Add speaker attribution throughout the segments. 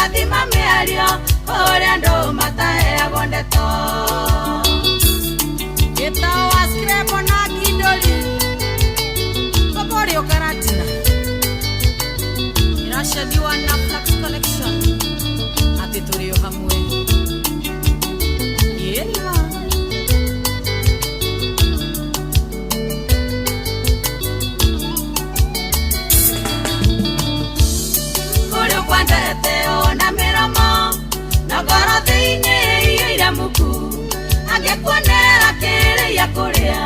Speaker 1: gathima mĩario kũrĩa andũ mataheagwo ndeto. Gĩtao wa Screbo na Kidoli Koborio Karatina inashadiwa na Flax Collection ati tulio hamwe yela Kũrĩ kwandete ona mĩromo na ngoro thĩinĩ ira muku angĩkuonera kĩrĩa kũrĩa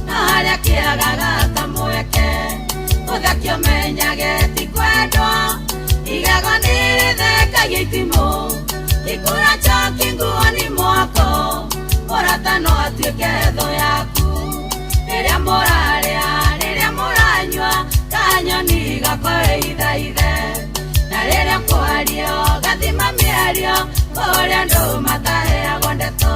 Speaker 1: na harĩa kĩagaga ta mweke ũthaki ũmenyage ti kwendwo igego nĩrĩthekagia itimũ ikũra njoki nguoni mwako mũrata no atuĩke thũ yaku rĩrĩa mũrarĩa rĩrĩa mũranyua kanyoni gakore ithaithe na rĩrĩa kwario gathima mĩario kũrĩa andũ mataheagwo ndeto.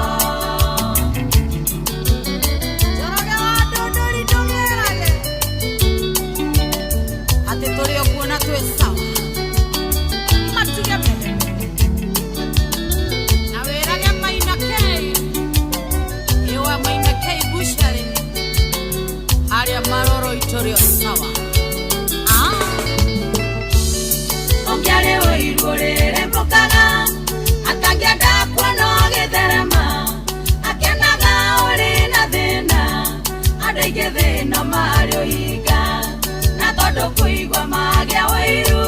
Speaker 1: Ongiare oirũrĩre mbokaga akangĩenda kuona ũgĩtherema akenaga ũrĩ na thĩna andũ aingĩ thĩna marĩ ũhinga na tondũ kũigua magĩa ũiru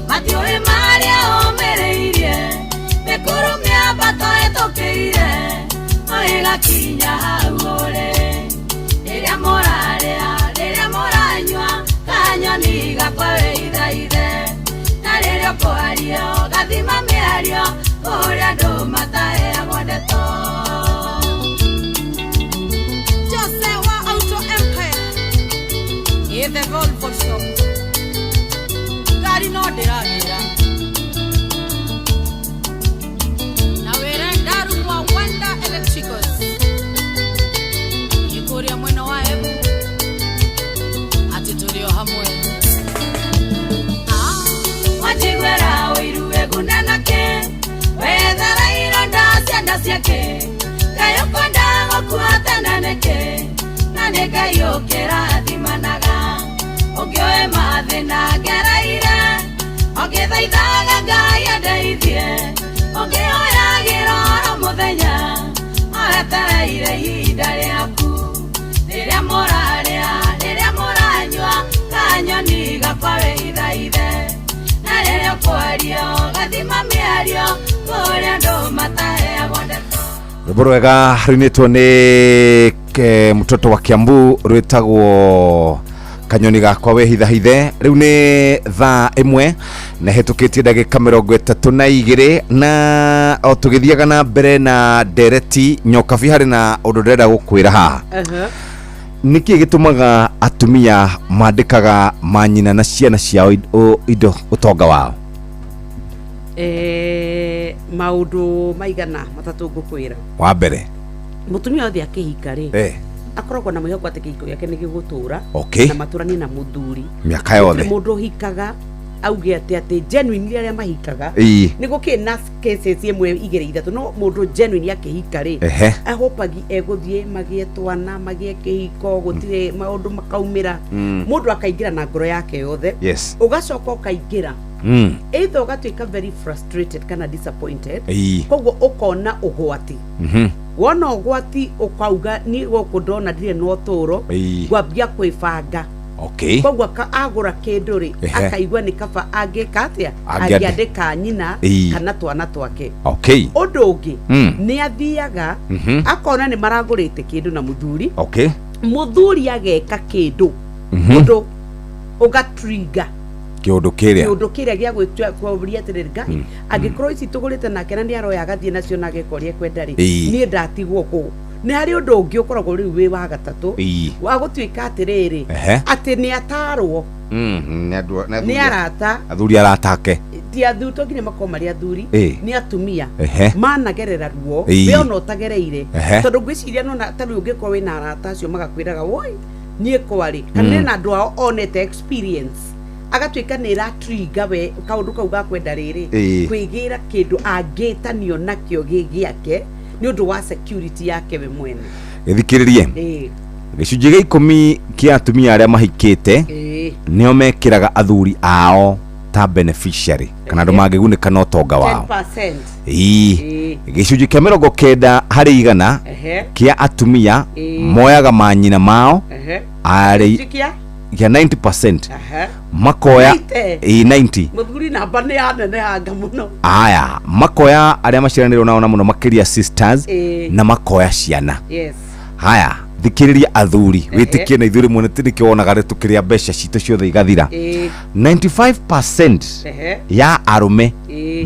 Speaker 1: matiũĩ marĩa ũmĩrĩirie mĩkũrũ mĩambato ĩtũkĩire ĩgakinya hau ũrĩ rĩrĩa mũrarĩa rĩrĩa mũranyua kanyoni gakore ithaithe na rĩrĩa kwario gathima mĩario kũrĩa andũ mataheagwo ndeto. Jose wa Auto Empire the Volvo shop gari no ndĩragĩra na wĩra ndarumwa Wanda Electricals ĩkũrĩa mwena wa Embu ati tũrĩ o hamwe wajigwera ũiru egunanake wethara ironda cianda ciake kayũkwenda gũkuatananeke na nĩngayũkĩra thimanaga ũngĩoe mathĩna ngereire ũngĩthaithaga Ngai andeithie ũngĩoyagĩra oro mũthenya awetereire ihinda rĩaku rĩrĩa mũrarĩa rĩrĩa mũranyua kanyoni gakore ithaithe na rĩrĩa kwario gathima mĩario kũrĩa andũ mataheagwo ndeto.
Speaker 2: Rwĩmbo rwega rũinĩtwo nĩ mũtoto wa Kiambu rwĩtagwo kanyoni gakwa wehithahithe. Rĩu nĩ thaa 1 na hetũkĩtie ndagĩka 32 na o tũgĩthiaga na mbere na ndereti Nyokabi harĩ na ũndũ ndĩrenda gũkwĩra haha. Nĩkĩ gĩtũmaga atumia mandĩkaga manyina na ciana ciao indo ũtonga wao?
Speaker 3: Maũndũ maigana matatũ ngũkwĩra.
Speaker 2: Wa mbere
Speaker 3: mũtumia othe akĩhika rĩ akoragwo na mwĩhoko atĩ kĩhiko gĩake nĩ gĩgũtũra na matũranie na mũthuri
Speaker 2: mĩaka yothe.
Speaker 3: Mũndũ hikaga auge atĩ genuine arĩa mahikaga nĩ gũkĩrĩ na cases imwe 2-3 no mũndũ genuine akĩhika rĩ ahopagi egũthiĩ magĩe twana magĩe kĩhiko gũtirĩ maũndũ makaumĩra mũndũ akaingĩra na ngoro yake yothe ũgacoka ũkaingĩra either ũgatuĩka very frustrated kana disappointed koguo ũkona ũgwati wona ũgwati ũkauga nĩ gũkũ ndona ndirĩ na ũtũũro ngwambia kwĩbanga koguo agũra kĩndũ rĩ akaigua nĩ kaba angĩka atĩa angĩandĩka nyina kana twana twake. Ũndũ ũngĩ nĩ athiaga akona nĩ maragũrĩte kĩndũ na mũthuri mũthuri ageka kĩndũ ũndũ ũgatrigger
Speaker 2: kĩũndũ
Speaker 3: kĩrĩa gĩa gwĩtũria atĩrĩrĩ Ngai angĩkorwo ici tũgũrĩte nake na nĩaroya agathiĩ nacio na agekoria kwenda rĩ niĩ ndatigwo kũ. Nĩ harĩ ũndũ ũngĩ ũkoragwo rĩu wĩ wa gatatũ wa gũtuĩka atĩrĩrĩ atĩ nĩ atarwo nĩ arata
Speaker 2: athuri aratake
Speaker 3: ti athuri to nginya makorwo marĩ athuri nĩ atumia managerera ruo we ona ũtagereire tondũ ngwĩciria nona ta rĩu ũngĩkorwo wĩna arata acio magakwĩraga woi niĩ kwarĩ kana na andũ ao onete experience agatuika nä ratriga we kaundu kau gakwenda rä kwigä ra kä ndå angätanio nakio gä gä ake nä å ndå wa security yake we mwene
Speaker 2: gäthikä rä rie gäcunjä gä 10 kä atumia arä a mahikä te nä o mekä raga athuri ao ta beneficiary kana andå mangä gunä ka na å tonga wao gäcunjä kä a 90 harä 100 kä atumia moyaga manyina mao arä ya 90% makoya 90
Speaker 3: muthuri namba ni anene hanga muno
Speaker 2: aya makoya aria maciaranirwo nao na muno makiria sisters na makoya ciana haya thikiriria athuri witikie na ithuri mwene tinike wonaga ri tukiria mbeca cito ciothe igathira 95% ya arume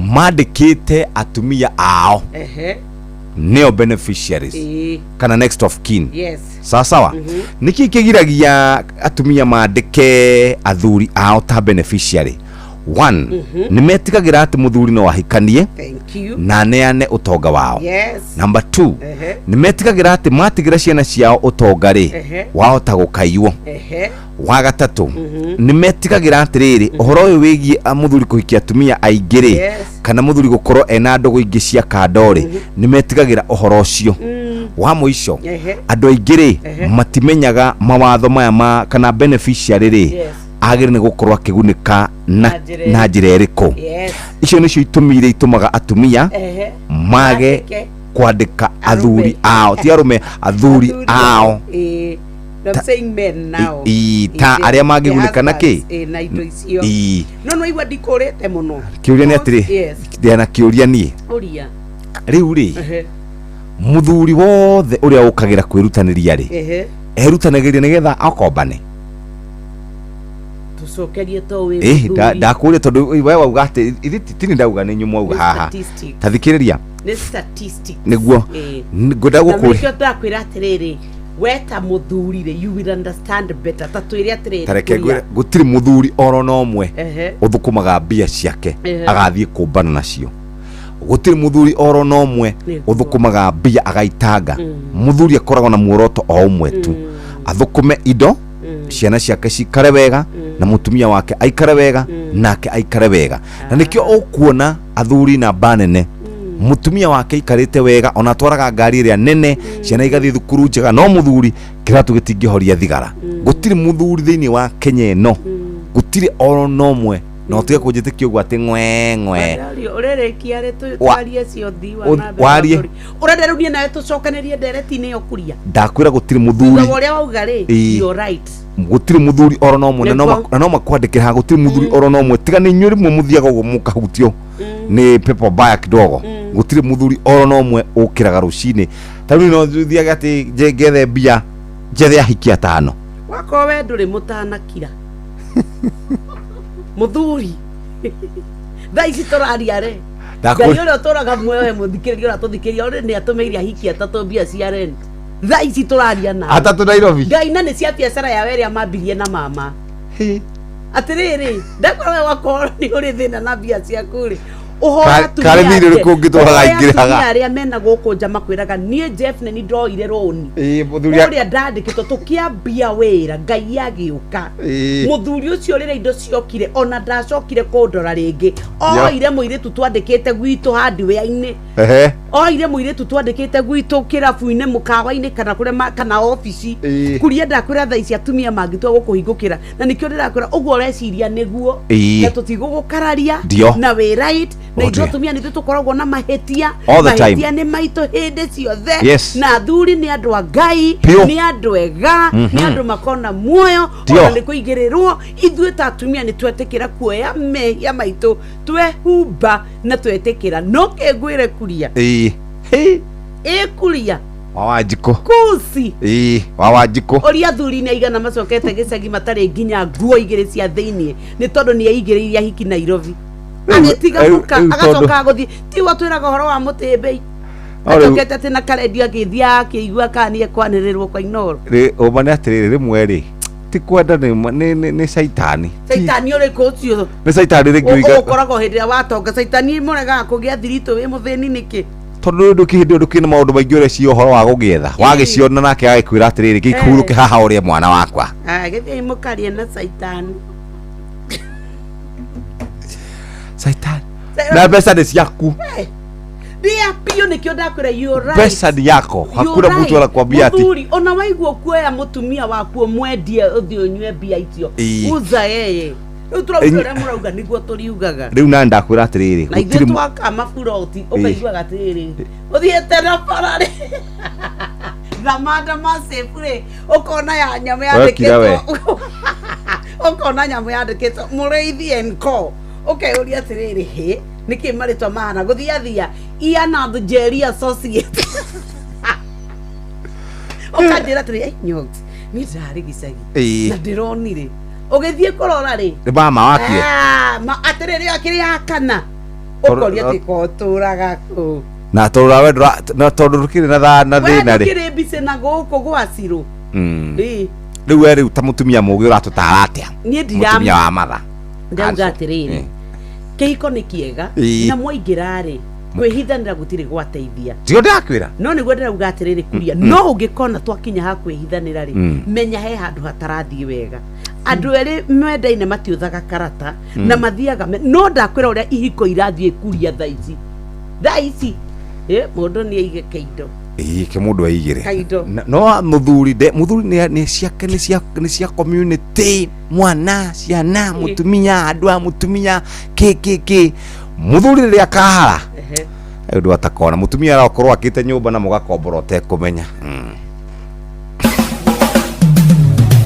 Speaker 2: mandikite atumia ao neo beneficiaries kana next of kin sawa niki kigiragia atumia mandike athuri ao ta beneficiary one ni metigagira ati muthuri no wahikanie na neane utonga wao number 2 ni metigagira ati matigira ciana ciao utonga ri wao ta gukaiwo wa gatatu ni metigagira ati riri uhoro uyu wigie muthuri kuhikia atumia aingiri kana muthuri gukorwo ena ndogo ingi cia kandori ni metigagira uhoro ucio wa muico andu aingiri matimenyaga mawatho maya ma kana beneficiary ri agire ni gukorwo akigunika na njira iriku icio nicio itumire itumaga atumia mage kwandika athuri ao ti arume athuri ao
Speaker 3: I'm saying men now.
Speaker 2: Ta aria magigunika na ki
Speaker 3: na indo icio no igwa ndikurite muno
Speaker 2: kiuria ni atiri ndiana kiuria ni
Speaker 3: uria
Speaker 2: riu ri muthuri wothe uria ukagira kwirutaniria ri erutanagiria nigetha akombane
Speaker 3: tucokerie to we
Speaker 2: ndakuria tondu wewe wauga ati tini ndauga ni nyumu auga haha tathikiriria
Speaker 3: ni statistic
Speaker 2: niguo ngoda gukuri
Speaker 3: na ndakwira atiriri weta muthuri ri you will understand better tatwire atiriri
Speaker 2: tareke gutiri muthuri oro no mwe uthukumaga mbia ciake agathie kumbana nacio gutiri muthuri oro no mwe uthukumaga mbia agaitanga muthuri akoragwo na muoroto o umwe tu athukume indo ciana ciake cikare wega na mutumia wake aikare wega nake aikare wega na nikio ukuona athuri na banene mutumia wake ikarite wega ona twaraga ngari ria nene ciana igathi thukuru njega no muthuri kiratu gitingihoria thigara gutiri muthuri thiini wa Kenya no gutiri oro no mwe no tige kunjitikio gwate ngwe
Speaker 3: urerekia ri twarie cio thiwa na warie urenderunie nawe tucokanerie ndereti-ini yo kuria
Speaker 2: ndakwira gutiri muthuri
Speaker 3: uria wauga ri you right
Speaker 2: gutiri muthuri oro no mwe na no makwandikira ha gutiri muthuri oro no mwe tiga ni nyuri mwe muthiaga uguo mukahutio ni pepo baya kidogo gutiri muthuri oro no mwe ukiraga rucini tari no thiaga ati ngethe mbia njethe ahiki atano
Speaker 3: wako we nduri mutanakira muthuri thaa ici turaria ri ngai uria uturaga muoyo muthikiriria uria tuthikiria uri ni atumeire ahiki atatu mbia cia rent thaa ici turaria na
Speaker 2: atatu Nairobi
Speaker 3: ngai na ni cia biacara ya weria mambirie na mama atiriri ndakora wako ni uri thina na mbia ciaku ri uhora tu
Speaker 2: karemire ri kungitwara ingiraga
Speaker 3: aria mena guku nja makwiraga nie Jeff ni ndoire roni muthuri uria ndandikitwo tukiambia wira ngai agiuka muthuri ucio rira indo ciokire ona ndacokire kundora ringi oire muiritu twandikite gwitu hardware-ini oire muiritu twandikite gwitu kirabu-ini mukawa-ini kana kuria kana office kuria ndakwira thaa ici atumia mangitwa gukuhingukira na nikio ndirakwira uguo ureciria niguo na tutigugukararia na we right na ithuĩ atumia nĩ tũkoragwo na mahĩtia nĩ maitũ hĩndĩ ciothe na athuri nĩ andũ a Ngai nĩ andũ ega nĩ andũ makona muoyo ona nĩ kũigĩrĩrwo ithuĩ ta atumia nĩ twetĩkĩra kuoya mehia maitũ twehumba na twetĩkĩra no kĩngwĩre kuria kuria
Speaker 2: Wawanjiko
Speaker 3: kusi
Speaker 2: Wawanjiko
Speaker 3: oria athuri nĩ aigana macokete gĩcagi matarĩ nginya nguo igĩrĩ cia thĩinĩ nĩ tondũ nĩ aigĩrĩire ahiki Nairobi agetiga muka agacoka guthi ti watwiraga horo wa mutimbei acokete ati na karedio agithia akigua kana nie kwanirirwo kwa inoro
Speaker 2: ri umane atiriri rimwe ri ti kwenda ni saitani
Speaker 3: uri kucio
Speaker 2: ni saitani ri ngiuga
Speaker 3: ukoragwo hindi ya watonga saitani murega kugia thirito wi muthini niki
Speaker 2: tondu ndu kina maundu maingi ure cio horo wa gugietha wagiciona nake agikwira atiriri gikuruke haha uri mwana wakwa
Speaker 3: githii mukarie na saitani
Speaker 2: Na pesa ni ciaku.
Speaker 3: Dia pio nikio ndakwira you right.
Speaker 2: Pesa ni yako. Hakuna mtu anakuambia ati.
Speaker 3: Muthuri ona waigua kuoya mutumia waku mwendie uthi unywe bia icio. Uza yeye. Utura murauga niguo turiugaga.
Speaker 2: Riu na ndakwira atiriri.
Speaker 3: Na ithu twaka mafuroti ukaigua atiriri. Uthiete na parare. Thamanda masefure ukona ya nyama yandikitwo. Ukona nyama yandikitwo Mureithi enko. Okay, uria atiriri he niki maritwa mahana guthiathia Iana the Jerry Associate. Ukajira atiri nyox ni ndari gicagi na ndironire ugithie kurora ri
Speaker 2: ni mama wakie
Speaker 3: ma atiriri akiri akana ukoria tiko turaga ku
Speaker 2: na tura we na tondu rukire na thina ri
Speaker 3: kire bise na guku gwaciro
Speaker 2: riu we riu ta mutumia mugi uratutara atia
Speaker 3: ni ndiram
Speaker 2: mutumia wa matha
Speaker 3: ndauga atiriri kihiko ni kiega na mwaingirari kwihithanira gutiri gwateithia
Speaker 2: tio ndakwira
Speaker 3: no niguo ndirauga atiriri kuria no ungikona twakinya ha kwihithanira ri menya he handu hatarathie wega andu eri mendaine matiuthaga karata na mathiaga no ndakwira uria ihiko irathie kuria thaici mundu ni aige keindo
Speaker 2: ke mundu aigire
Speaker 3: kaindo
Speaker 2: no muthuri ni ciake ni cia community mwana ciana mutumia andu a mutumia ke muthuri ria kahara ndu atakona mutumia arakorwo akite nyumba na mugakombora utekumenya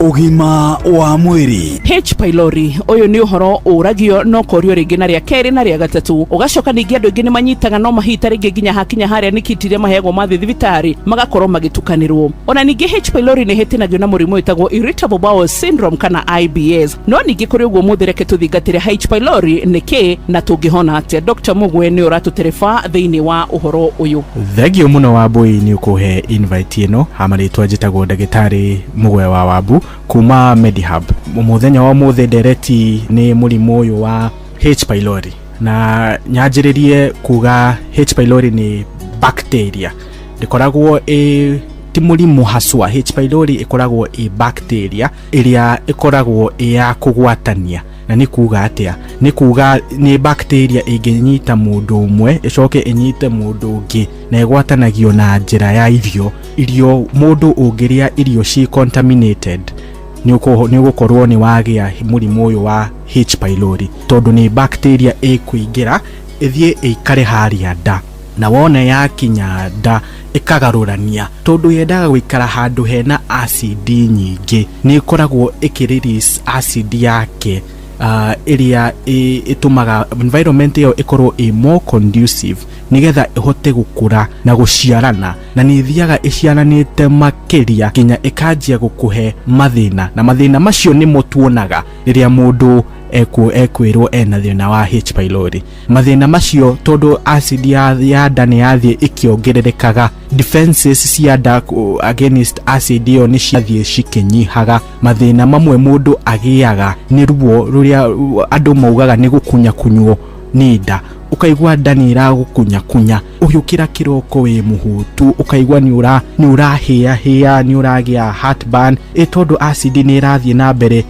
Speaker 4: Ugima wa mwiri.
Speaker 5: H pylori uyu ni uhoro uragio no korio ringi na ria keri na ria gatatu ugacoka ningi andu ingi ni manyitaga no mahita ringi nginya hakinya haria nikitiria mahego ma thibitari magakorwo magitukanirwo ona ningi H pylori ni hitinagio na murimu itagwo irritable bowel syndrome kana IBS no ningi kuri uguo muthereke tuthingatire H pylori niki na tungihona atia Dr. Mugwe ni uratuterefa thiini wa uhoro uyu
Speaker 4: Thegio muno wa boy ni ukuhe invite ino hamaritwa njitagwo ndagitari Mugwe wa Wabu kuma Medihub muthenya wa muthe ndereti ni murimu uyu wa H pylori na nyanjiririe kuga H pylori ni bacteria ndikoragwo ti murimu haswa H pylori ikoragwo bacteria iria ikoragwo ya kugwatania na ni kuga atia ni kuga ni bacteria inginyita mundu umwe icoke inyite mundu ungi na igwatanagio na njira ya irio mundu ungiria irio ci contaminated ni ugukorwo ni wagia murimu uyu wa H pylori tondu ni bacteria ikuingira ithie ikare haria nda na wona yakinya nda ikagarurania tondu yendaga guikara handu hena acid nyingi ni ikoragwo ikirelease acid yake area itumaga environment yo ikorwo more conducive nigetha ihote gukura na guciarana na ni thiaga iciaranite makiria kinya ikanjia gukuhe mathina na mathina macio ni mutuonaga riria mundu ekwirwo ena thina wa H pylori mathina macio tondu acid ya ndani yathie ikiongererekaga defenses cia nda against acid yo ni ciathie cikinyihaga mathina mamwe mundu agiaga ni ruo ruria andu maugaga ni gukunya kunywo ni nda ukaigwa ndani iragukunya uyukira kiroko we muhutu ukaigwa ni urahia ni uragia heartburn tondu acid ni irathie na mbere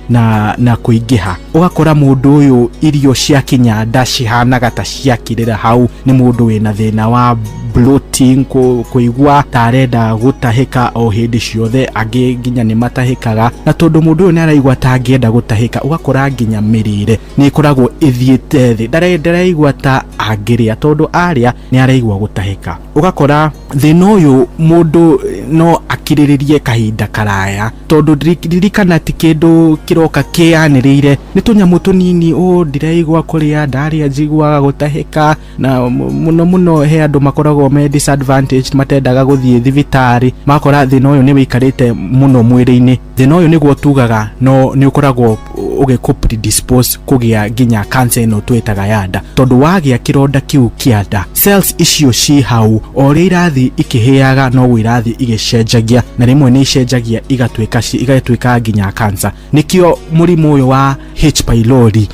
Speaker 4: na kuingiha ugakora mundu uyu irio cia kinya nda cihanaga ta ciakirira hau ni mundu wina thina wa bloating kuigwa tarenda gutahika o hindi ciothe angi nginya ni matahikaga na tondu mundu uyu ni araigwa ta angienda gutahika ugakora nginya mirire ni ikoragwo ithiete thi ndaraigwa ta angiria tondu aria ni araigwa gutahika ugakora thina uyu mundu no akiriririe kahinda karaya tondu ririkana ti kindu kiroka kianirire ni tunyamu tunini ndiraigwa kuria ndaria njigwa gutahika na muno he andu makoragwo me disadvantaged matendaga guthie thibitari makora thina uyu ni wikarite muno mwiri-ini thina uyu niguo tugaga no ni ukoragwo ugiku predispose kugia nginya cancer no twetaga yanda tondu wagia kironda kiu kianda cells icio ci hau ori irathi ikiheaga no wirathi igicenjagia na rimwe ni icenjagia igatwika nginya cancer nikio murimu uyu wa H pylori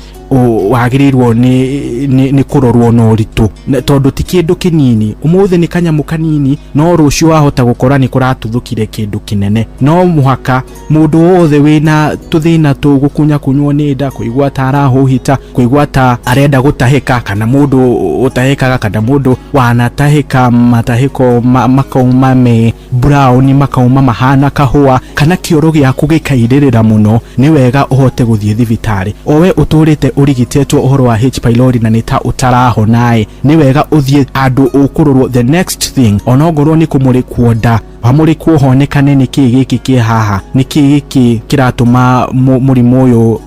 Speaker 4: wagĩrĩirwo nĩ kũrorwo na ũritũ tondũ ti kĩndũ kĩnini. Ũmũthĩ nĩ kanyamu kanini no rũciũ wahota gũkora nĩ kũratuthũkire kĩndũ kĩnene. No mũhaka mũndũ wothe wĩna tũthĩna tũgũkunya kunywo nĩ nda, kũigua ta arahũhita, kũigua ta arenda gũtahĩka, kana mũndũ ũtahĩkaga, kana mũndũ wanatahĩka matahĩko makauma me brown, makauma mahana kahũa, kana kĩoro gĩaku gĩkairĩrĩra mũno, nĩ wega ũhote gũthiĩ thibitarĩ. Owe ũtũrĩte ũrigitetwo ũhoro wa H pylori na nĩ ta ũtarahona, nĩ wega ũthiĩ andũ ũkũrorwo. The next thing, onongorwo nĩ kũmũrĩkwo nda, wamũrĩkwo honekane nĩ kĩĩ gĩkĩ kĩ haha, nĩ kĩĩ gĩkĩ kĩratũma mũrimũ ũyũ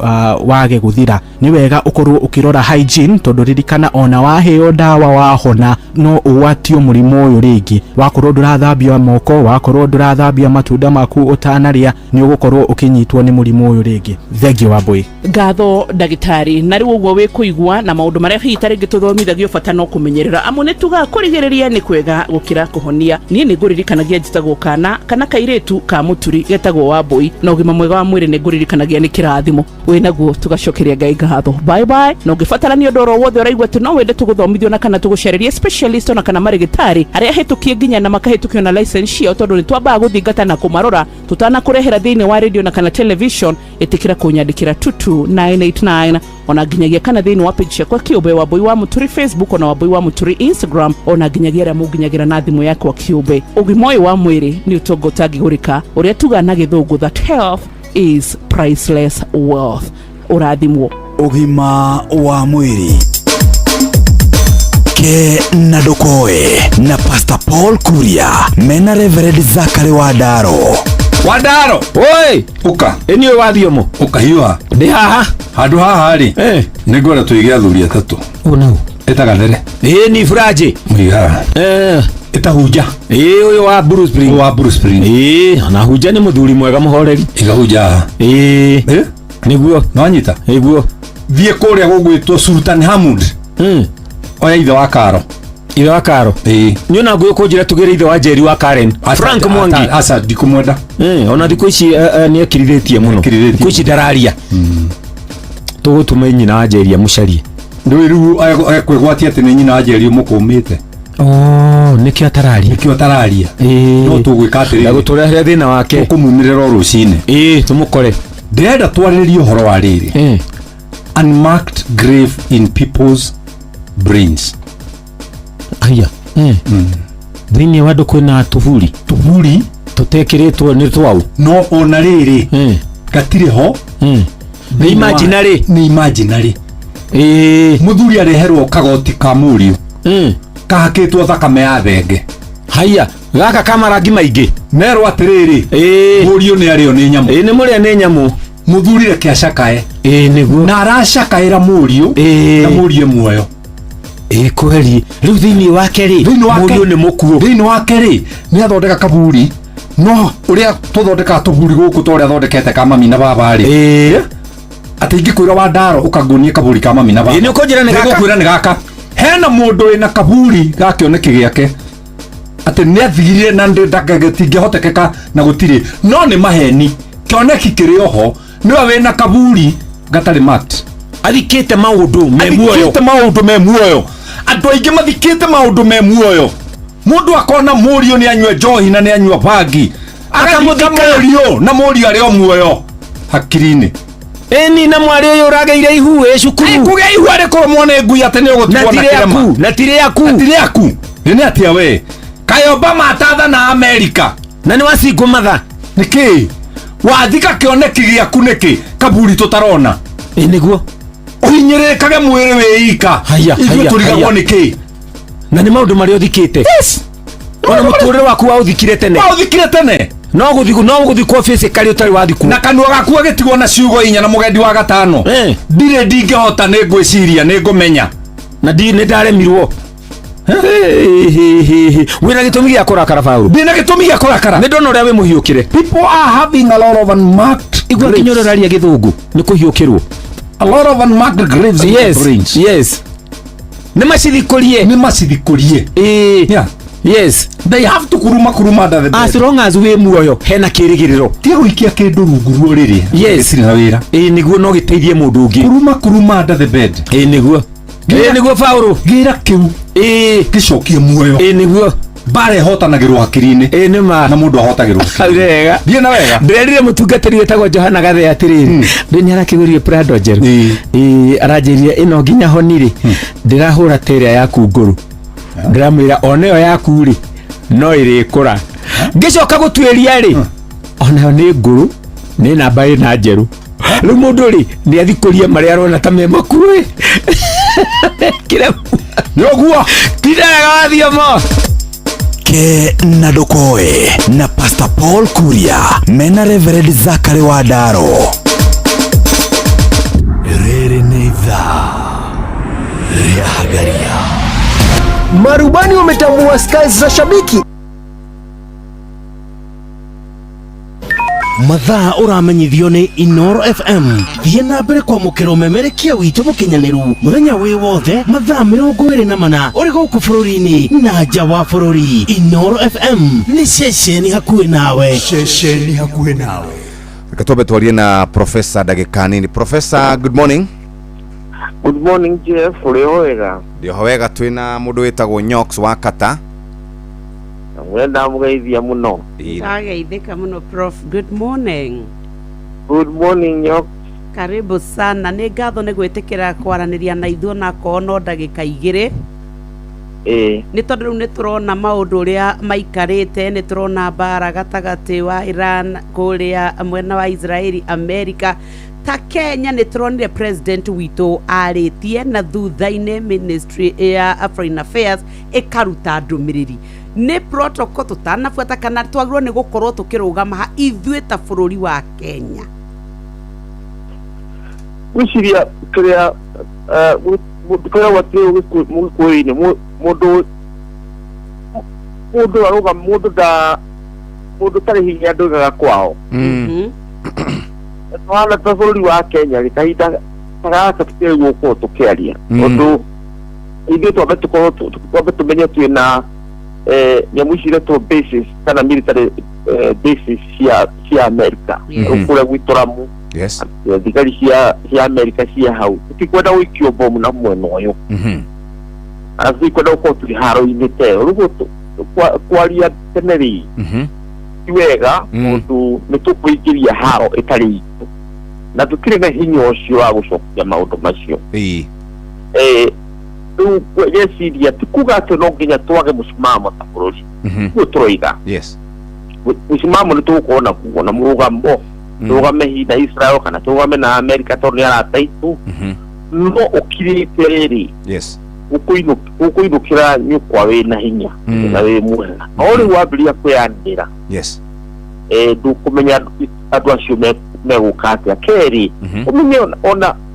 Speaker 4: wage gũthira. Nĩ wega ũkorwo ũkĩrora hygiene, tondũ ririkana ona waheo ndawa wahona no ũwatio mũrimũ ũyũ rĩngĩ. Wakorwo ndũrathambia moko, wakorwo ndũrathambia matunda maku ũtanarĩa, nĩ ũgũkorwo ũkĩnyitwo nĩ mũrimũ ũyũ rĩngĩ. Thengiũ Wambui.
Speaker 5: Ngatho ndagĩtarĩ. Na rĩu ũguo wĩkũigua na maũndũ marĩa hihi tarĩngĩ tũthomithagio bata no kũmenyerera, amu nĩ tuga kũrigĩrĩria nĩ kwega gũkĩra kũhonia. Niĩ nĩ ngũririkanagia njĩtagwo kana kairĩtu ka mũturi getagwo Wambui, na ũgima mwega wa mwĩrĩ nĩ ngũririkanagia nĩ kĩrathimo. Wĩnaguo tũgacokeria Ngai ngatho. Bye bye. Na ũngĩbatara nĩ ũndũ oro wothe ũraigua atĩ no wende tũgũthomithio na kana tũgũcererie specialist ona kana marĩgĩtarĩ arĩa hĩtũkie nginya na makahĩtũkio na license ciao, tondũ nĩ twambaga gũthingata na kũmarora tũtanakũrehera thĩinĩ wa radio na kana television. Ĩtĩkĩra kũnyandĩkĩra 22989 ona nginyagia kana thĩinĩ wa page ciakwa kĩũmbe Wambui wa Mũturi Facebook, ona Wambui wa Mũturi Instagram, ona nginyagia arĩa mũnginyagira na thimũ yakwa kĩũmbe. Ũgima ũyũ wa mwĩrĩ nĩ ũtonga ũtangĩgũrĩka, ũrĩa tuga na gĩthũngũ that health is priceless wealth. Ũrathimwo.
Speaker 6: Ũgima wa mwĩrĩ ke na ndokoe na Pastor Paul Kuria mena Reverend Zachary Wadaro.
Speaker 7: Wadaro, oi, uka. Eni we wathiomo. Uka hiwa. Ndi haha. Handu haha ri. Nĩngwenda tũige athuri atatũ. Ũnũ. Etaga there. Ni Furaje. Mwiga. Etahunja. Uyu wa Bruce Spring. Wa Bruce Spring. Na hunja ni muthuri mwega muhoreri. Igahunja. Niguo. No anyita. Niguo. Thie kũrĩa gũgwĩtwo Sultan Hamud. Oya ithe wa Karo. Ithe wa Karo. Ni ona nguo kũnjĩra tugere ithe wa Jerry wa Karen. Frank Mwangi. Asa ndikumwenda. Ona thikũ ici nĩ akirithĩtie mũno. Thikũ ici ndararia. Tũgũtũme nyina wa Jerry amucarie. Ndũĩ rĩu ekwĩgwatia atĩ nĩ nyina wa Jerry mũkũmĩte. Nĩkĩo atararia. Nĩkĩo atararia. No tũgwĩka atĩrĩrĩ. Ndagũtũrehere thĩna wake. Tũkũmumĩrĩra rũcinĩ. Tũmũkore. Ndĩrenda twarĩrĩrie ũhoro wa rĩrĩ. Unmarked grave in people's brains. Aya. Thĩinĩ wa andũ kwĩna tũburi. Tũburi tũtekĩrĩtwo nĩ twau. No ona rĩrĩ. Gatirĩ ho. Nĩ imaginary. Nĩ imaginary. Mũthuri areherwo kagoti ka mũriũ. Kahakĩtwo thakame ya thenge. Haya, gaka kamarangi maingĩ. Merwo atĩrĩrĩ. Mũriũ nĩ arĩo nĩ nyamũ. Nĩ mũrĩa nĩ nyamũ. Mũthuri reke acakae. Nĩguo. Na aracakaĩra mũriũ na mũriũ muoyo. Kweli. Rĩu thĩinĩ wake rĩ, mũriũ nĩ mũkuũ. Thĩinĩ wake rĩ, nĩ athondeka kaburi. No ũrĩa tũthondeka tũburi gũkũ tũrĩa thondekete ka mami na baba rĩ. Atĩ ingĩkwĩra Wadaro ũkagunie kaburi ka mami na baba. Nĩ ũkũnjĩra nĩ gaka. Nĩgũkwĩra nĩ gaka. Hena mũndũ wĩna kaburi gakĩoneke gĩake. Atĩ nĩ athirire na ndĩngĩhotekeka na gũtirĩ. No nĩ maheni. Kĩoneki kĩrĩ oho. Nĩwe wĩna kaburi gatarĩ mat. Athikĩte maũndũ me muoyo. Athikĩte maũndũ me muoyo. Andũ aingĩ mathikĩte maũndũ me muoyo. Mũndũ akona mũriũ nĩ anyua njohi na nĩ anyua bangi. Akamũthika mũriũ na mũriũ arĩ o muoyo. Hakiri-inĩ. Eni na mwari ũyũ ũrageire ihu cukuru. Kũgĩa ihu arĩ kũrũmwo nĩ ngui atĩ nĩ ũgũtuo na kĩrema. Na tire yaku. Na tire yaku. Nĩ atĩa we? Kaĩ Obama atatha Amerika. Na nĩ wacingwo matha. Nĩkĩ? Wathika kĩoneki gĩaku nĩkĩ? Kaburi tũtarona. Nĩguo. Ũhinyĩrĩkage mwĩrĩ wĩika. Ithuĩ tũrigagwo nĩkĩ? Na nĩ maũndũ marĩa ũthikĩte. Yes. Ona mũtũrĩre waku waũthikire tene. Waũthikire tene. No gũthikwo physically ũtarĩ wathikwo. Na kanua gaku agĩtigwo na ciugo inya na mũgendi wa gatano. Ndirĩ ndingĩhota nĩ ngwĩciria nĩ ngũmenya. Na nĩ ndaremirwo. Wĩna gĩtũmi gĩa kũrakara Paulo. Ndĩna gĩtũmi gĩa kũrakara. Nĩ ndona ũrĩa wĩ mũhiũkire. People are having a lot of unmarked. Igua kinyoreraria gĩthũngũ nĩ kũhiũkĩrwo. A lot of unmarked graves in the brains. Yes. Nĩ macithikũrie. Yeah. Yes, they have to kuruma under the bed. As long as we muoyo hena kirigiriro. Tigo ikia kindu rungu ruriri. Yes, na wira. Niguo no giteithie mundu ungi. Kuruma under the bed. Niguo. Niguo Paulo. Gira kiu. Gicokie muoyo. Niguo. Bare hotanagirwo hakiri-ini nima na mundu ahotagirwo wega thie na wega ndirerire mutungatiri wetagwo Johana Gathe atiriri ndini arakigurie Prado Jeru aranjirie ino nginya honiri ndirahura teria yaku nguru ndiramwira oneyo yaku ri no irikura ngicoka gutwiria ri onayo ni nguru ni namba ina njeru riu mundu ri ni athikurie maria arona ta me makui kire nyoguo kidega wathio mo
Speaker 6: ke na Ndokoe na Pastor Paul Kuria mena Reverend Zakari Wadaro. Rere neitha ria hagaria.
Speaker 8: Marubani wametambua skies za shabiki. Mathaa uramenyithio ni Inoro FM. Thie na mbere kwa mukiro memerekia witu mukinyaniru muthenya wi wothe mathaa 24 uri guku bururi-ini na nja wa bururi. Inoro FM ni ceceni hakuhi nawe.
Speaker 6: Ceceni hakuhi nawe.
Speaker 2: Katobe twarie na Professor Dagikani. Professor, good morning.
Speaker 9: Good morning Jeff, uri wega?
Speaker 2: Ndio wega, twina mundu wetagwo Nyox wa Kata.
Speaker 9: Wenda mugeithia muno.
Speaker 3: Ndageithika muno Prof. Good morning.
Speaker 9: Good morning Nyox.
Speaker 3: Karibu sana. Ni ngatho ni gwitikira kwaraniria na ithuo na kono ndagika igiri. Ni tondu riu ni turona maundu uria maikarite, ni turona bara gatagati wa Iran kuria mwena wa Israeli America. Ta Kenya ni turonire president witu aritie na thutha-ini ministry ya Foreign Affairs ikaruta ndumiriri. Ni protocol tutanafuata kana twagirwo ni gukorwo tukirugama ha ithuĩ ta bururi wa Kenya.
Speaker 9: Wiciria kuria kuria watio mukuini mundu aruga mundu tari hinya ndugaga kwao. Twana ta bururi wa Kenya rikahinda tagaka tutire guko tukiaria undu ithuĩ twambe tumenye twina nyamushire to bases kana military bases cia America ukura gwituramu.
Speaker 2: Yes,
Speaker 9: thigari cia America cia hau tikwenda wikio bomu na mwena uyu arafu kwenda uko tuli haro-ini te rugo kwaria teneri wega mundu nitukuingiria haro itari itu na tukire na hinyo ucio wa gucokia maundu macio. Yesiria tikuga ati no nginya twage musimamo ta bururi kuo turoiga.
Speaker 2: Yes,
Speaker 9: musimamo ni tukuona kuo na murugamo tugame hina Israel kana tugame na America tondu arataitu no ukirite riri.
Speaker 2: Yes,
Speaker 9: ukuinukira nyukwa wina hinya na wi mwega ori wambiria kwiyandira.
Speaker 2: Yes,
Speaker 9: ndukumenya andu acio megukate akeri umenye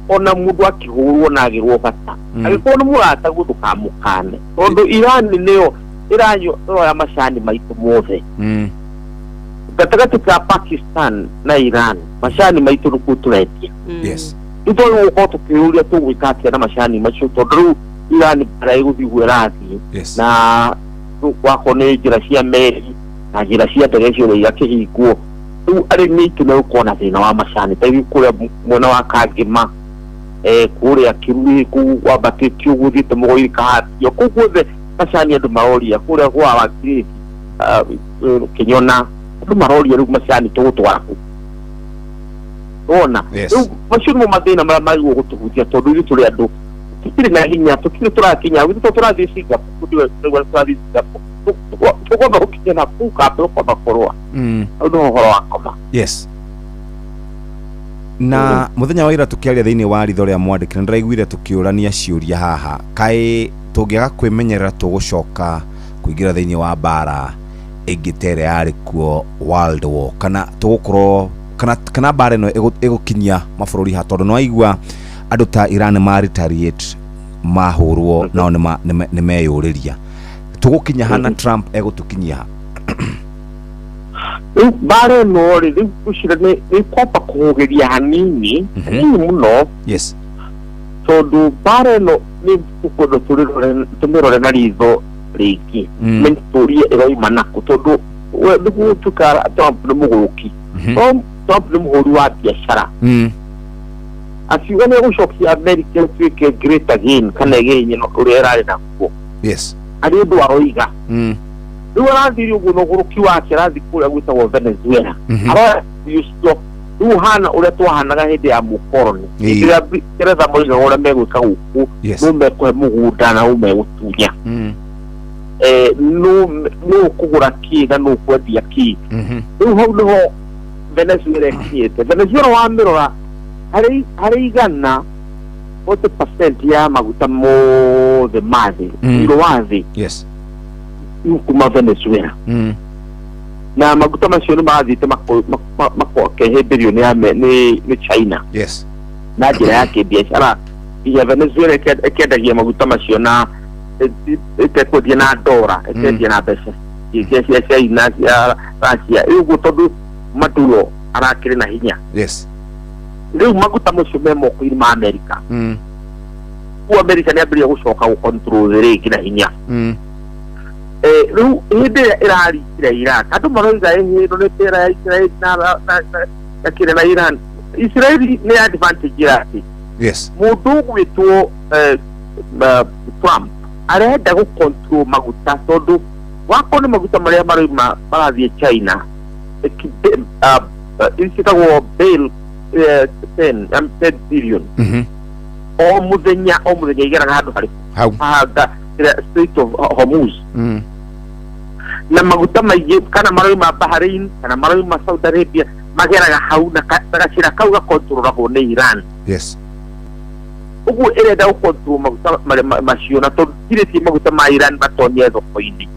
Speaker 9: ona mundu akihurwo na agirwo bata agikona murata guthukamukane tondu Iran niyo iranyo ya macani maitu mothe gatagati ka Pakistan na Iran macani maitu rukuturetia.
Speaker 2: Yes,
Speaker 9: ito uko tukiuria tugwikatia na macani macio tondu Iran bara iguthigwe rathi.
Speaker 2: Yes,
Speaker 9: na wako ni njira cia meri na njira cia ndege cio igakihingwo riu arimi na ukona thina wa macani ta kuria mwena wa Kagima kuria Kirui ku wabatitio guthite mugoi kahatio kuguothe macani andu maroria kuria kwa wakiri Kinyona andu maroria riu macani tugutwaraku ona riu macio mo mathina maria magwo gutuhutia tondu ithu turi andu tukiri na hinya tukiri turakinya ithu turathii Singapore turathii Singapore tukwamba gukinya na kuka tukwamba kurwa andu horo wakoma.
Speaker 2: Yes, na muthenya wa ira tukiaria thiini wa ritho ria mwandiki ndiraiguire tukiurania ciuria haha kai tungiaga kwimenyerera tugucoka kuingira thiini wa bara ingitere yari kuo world war kana tugukorwo kana bara ino igukinyia mabururi ha tondu no aigua andu ta Iran ma retaliate mahurwo nao ni meyuriria tugukinya hana Trump egutukinyia
Speaker 9: bare no ri kushira ni kwapa kugeria hanini muno.
Speaker 2: Yes,
Speaker 9: tondu bare no ni tukodo tumirore na ritho rĩngĩ mentoria ĩroima naku tondũ nĩguo tukara Trump nĩ mũgũrũki Trump nĩ mũhũri wa biacara akiuga nĩ gũcokia America ĩtuĩke great again kana ĩgĩnye ũrĩa ĩrarĩ nakuo arĩ ũndũ wa oiga rĩu arathiĩ ũguo na ũgũrũki wake arathiĩ kũrĩa gwĩtagwo Venezuela arathiĩ rĩu hana ũrĩa twahanaga hĩndĩ ya mũkoroni rĩrĩa Ngeretha moigaga ũrĩa megwĩka gũkũ no mekũhe mũgũnda na megũtunya no kũgũra kĩ na no kwendia kĩ rĩu hau nĩho Venezuela ĩkinyĩte Venezuela wamĩrora harĩ igana 40% ya maguta mothe ma thĩ iro wa thĩ kuma Venezuela na maguta macio nĩ mathĩte makehĩmbĩrio nĩ China na njĩra ya kĩbiacara ya Venezuela ĩkĩendagia maguta macio na ĩtekwendia na ndora ĩkendia na mbeca cia China cia Russia ũguo tondũ Maduro arakĩrĩ na hinya rĩu maguta macio me moko-inĩ ma America kuo America nĩ ambĩrĩria gũcoka gũcontrol rĩngĩ na hinya rĩu hĩndĩ ĩrĩa ĩrarikira Iran andũ maroiga ĩno nĩ mbera ya Israeli na kĩrĩ na Iran Israeli nĩ advantage yake mũndũ ũgwĩtwo Trump arenda gũcontrol maguta tondũ wako nĩ maguta marĩa maroima marathiĩ China ĩcitagwo bail 10 billion o mũthenya igeraga handũ harĩ Strait of Hormuz na maguta maingĩ kana maroima Bahrain kana maroima Saudi Arabia mageraga hau na gacĩra kau gakontrolagwo nĩ Iran ũguo ĩrenda gũkontrol maguta macio na tondũ tirĩtie maguta ma Iran matonie thoko-inĩ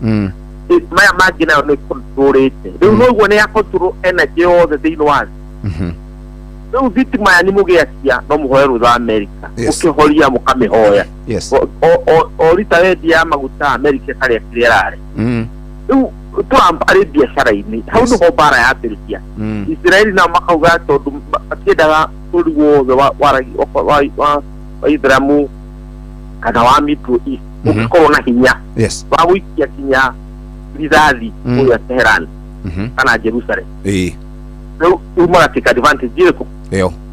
Speaker 9: maya mangĩ nayo nĩ controlĩte rĩu noguo nĩ ya control energy yothe thĩinĩ wa thĩ rĩu thitima yanyu mũgĩakia no mũhoe rũtha America mũkĩhoria mũkamĩhoya o rita wendia ya maguta America karĩa kĩrĩa ararĩ rĩu Trump arĩ biacara-inĩ hau nĩho mbara yambĩrĩria Israeli nao makauga tondũ matiendaga bũrũri wothe wa Ithiramu kana wa Middle East ũgĩkorwo na hinya wa gũikia kinya rithathi kũrĩa Tehran kana Jerusalem rĩu magatĩka advantage ĩrĩkũ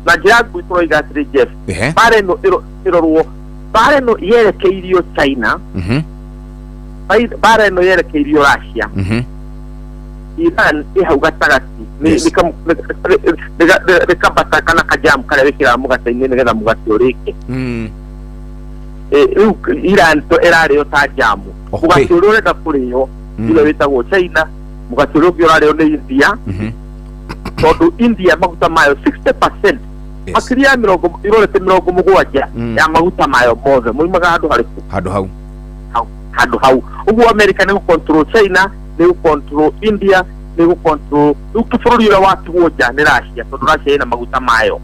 Speaker 9: na njĩra nguhĩ tũroiga atĩrĩ Jeff mbara ĩno ĩrorwo mbara ĩno yerekeirio China mbara ĩno yerekeirio Russia Iran ĩhau gatagatĩ rĩkambata kana kajamu karĩa wĩkĩraga mũgate-inĩ nĩgetha mũgate ũrĩke rĩu Iran ĩrarĩo ta jamu mũgate ũrĩa ũrenda kũrĩo ũrĩa wĩtagwo China mũgate ũrĩa ũngĩ ũrarĩo nĩ India tondũ India maguta mayo 60% makĩria ya irorete 70 ya maguta mayo mothe moimaga handũ hau ũguo America nĩ gũcontrol China nĩ gũcontrol India nĩ gũcontrol rĩu bũrũri ũrĩa watigwo nja nĩ Russia tondũ Russia ĩna maguta mayo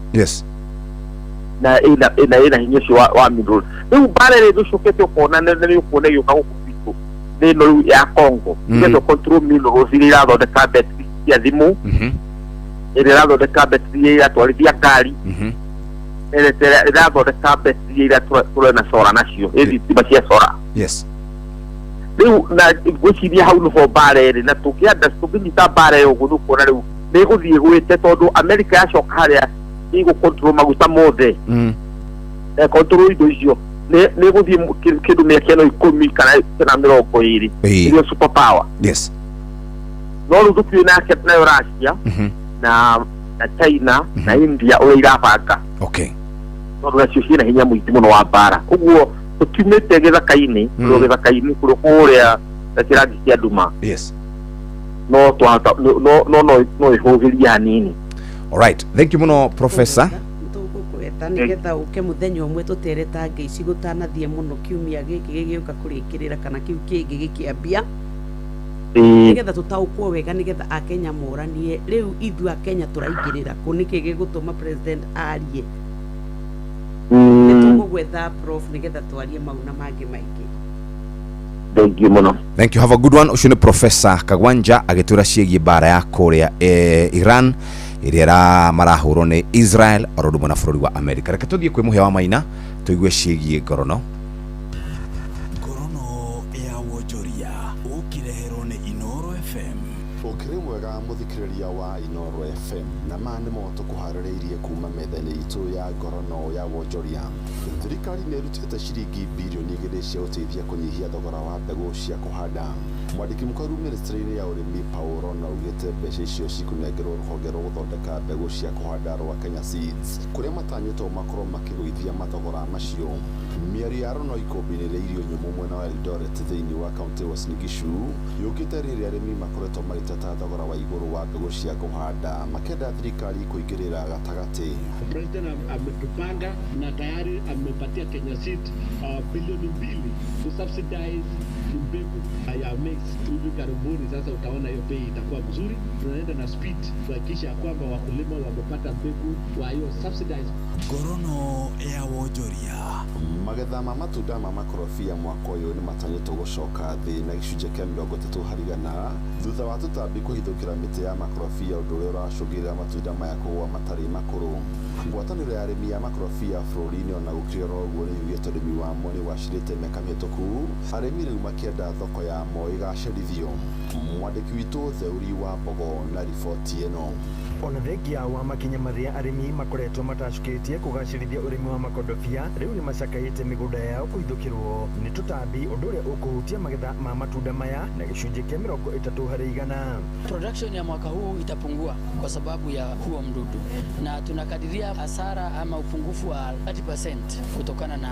Speaker 9: na ĩna hinya ũcio wa mineral rĩu mbara ĩrĩa tũcokete ũkona nĩ ũkuona ĩgĩũka gũkũ gwitũ nĩ ĩno rĩu ya Congo nĩgetha control minerals iria irathondeka betri cia thimũ ĩrĩa irathondeka betri iria iratwarithia ngari ĩrĩa irathondeka betri iria tũrĩ na sora nacio thitima cia sora rĩu na gwĩciria hau nĩho mbara ĩrĩ na tũngĩnyita mbara ĩyo ũguo nĩũkuona rĩu nĩ gũthiĩ gwĩte tondũ America yacoka harĩa ĩgũcontrol maguta mothe control indo icio nĩ gũthiĩ kĩndũ mĩaka ĩno 10 kana 20 iria super power no rĩu tũtirĩ nake nayo Russia na China na India ũrĩa irabanga tondũ nacio ciĩna hinya mũingĩ mũno wa mbara ũguo tũtiumĩte gĩthaka-inĩ kũrĩa kĩrangi kĩa nduma no ĩhũgĩria hanini.
Speaker 2: Alright, thank you muno Professor.
Speaker 3: Tũgũkwenda nĩgetha ũke mũthenya ũmwe tũtere ta ngeici gũtanathiĩ mũno kiumia gĩkĩ gĩgĩũka kũrĩkĩrĩra kana kiu kĩngĩ gĩkĩambia nĩgetha tũtaũkwo wega nĩgetha Akenya moranie rĩu ithuĩ Akenya tũraingĩrĩra kũ nĩkĩ gĩgũtũma president arie nĩtũgũgwetha prof nĩgetha twarie mauna mangĩ maingĩ.
Speaker 9: Thank you muno.
Speaker 2: Thank you, have a good one. Ucio nĩ Professor Kagwanja agĩtũra ciĩgiĩ mbara ya kũrĩa Iran ĩrĩa marahũrwo nĩ Israel orũndũmwe na bũrũri wa America. Reke tũthiĩ kwĩ mũhĩa wa maina tũigue ciĩgiĩ ngorono
Speaker 6: ya wonjoria Kuria ukireherwo ni Inoro FM.
Speaker 10: Ukiri mwega muthikiriria wa Inoro FM na mani moto kuharĩrĩirie kuma metha-inĩ itu ya ngorono ya wonjoria. Thirikari nĩ ĩrutĩte ciringi bilioni 2 cia ũteithia kũnyihia thogora wa mbegũ cia kũhanda. Mwandĩki mũkũrũ ministry-inĩ ya ũrĩmi Paul Rona augĩte mbeca icio cikunengerwo rũhonge rwa gũthondeka mbegũ cia kũhanda rwa Kenya Seeds kũrĩa matanyĩtwo makorwo makĩgũithia mathogora macio. Mĩario ya Rona ikũmbinĩire irio nyũmũ mwena wa Eldoret thĩinĩ wa kaunti ya Uasin Gishu yũkĩte rĩrĩa arĩmi makoretwo magĩteta thogora wa igũrũ wa mbegũ cia kũhanda makenda thirikari kũingĩrĩra gatagatĩ.
Speaker 11: President ametupanga na tayari amepatia Kenya Seed bilioni 2 to subsidize mbegu ya maize. Hivi karibuni sasa utaona hiyo bei itakuwa mzuri. Tunaenda na speed kuhakikisha kwamba wakulima wamepata mbegu wa hiyo subsidized.
Speaker 6: Ngorono ya wonjoria.
Speaker 10: Magetha ma matunda ma makorobia mwaka ũyũ nĩ matanyĩtwo gũcoka thĩ na gĩcunjĩ kĩa 30 harĩ igana thutha wa tũtambi kũhithũkĩra mĩtĩ ya makorobia ũndũ ũrĩa ũracũngĩrĩra matunda maya kũgũa matarĩ makũrũ. Ngwatanĩro ya arĩmi ya makorobia bũrũri-inĩ ona gũkĩrĩ ũguo nĩ yugĩte ũrĩmi wamo nĩ wacirĩte mĩaka mĩhĩtũku arĩmi rĩu makĩenda thoko ya mo ĩgacĩrithio. Mwandĩki witũ Theuri wa Mbogo na riboti ĩno.
Speaker 12: Ona thengia wa makinya marĩa arĩmi makoretwo matacũkĩtie kũgacĩrithia ũrĩmi wa makorobia rĩu nĩ macakaĩte mĩgũnda yao kũhithũkĩrwo nĩ tũtambi ũndũ ũrĩa ũkũhutia magetha ma matunda maya na gĩcunjĩ kĩa 30 harĩ igana.
Speaker 13: Production ya mwaka huu itapungua kwa sababu ya huo mdudu na tunakadiria hasara ama upungufu wa 30% kutokana na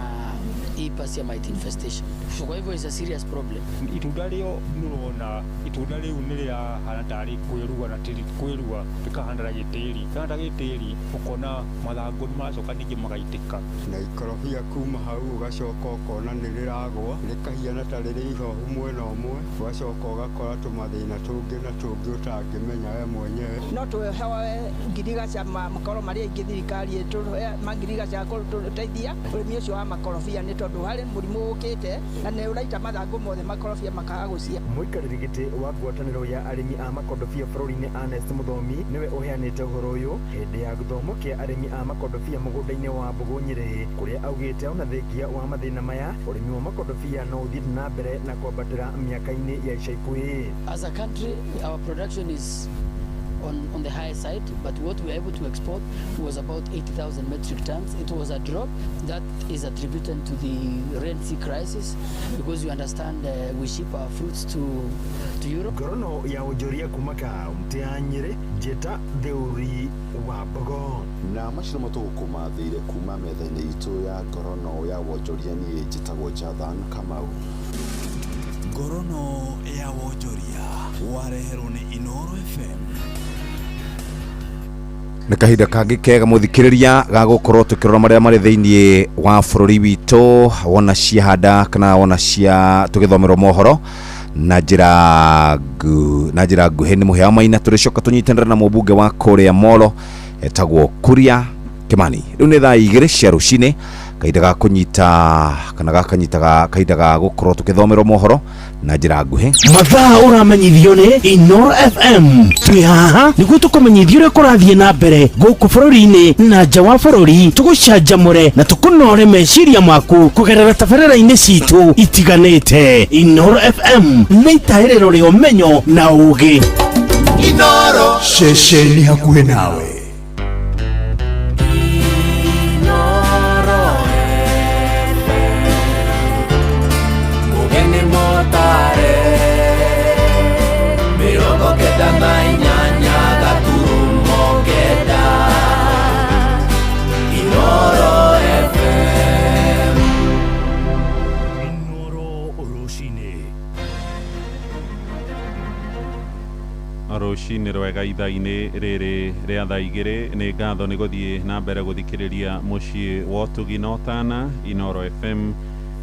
Speaker 13: hii pasi ya mite infestation. So kwa hivyo is a serious problem.
Speaker 14: Itunda rĩo nũrona itunda rĩu nĩ rĩahana tarĩ kwĩrua na tĩri kwĩrua rĩkahanda gĩtĩri kahanda gĩtĩri ũkona mathangũ nĩ macoka ningĩ magaitĩka
Speaker 15: na ikorobia kuma hau ũgacoka ũkona nĩ rĩragwa rĩkahiana ta rĩrĩ ihohu mwena ũmwe ũgacoka ũgakora tũmathĩna tũngĩ na tũngĩ ũtangĩmenya we mwenyewe.
Speaker 16: No tũhewe ngirigaca makoro marĩa ingĩ thirikari ĩtũhe mangirigaca kũtũteithia ũrĩmi ũcio wa makorobia nĩ tondũ harĩ mũrimũ ũkĩte na nĩ ũraita mathangũ mothe makorobia makaga gũcia.
Speaker 12: Mũikarĩri gĩtĩ wa ngwatanĩro ya arĩmi a makorobia bũrũri-inĩ Ernest Mũthomi nĩwe ũheanĩte ũhoro ũyũ hĩndĩ ya gĩthomo kĩa arĩmi a makorobia mũgũnda-inĩ wa Mbogo Nyĩrĩ kũrĩa augĩte ona thengia wa mathĩna maya ũrĩmi wa makorobia no ũthiĩ na mbere na kwambatĩra mĩaka-inĩ ya ica ikuhĩ.
Speaker 13: As a country our production is on the high side, but what we were able to export was about 80,000 metric tons. It was a drop that is attributed to the Red Sea crisis because you understand we ship our fruits to Europe.
Speaker 12: Ngorono ya wonjoria kuma kaunti ya Nyĩrĩ Njĩta Theuri wa Mbogo.
Speaker 10: Na macira matũgũkũma thĩire kuma metha-inĩ itũ ya ngorono ya wonjoria niĩ njĩtagwo Jathan Kamau.
Speaker 6: Ngorono ya wonjoria wareherwo nĩ Inoro FM.
Speaker 2: Nĩ kahinda kangĩ kega mũthikĩrĩria ga gũkorwo tũkĩrora marĩa marĩ thĩinĩ wa bũrũri witũ wona ciahanda kana wona cia tũgĩthomerwo mohoro na njĩra nguhĩ nĩ Mũhĩa wa Maina tũrĩcoka tũnyitanĩra na mũmbunge wa kũrĩa Molo etagwo Kuria Kimani. Rĩu nĩ thaa 2 cia rũcinĩ kahinda ga kũnyita kana gakanyitaga kahinda ga gũkorwo tũkĩthomerwo mohoro na njĩra nguhĩ.
Speaker 8: Mathaa ũramenyithio nĩ Inoro FM. Twĩ haha nĩguo tũkũmenyithia ũrĩa kũrathiĩ na mbere gũkũ bũrũri-inĩ na nja wa bũrũri, tũgũcanjamũre na tũkũnore meciria maku kũgerera tabarĩra-inĩ citũ itiganĩte. Inoro FM nĩ itaĩrĩro rĩa ũmenyo na ũũgĩ.
Speaker 6: Inoro ceceni hakuhĩ nawe.
Speaker 17: Rũcinĩ rwega ithaa-inĩ rĩrĩ rĩa thaa 2 nĩ ngatho nĩ gũthiĩ na mbere gũthikĩrĩria mũciĩ wa ũtugi na ũtana Inoro FM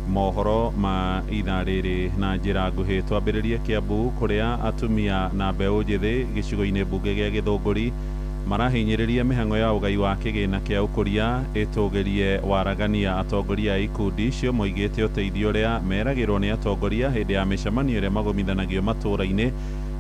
Speaker 17: mohoro ma ithaa rĩrĩ na njĩra nguhĩ. Twambĩrĩrie Kiambu kũrĩa atumia na mbeũ njĩthĩ gĩcigo-inĩ mbunge gĩa Gĩthũngũri marahinyĩrĩria mĩhang'o ya ũgai wa kĩgĩna kĩa ũkũria ĩtũgĩrie waragania atongoria a ikundi icio moigĩte ũteithio ũrĩa meragĩrwo nĩ atongoria hĩndĩ ya mĩcemanio ĩrĩa magomithanagio matũũra-inĩ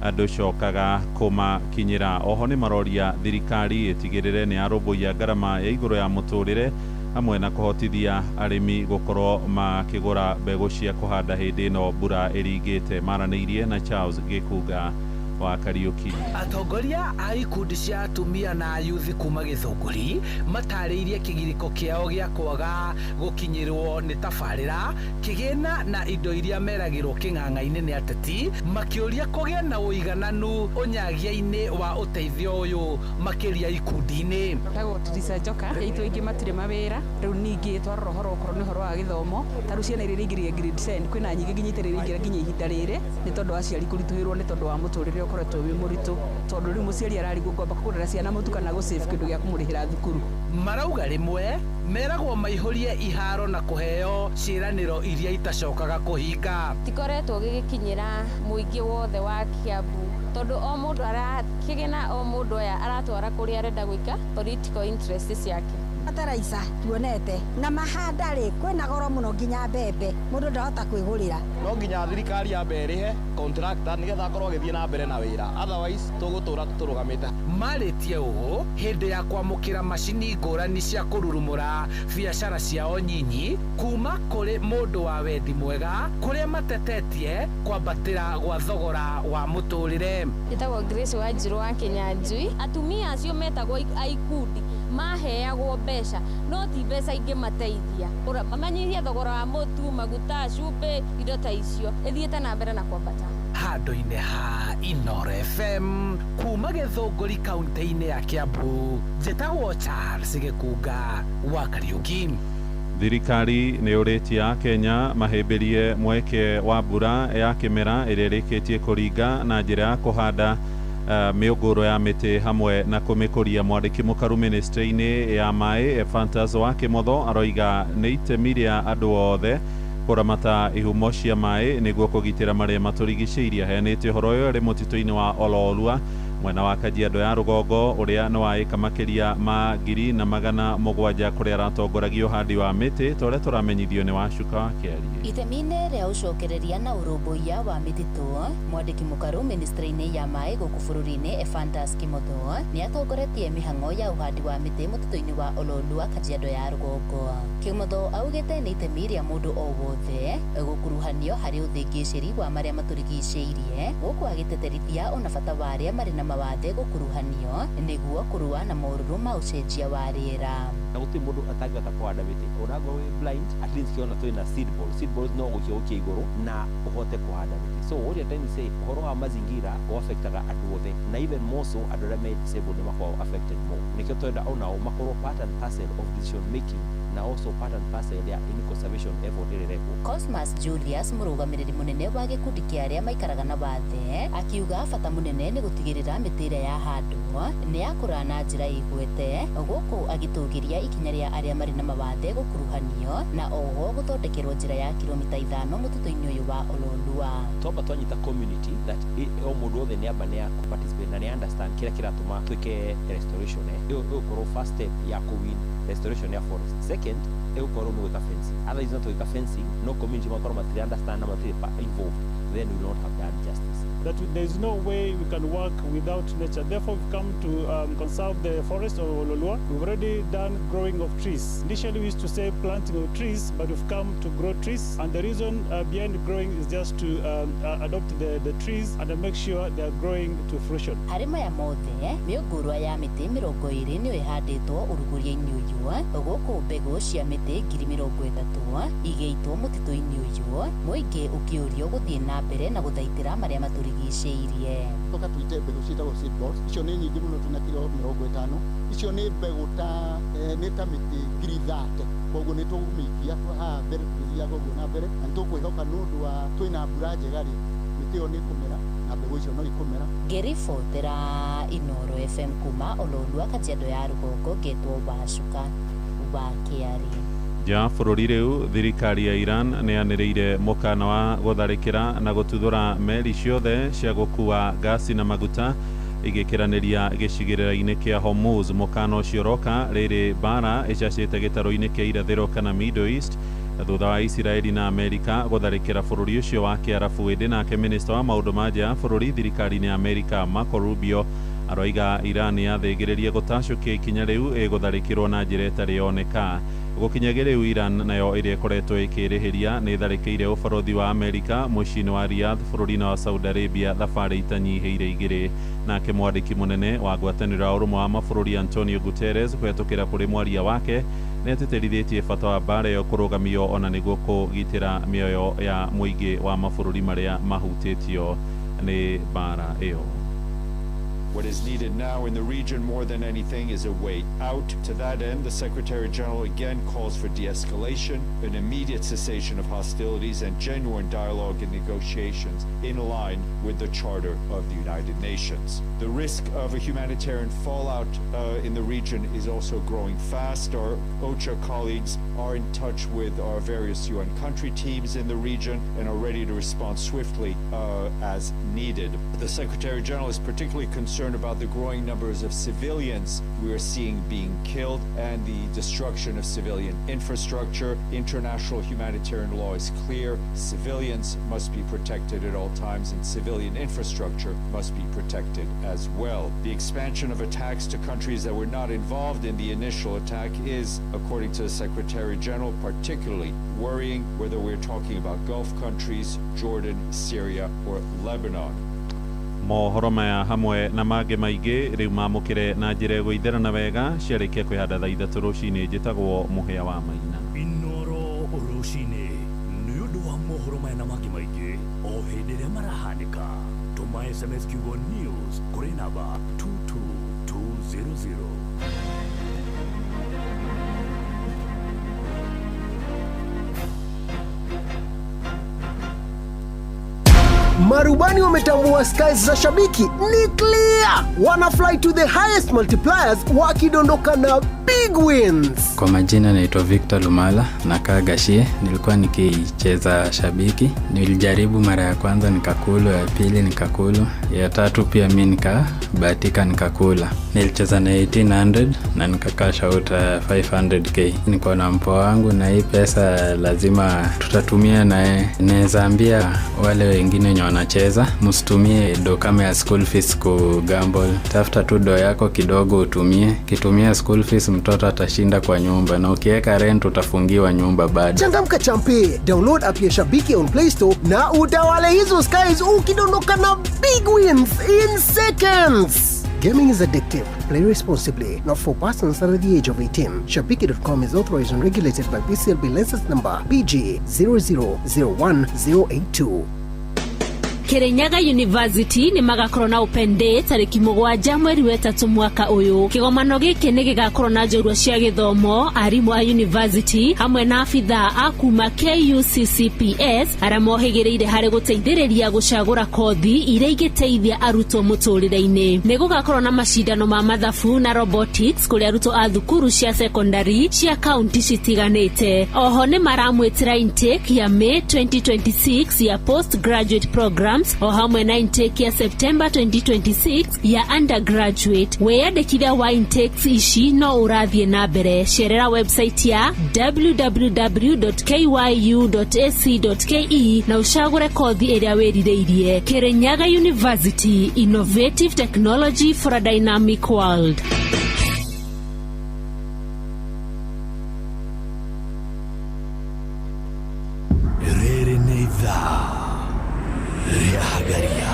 Speaker 17: andũ cokaga kũmakinyĩra. Oho nĩ maroria thirikari ĩtigĩrĩre nĩ arũmbũiya ngarama ya igũrũ ya mũtũrĩre hamwe na kuhotithia arimi gukorwo makigura mbegu cia kuhanda hindi no mbura iringite. Maranĩirie na Charles Gikuga wa Kariuki.
Speaker 18: Atongoria a ikundi cia atumia na yuthi kuma Githunguri matarĩirie kĩgirĩko kĩao gĩa kwaga gũkinyĩrwo nĩ tabarĩra, kĩgĩna na indo iria meragĩrwo kĩng'ang'a-inĩ nĩ ateti, makĩũria kũgĩa na ũigananu ũnyagia-inĩ wa ũteithio ũyũ makĩria ikundi-inĩ.
Speaker 19: Tagwo Teresa Njoka, aitũ aingĩ matirĩ mawĩra, rĩu ningĩ twarora ũhoro okorwo nĩ ũhoro wa gĩthomo, ta rĩu ciana iria ingĩrĩire grade 10 kwĩna nyingĩ nginya itarĩrĩingĩra nginya ihinda rĩrĩ nĩ tondũ wa aciari kũritũhĩrwo nĩ tondũ wa mũtũrĩre ũkoretwo wĩ mũritũ, tondũ rĩu mũciari ararigwo kwamba kũgũrĩra ciana mũtu kana gũsave kĩndũ gĩa kũmũrĩhĩra thukuru.
Speaker 18: Marauga rĩmwe meragwo maihũrie iharo na kũheo ciĩranĩro iria itacokaga kũhinga.
Speaker 20: Tikoretwo gĩgĩkinyĩra mũingĩ wothe wa Kiambu tondũ o mũndũ arakĩgĩna o mũndũ oya aratwara kũrĩa arenda gwĩka political interest ciake.
Speaker 21: Fertilizer tuonete na mahanda-rĩ kwĩna goro mũno nginya mbembe mũndũ ndahota kwĩgũrĩra. No nginya thirikari yambe ĩrĩhe contractor nĩgetha akorwo agĩthiĩ na mbere na wĩra, otherwise tũgũtũra tũrũgamĩte. Marĩtie ũũ hĩndĩ ya kwamũkĩra macini ngũrani cia kũrurumũra biacara ciao nyinyi kuma kũrĩ mũndũ wa wendi mwega kũrĩa matetetie kwambatĩra gwa thogora wa mũtũrĩre.
Speaker 20: Njĩtagwo Grace Wanjiru wa Kinyanjui. Atumia acio metagwo aikundi maheagwo mbeca no ti mbeca ingĩmateithia manyihie thogora wa mũtu, maguta, cumbĩ, indo ta icio ĩthiĩte na mbere na kwambata.
Speaker 18: Handũ-inĩ ha Inooro FM kuma Gĩthũngũri kaunti-inĩ ya Kiambu, njĩtagwo Charles Gikuga wa Kariuki.
Speaker 17: Thirikari nĩ ũrĩtie Kenya mahĩmbĩrie mweke wa mbura ya kĩmera ĩrĩa ĩrĩkĩtie kũringa na njĩra ya kũhanda mĩũngũrwa ya mĩtĩ hamwe na kũmĩkũria. Mwandĩki mũkaru ministry-inĩ ya maĩ Ephantus wa Kĩmotho aroiga nĩ itemi rĩa andũ othe kũramata ihumo cia maĩ nĩguo kũgitĩra marĩa matũrigicĩirie. Aheanĩte ũhoro ũyũ arĩ mũtitũ-inĩ wa Ololua mwena wa Kajiado ya rũgongo ũrĩa nĩ wa ĩka makĩria ma 700,000 kũrĩa aratongoragia ũhandi wa mĩtĩ ta ũrĩa tũramenyithio nĩ Wacuka wa Kĩarie.
Speaker 22: Itemi-inĩ rĩa ũcokereria na ũrũmbũiya wa mĩtitũ, mwandĩki mũkaru ministry-inĩ ya maĩ gũkũ bũrũri-inĩ Ephantus Kĩmotho nĩ atongoretie mĩhang'o ya ũhandi wa mĩtĩ mũtitũ-inĩ wa Ololua Kajiado ya rũgongo. Kĩmotho augĩte nĩ itemi rĩa mũndũ o wothe gũkuruhanio harĩ ũthĩngĩcĩri wa marĩa matũrigicĩirie, gũkũ agĩteterithia ona bata wa arĩa marĩ na mawathe gũkuruhanio nĩguo kũrũa na maũrũrũ ma ũcenjia wa rĩera.
Speaker 23: Na gũtirĩ mũndũ atangĩhota kũhanda mĩtĩ, onakorwo wĩ blind, at least kĩona twĩna seed balls. Seed balls no gũkiũkia igũrũ na ũhote kũhanda mĩtĩ. So what you're trying to say, ũhoro wa mazingira ũaffectaga andũ othe, na even more so andũ arĩa me disabled nĩ makoragwo affected more. Nĩkĩo twenda onao makorwo part and parcel of decision making na also part and parcel ya in conservation effort ĩrĩrekwo.
Speaker 22: Cosmas Julius, mũrũgamĩrĩri mũnene wa gĩkundi kĩa arĩa maikaraga na wathe, akiuga bata mũnene nĩ gũtigĩrĩra mĩtĩ ĩrĩa yahandwo nĩ yakũra na njĩra ĩgwete, gũkũ agĩtũgĩria ikinya rĩa arĩa marĩ na mawathe gũkuruhanio na oho gũthondekerwo njĩra ya kilomita 5 mũtitũ-inĩ ũyũ wa Ololua.
Speaker 23: Twamba twanyita community that o mũndũ othe nĩ amba nĩ ya participate na nĩ understand kĩrĩa kĩratũma twĩke restoration. Ĩyo ĩgũkorwo first step ya kũwin restoration ya forest. Second, ĩgũkorwo nĩ gwĩka fencing. Otherwise no twĩka fencing, no community makorwo matirĩ understand na matirĩ involved, then we will not have done justice.
Speaker 24: That there is no way we can work without nature. Therefore, we've come to conserve the forest of Ololua. We've already done growing of trees. Initially, we used to say planting of trees, but we've come to grow trees. And the reason behind growing is just to adopt the trees and make sure they are growing to fruition.
Speaker 22: Harĩ maya mothe, mĩũngũrwa ya mĩtĩ 20 nĩyo ĩhandĩtwo ũrugũria-inĩ ũyũ, gũkũ mbegũ cia mĩtĩ 30,000 igĩitwo mũtitũ-inĩ ũyũ, mũingĩ ũkĩũrio gũthiĩ na mbere na gũthaitĩra marĩa matũrigicĩirie.
Speaker 25: Toka tuite mbegũ ciĩtagwo seed balls, icio nĩ nyingĩ mũno, twĩna kilo 50. Icio nĩ mbegũ nĩ ta mĩtĩ 30,000. Koguo nĩ tũgũmĩikia haha mbere tũgĩthiaga ũguo na mbere, na nĩtũkwĩhoka nĩ ũndũ wa twĩna mbura njega-rĩ, mĩtĩ ĩyo nĩ ĩkũmera na mbegũ icio no ikũmera.
Speaker 22: Ngĩribotera Inooro FM kuma Ololua Kajiado ya rũgongo, ngetwo Wacuka wa Kĩarie.
Speaker 17: Ja bũrũri rĩu thirikari ya Iran nĩ yanĩrĩire mũkana wa gũtharĩkĩra na gũtuthũra meri ciothe cia gũkua gasi na maguta igĩkĩranĩria gĩcigĩrĩra-inĩ kĩa Hormuz. Mũkana ũcio ũroka rĩrĩ mbara ĩcacĩte gĩtarũ-inĩ kĩa irathĩro kana Middle East thutha wa Isiraeli na Amerika gũtharĩkĩra bũrũri ũcio wa Kĩarabu. Hĩndĩ nake minista wa maũndũ ma nja bũrũri thirikari-inĩ ya Amerika Marco Rubio aroiga Iran yathĩgĩrĩrie gũtacũkia ikinya rĩu ĩgũtharĩkĩrwo na njĩra ĩtarĩ yoneka. Gukinya riu Iran nayo iria ikoretwo ikirihiria ni tharikire ubarothi wa Amerika muciini wa Riyadh bururi wa Saudi Arabia thabari itanyihiire igiri nake mwandiki munene wa ngwataniro ya urumwe wa mabũrũri Antonio Guterres kwetukira kuri mwaria wake netĩtĩrithitie bata wa mbara ĩyo kũrũgamio ona nĩguo kũgitĩra mĩoyo ya mũingĩ wa mabũrũri marĩa mahutĩtio nĩ mbara ĩyo.
Speaker 1: What is needed now in the region more than anything is a way out. To that end, the Secretary General again calls for de-escalation, an immediate cessation of hostilities, and genuine dialogue and negotiations in line with the Charter of the United Nations. The risk of a humanitarian fallout in the region is also growing fast. Our OCHA colleagues are in touch with our various UN country teams in the region and are ready to respond swiftly as needed. The Secretary General is particularly concerned about the growing numbers of civilians we are seeing being killed and the destruction of civilian infrastructure. International humanitarian law is clear. Civilians must be protected at all times and civilian infrastructure must be protected as well. The expansion of attacks to countries that were not involved in the initial attack is, according to the Secretary General, particularly worrying, whether we're talking about Gulf countries, Jordan, Syria, or Lebanon.
Speaker 17: Mohoro maya hamwe na mangĩ maingĩ rĩu mamũkĩre na njĩra ĩgũitherana wega ciarĩkia kwĩhanda thaa ithatũ rũcinĩ njĩtagwo Mũhĩa wa Maina.
Speaker 6: Inoro rũcinĩ nĩ ũndũ wa mohoro maya na mangĩ maingĩ o hĩndĩ ĩrĩa marahanĩka tũma SMS kiugo news kũrĩ namba 22200.
Speaker 3: Marubani wametambua skies za shabiki ni clear. Wana fly to the highest multipliers wakidondoka na big wins.
Speaker 4: Kwa majina naitwa Victor Lumala na Kagashie. Nilikuwa nikicheza shabiki. Nilijaribu mara ya kwanza nikakulu, ya pili nikakulu, ya tatu pia mimi nikabahatika nikakula. Nilicheza na 1800 na nikakash out 500k. Niko na mpo wangu na hii pesa lazima tutatumia na naweza ambia wale wengine wenye wanacheza msitumie do kama ya school fees ku gamble. Tafuta tu do yako kidogo utumie. Kitumia school fees mtoto atashinda kwa nyumba na ukiweka rent utafungiwa nyumba baada.
Speaker 3: Changamka champe, download app ya Shabiki on Play Store na utawale hizo skies ukidondoka na big wins in seconds. Gaming is addictive. Play responsibly. Not for persons under the age of 18. Shabiki.com is authorized and regulated by BCLB license number BG 0001082.
Speaker 5: Kirinyaga University ni magakorwo na open day tariki 7 mweri wa 3 mwaka uyu. Kigomano giki ni gigakorwo na njorua cia githomo arimu a university hamwe na afitha akuma KUCCPS aria mohigireire hari guteithiriria gucagura kothi iria igiteithia arutwo muturire-ini. Ni gugakorwo na mashindano ma mathabu na robotics kuri arutwo a thukuru cia secondary cia county citiganite. Oho ni maramwitira intake ya May 2026 ya postgraduate program o hamwe na intake ya September 2026 ya undergraduate. Weyandĩkithia wa intakes ici no ũrathie na mbere. Sherera website ya www.kyu.ac.ke na ucagure kothi ĩrĩa wĩrirĩirie. Kirinyaga University, innovative technology for a dynamic world.
Speaker 6: Rere neitha Hagaria.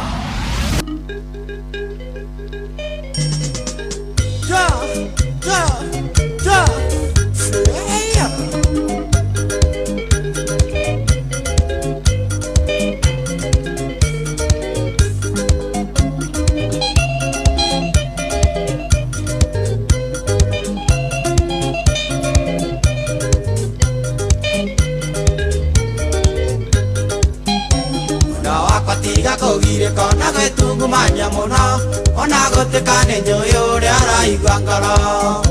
Speaker 7: Kogire kona getungu manya muno ona gotekane nyoyo ria raigwa ngoro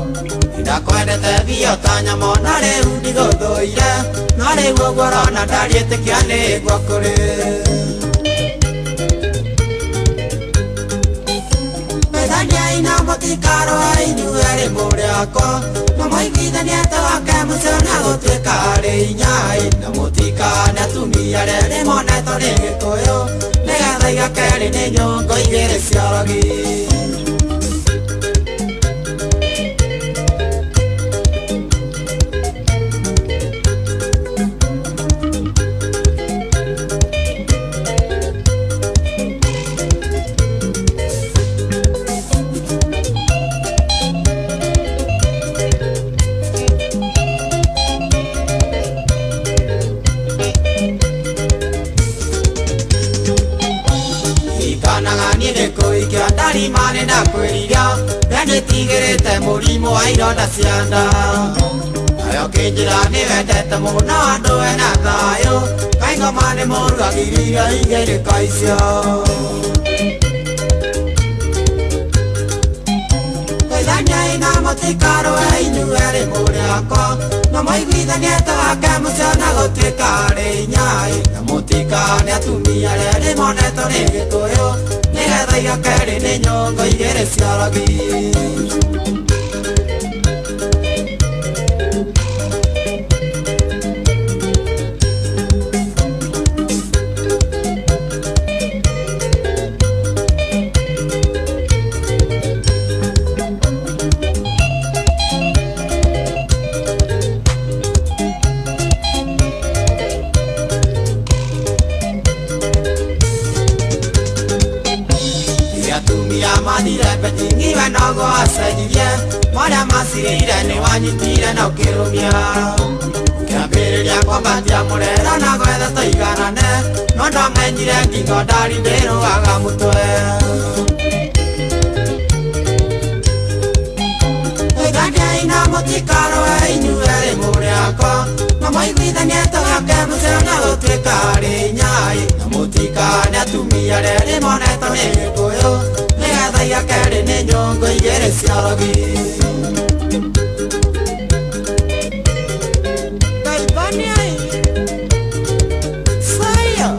Speaker 7: ndakwendete bio tanya mona riu ndiguthuire no riu guo na ndarietikia ni gwa kuri methania ina mutikaro ainyuere muriako no moigithania tawake mucona gutwika ari inyai na mutikane atumia rere moneto ni gikuyu Nega keri ni nyongo igere ciaragi Ndikanaga niĩ ndĩkũikia ndarima nĩndakwĩrira nĩndĩtigĩrĩte mũrimũ wa ironda cia nda nayo kĩnjĩra nĩwendete mũno andũ ena thayũ kaingoma nĩmũrugagĩria igĩrĩka icio Geithaniai na mũtikarũe inyuerĩ mũrĩakwa na mũiguithanie tũgake mũcio na gũtuĩka arĩ inyai na mũtikane atumia arĩa rĩmonetwo nĩ Gĩkũyũ nĩgetha igakerĩ nĩ nyũngũ igĩrĩ cia ragi Ngiwe nogo acenjirie marĩa macirĩire nĩwanyitire na ũkĩrũmia kĩambĩrĩria kwambatia mũrero na gwetha tũiganane no ndomenyire ngingo ndari ndĩrũgaga mũtwe Geithaniai na mũtikarũe inyuerĩ mũrĩakwa na mũiguithanie tũgake mũcio na gũtuĩka arĩ inyai na mũtikane atumia arĩa rĩmonetwo nĩ Gĩkũyũ nĩgetha igakerĩ nĩ nyũngũ igĩrĩ cia ragi Geithaniai Fire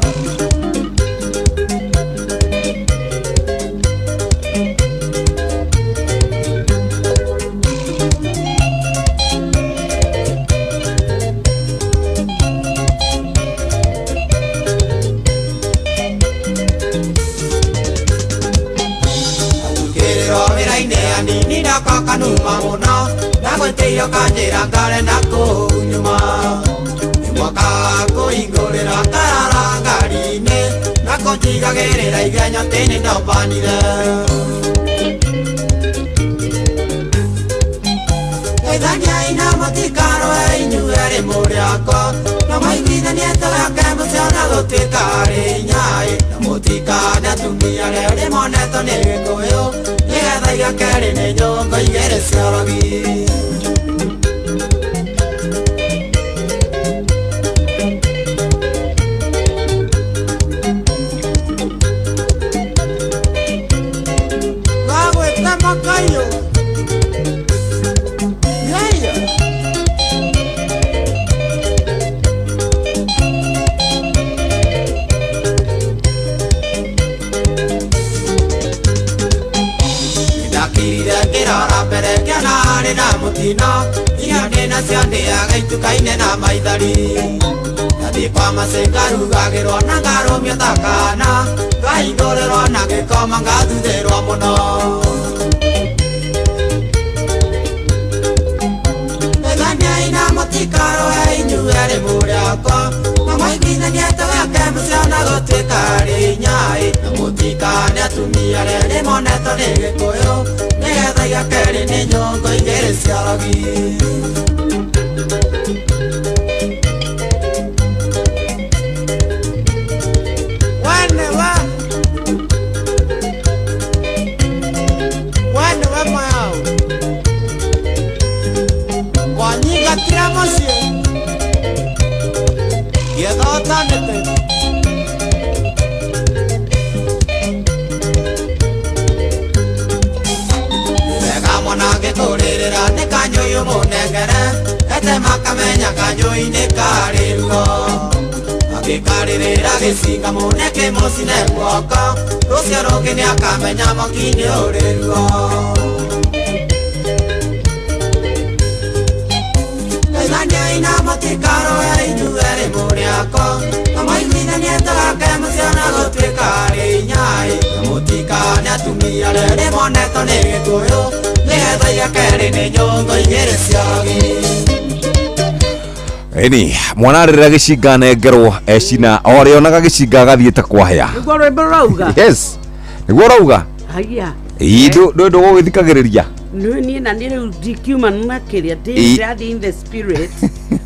Speaker 7: Nini ndakakanuma mũno ndagwĩtĩirio kanjĩra ngarenda kũnyuma nĩmwakaga kũhingũrĩra ngarara ngari-inĩ na kũnjigagĩrĩra igenya atĩ nĩndombanire Geithaniai na mũtikarũe inyuerĩ mũrĩakwa na mũiguithanie tũgake mũcio na gũtuĩka arĩ inyai na mũtikane atumia arĩa rĩmonetwo nĩ Gĩkũyũ nĩgetha igakerĩ nĩ nyũngũ igĩrĩ cia ragi Gagwĩte makayũ Ngĩrora mbere ngĩona harĩ na mũtino irio ndĩna cio ndĩaga ituka-inĩ na maithari ngathiĩ kwa macĩ ngarugagĩrwo na ngarũmio ta kana ngahingũrĩrwo na gĩkoma ngathuthĩrwo mũno Geithaniai na mũtikarũe inyuerĩ mũrĩakwa na mũiguithanie tũgake mũcio na gũtuĩka arĩ inyai na mũtikane atumia arĩa rĩmonetwo nĩ Gĩkũyũ nĩgetha igakerĩ nĩ nyũngũ igĩrĩ cia ragi Wene mayau wanyigatira mũciĩ gĩthotanĩte Mwana gĩtũrĩrĩra nĩ kanyũyũ mũnengere ete makamenya kanyũi-inĩ karĩ ruo agĩkarĩrĩra gĩcinga mũneke mũcine guoko rũcio rũngĩ nĩ akamenya mwaki-inĩ ũrĩ ruo Geithaniai na mũtikarũe inyuerĩ mũrĩakwa na mũiguithanie tũgake mũcio na gũtuĩka arĩ inyai na mũtikane atumia arĩa rĩmonetwo nĩ Gĩkũyũ nĩgetha igakerĩ nĩ nyũngũ igĩrĩ cia ragi
Speaker 2: Eni mwana rĩrĩa gĩcinga nengerwo ecina o rĩonaga gĩcinga gathiĩte kwahĩa
Speaker 9: Nĩguo rwĩmbo rauga
Speaker 2: Yes nĩguo rauga
Speaker 9: Haya
Speaker 2: Ii ndũ gũgĩthikagĩrĩria
Speaker 9: no ni na ni dikiuma na kiria dead in the spirit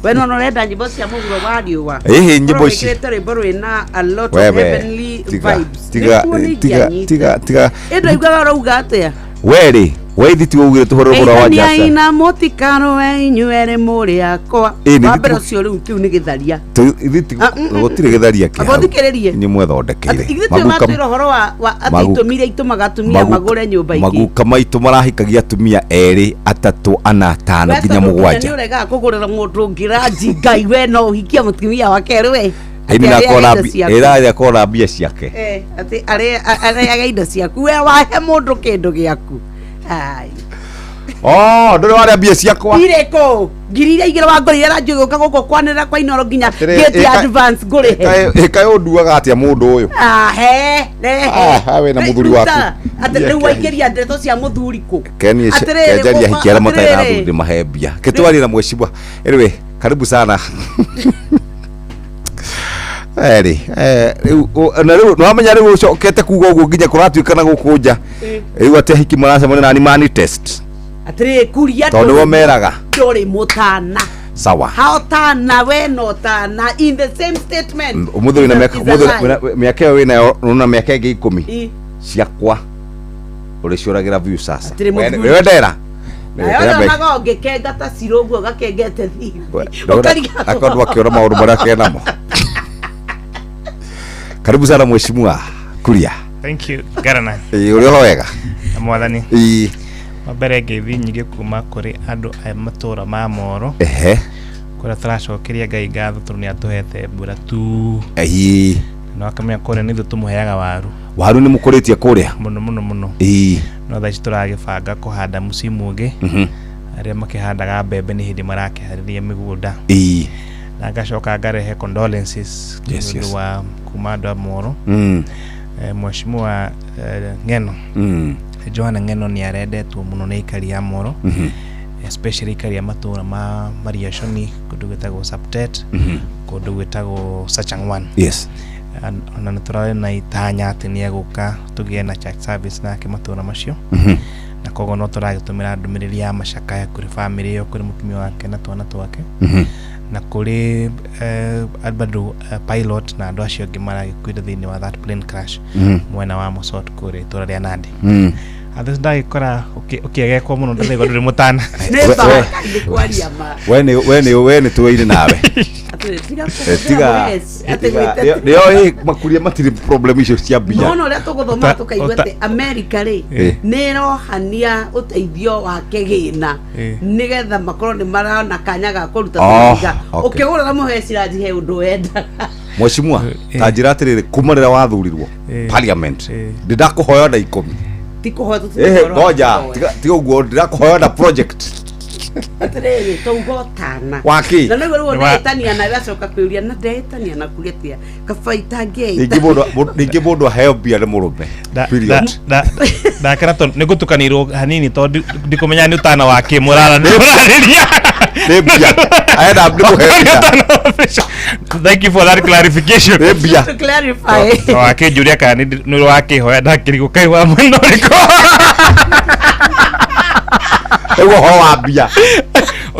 Speaker 9: when on reda nyimbo cia muguro wa riwa
Speaker 2: nyimbo ci
Speaker 9: boro na a lot of heavenly vibes
Speaker 2: tiga
Speaker 9: endo igwa rauga atia
Speaker 2: weri weithi ti ugire tuhoro bora wa jasa
Speaker 9: ina mutikano we inyuere muri akwa wabero cio riu kiu ni githaria
Speaker 2: ithi gutire githaria kia
Speaker 9: agothikiririe
Speaker 2: ni mwethodekire
Speaker 9: maguka horo wa atitumire itumaga tumia magure nyumba ingi
Speaker 2: maguka maitu marahikagia tumia eri atatu ana tano nginya mugwanja
Speaker 9: ni urega kugurira mundu ngiraji ngai we no hikia mutumia wake riwe
Speaker 2: ira kora mbia ciake
Speaker 9: ati are indo ciaku we wahe mundu kindu giaku ai
Speaker 2: ndore wale mbia ciakwa
Speaker 9: ireko ngirira igire wa ngorire ranjio guka guko kwanira kwa inoro nginya get advance ngurihe
Speaker 2: ekayo nduaga atia mundu uyu
Speaker 9: we
Speaker 2: na muthuri waku
Speaker 9: ati riu waikiria ndeto cia muthuri ku
Speaker 2: kenjaria hikiara mataira thuri mahembia kitwari na mweshibwa anyway karibu sana na riu no amenya riu ucokete kuga uguo nginya kuratuikana gukunja riu ate hiki maracemana na ni mani test
Speaker 9: atire kuria
Speaker 2: tondu wo meraga
Speaker 9: ndori mutana
Speaker 2: sawa
Speaker 9: how tana we no tana in the same statement
Speaker 2: umuthuri na miaka yo wina na miaka ingi 10 ciakwa uri ciuragira view sasa wewe ndera
Speaker 9: ayo nago ngekenga ta ciroguo gakengete thibi
Speaker 2: akondwa kiora maundu maria kenamo karibu sana mheshimiwa Kuria.
Speaker 11: Thank you Garana.
Speaker 2: Uri wega
Speaker 11: mwathani wabere ngethi nyingi kuma kuri andu a matura ma Moro kura turacokeria Ngai ngatho tondu ni atuhete mbura tu no akamenya kore ni tumuheaga waru
Speaker 2: ni mukuritie kuria
Speaker 11: muno no thaci turagibanga kuhanda musimu ungi aria makihandaga mbembe ni hindi marakihariria migunda na ngacoka ngarehe condolences wa kuma andu a Moro mheshimiwa Ng'eno Joanna Ng'eno ni arendetwo muno ni ikari ya Moro especially ikari ya matura ma Mariashoni kundu gwetagwo Saptet kundu gwetagwo Sachangwan ona naturale na itanya ati ni aguka tugie na church service nake matura macio na kogo no turagitumira ndumiriri ya macakaya kuri family yo kuri mutumia wake na twana twake na kuri bado pilot na andu acio angi maragikuira thiini wa that plane crash mwena wa Mosot kuri tura ria Nandi athis ndagikora ukiegekwo muno ndithego nduri mutana
Speaker 2: wene tuweire nawe tiga makuria matiri problem icio cia mbia
Speaker 9: no ria tuguthoma tukaigwete America ri nirohania uteithio wa kigina nigetha makorwo ni marana kanya ga kuruta biga ukigurira muheciraji he undu wenda
Speaker 2: mheshimiwa tajira atiriri kumarira wathurirwo parliament ndidakuhoya na 10
Speaker 9: tikuhoya
Speaker 2: ngoja tiga uguo ndirakuhoya na project
Speaker 9: atiriri tugotana
Speaker 2: waki
Speaker 9: na nigo ndetania na gacoka kwiuria na ndetania na kugetia kabaita ngeita
Speaker 2: ningi mundu aheo mbia ni murume period
Speaker 11: ndakera nigutukanirwo hanini tondu ndikumenya ni utana wake murara ni murariria
Speaker 2: ni mbia aenda ndimuhea
Speaker 11: thank you for that clarification
Speaker 2: ni mbia
Speaker 9: to clarify
Speaker 11: wake juria kana ni wake hoya ndakirigo kai wa muno riko
Speaker 2: ego ho wa mbia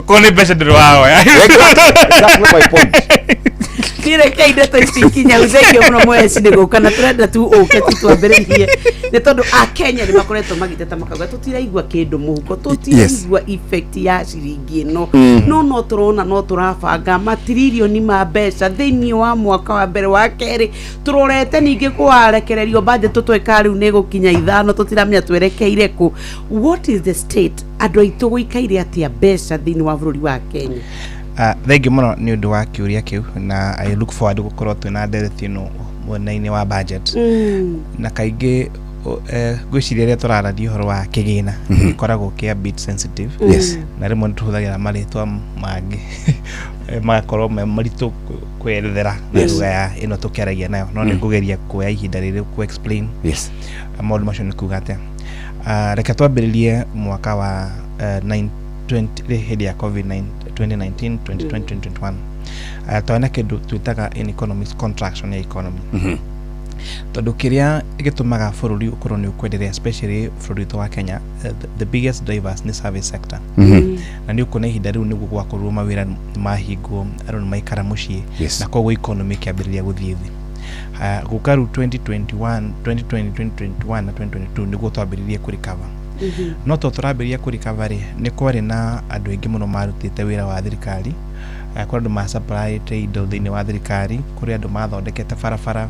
Speaker 11: kone pesa ndiro wao
Speaker 2: that's my point
Speaker 9: kire kaide to ikinya uzeke muno mwezi nego kana turenda tu oketi twambiririe ni tondu a Kenya ni makoretwo magiteta makauga tutiraigua kindu muhuko tutiraigua effect ya ciringi no turona no turabanga matiririoni ma mbeca thiini wa mwaka wa mbere wa keri turorete ningi kwarekererio budget tutweka riu ni gukinya 5 tutiramenya twerekeire ku what is the state andu aitu guikaire atia mbeca thiini wa bururi wa Kenya
Speaker 11: thank you muno ni undu wa kiuria kiu na I look forward gukorwo twina ndereti ino mwena-ini wa budget na kaingi gwiciria ria turaradia uhoro wa kigina koragwo kia bit sensitive na rimwe tuhuthagira maritwa mangi magakorwo maritu kwerethera na lugha ya ino tukiaragia nayo no nigugeria kuoya ihinda riri ku explain maundu macio ni kuga atia reke twambiririe mwaka wa 20 ya COVID-19 2019 2020 2021 twana kindu twitaga in economics contraction ya economy tondu kiria gitumaga bururi ukorwo ni ukwenderea especially bururi wa Kenya the biggest drivers ni service sector na ni ukona ihinda riu niguo gwakorwo mawira mahingo aru maikara mucii na koguo economy kiambiriria guthii thi gukaru 2021 na 2022 niguo twambiririe ku recover no to tũrambĩrĩria ku recover ni kwari na andu aingi muno marutite wira wa thirikari kuri andu ma supply indo thiini wa thirikari kuri andu mathondekete barabara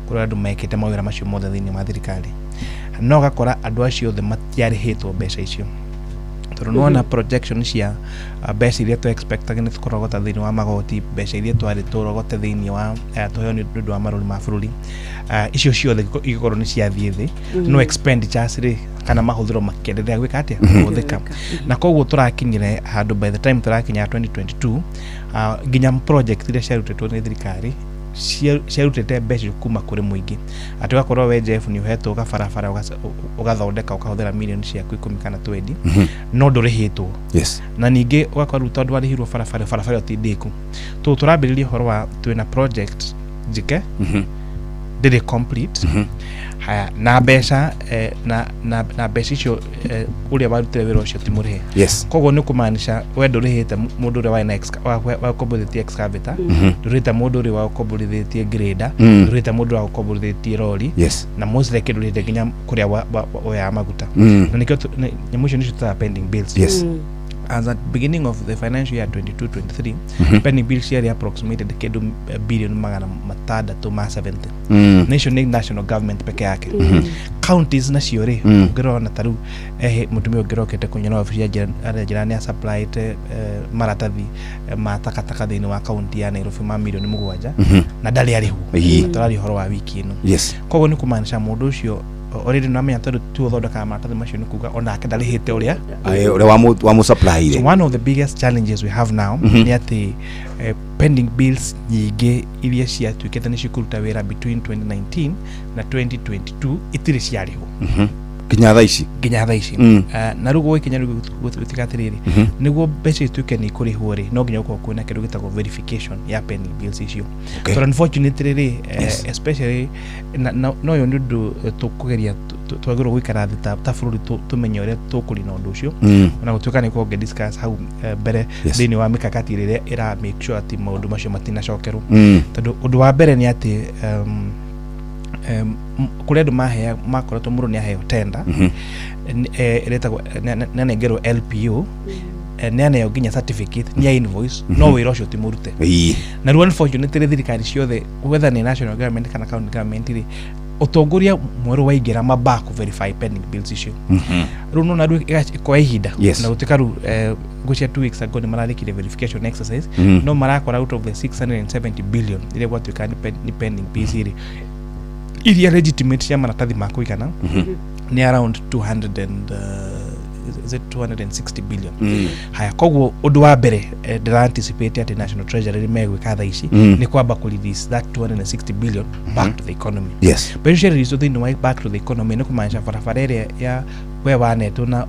Speaker 11: kuri andu mekite mawira macio mothe thiini wa thirikari no gakora andu acio othe matiarĩhĩtwo mbeca icio tondu nona projection cia mbeca iria tu expectaga ni tukorogota thiini wa magoti mbeca iria twari turogote thiini wa tuheo ni ndu wa maruri ma bururi icio ciothe igikorwo ni ciathie thi no expenditures ri kana mahuthiro makenderea gwika atia guthika na koguo turakinyire handu by the time turakinya 2022 nginya project iria ciarutetwo ni thirikari ciarutete mbeca kuma kuri muingi atugakorwo we Jeff ni uhetwo gabarabara ugathondeka ukahuthira million ciaku 10 kana 20 no ndurihitwo na ningi ugakorwo tondu warihirwo barabara tindiku turambiririe horo wa twina project jike did complete haya na mbeca na mbeca icio uria barutire wira ucio ti murihe koguo ni kumaanisha we ndurihite mundu uria wa komboletie excavator ndurihite mundu uria wa komboletie grader ndurihite mundu wa komboletie lori na mostly ndurihite nginya kuria wa maguta na nikio nyamu icio nicio pending bills as at beginning of the financial year 22-23 pending bills here approximated kedu billion magana matandatu ma 70 national government peke yake counties na ciore ngirona taru mutumio ngirokete kunyona ofisi ya jirani ya supply maratathi matakataka thini wa county ya Nairobi ma milioni 7 na ndari arihu tarari horo wa wiki ino koguo ni kumaanisha mundu ucio already no menya tondu tu thondeka maratathi macio ni kuga ona akendarihite uria
Speaker 2: wa mu supply
Speaker 11: so one of the biggest challenges we have now ni ati pending bills nyingi iria ciatuikite ni cikuruta wira between 2019 na 2022 itiri ciariho
Speaker 2: kinya thaa ici
Speaker 11: na rugo ikinya gutikatiriri niguo mbeca ituike ni kurihwo ri no nginya ukorwo kwina kindu gitagwo verification ya pending bills icio so unfortunately especially no yo ndu tukugeria twagirwo gwikara ta bururi tumenye uria tukurina undu ucio ona gutuika ni ko discuss how mbere thini wa mikakati iria ira make sure ati maundu macio matinacokerwo tondu undu wa mbere ni ati kuri andu makoretwo muru ni aheo tender iretagwo nenengerwo LPO nene nginya certificate ni invoice no wira ucio ti murute na ruo unfortunately thirikari ciothe whether ni national government kana county government ri utongoria mweru waingira maba ku verify pending bills icio runo na ndu kwa ihinda na utikaru gucia 2 weeks ago ni mararikire verification exercise no marakora out of the 670 billion ile what you can ni pending bills iri iria legitimate ya maratathi ma kuigana ni around 260 billion haya koguo undu wa mbere ndira anticipate at national treasury megwika thaa ici ni kwamba ku release that 260 billion back to the economy but share is the no back to the economy ni kumaanisha barabara ire ya we wanetu na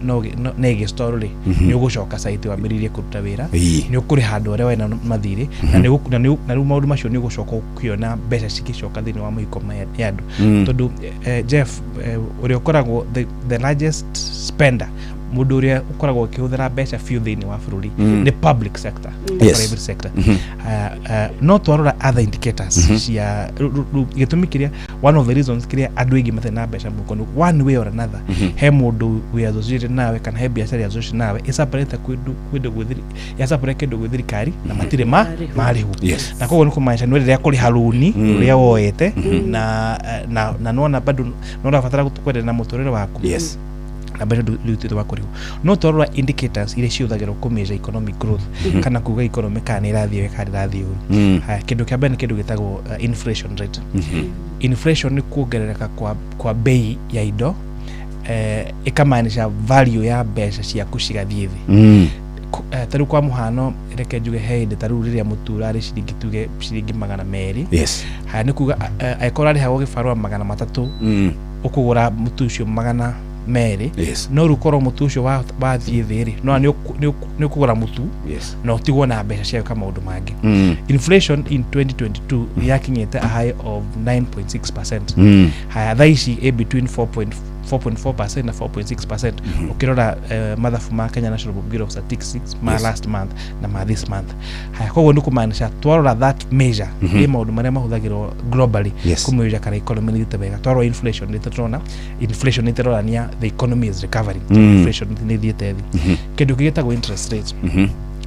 Speaker 11: nege story ni ugucoka site wambiririe kuruta wira ni ukuri handu ore wena mathiri na ru maundu macio ni ugucoka ukiona mbeca cikicoka thini wa muhiko ya andu tondu Jeff uri ukoragwo the largest spender mundu uria ukoragwo ukihuthira mbeca few thini wa bururi ni public sector private sector no twarora other indicators cia gitumi kiria one of the reasons kiria andu aingi mathina mbeca mukono one way or another he mundu we associated nawe kana he biashara associated nawe isapareta kwindo gwithiri ya sapareta kwindo gwithirikari na matire marihu na koguo ni kumaanisha ni rĩrĩa kuri haruni rĩrĩa woete na nona bado nona fatara kwenda na muturire waku na bado lutito wakuriho no torwa indicators ile ciuthagirwo kumeasure economic growth kana kuga economy kana irathie weka irathie uru kindu kia bene kindu gitagwo inflation rate inflation ni kuongerereka kwa bei ya indo ikamaanisha value ya mbeca ciaku cigathie thi taru kwa muhano reke njuge heinde taru riria mutura ciringi tuge ciringi 200 haya ni kuga aikora ri hago gifarwa 300 ukugura mutu ucio 100
Speaker 2: meri
Speaker 11: no rukorwo mutu ucio wathie thiri no ni kugura mutu no utigwo na mbeca cia kama maundu mangi. Inflation in 2022 yakinyete a high of 9.6%. Haya thaici between 4.4% na 4.6%. Ukirora mathabu ma Kenya National Bureau of Statistics ma last month na ma this month. Haya koguo ni kumaanisha twarora that measure ni maundu maria mahuthagirwo globally kumwira kana economy ni tabega twarora inflation ni tatrona inflation ni tarorania the economy is recovering. Inflation ni thiete thi kindu gigitagwo interest rate.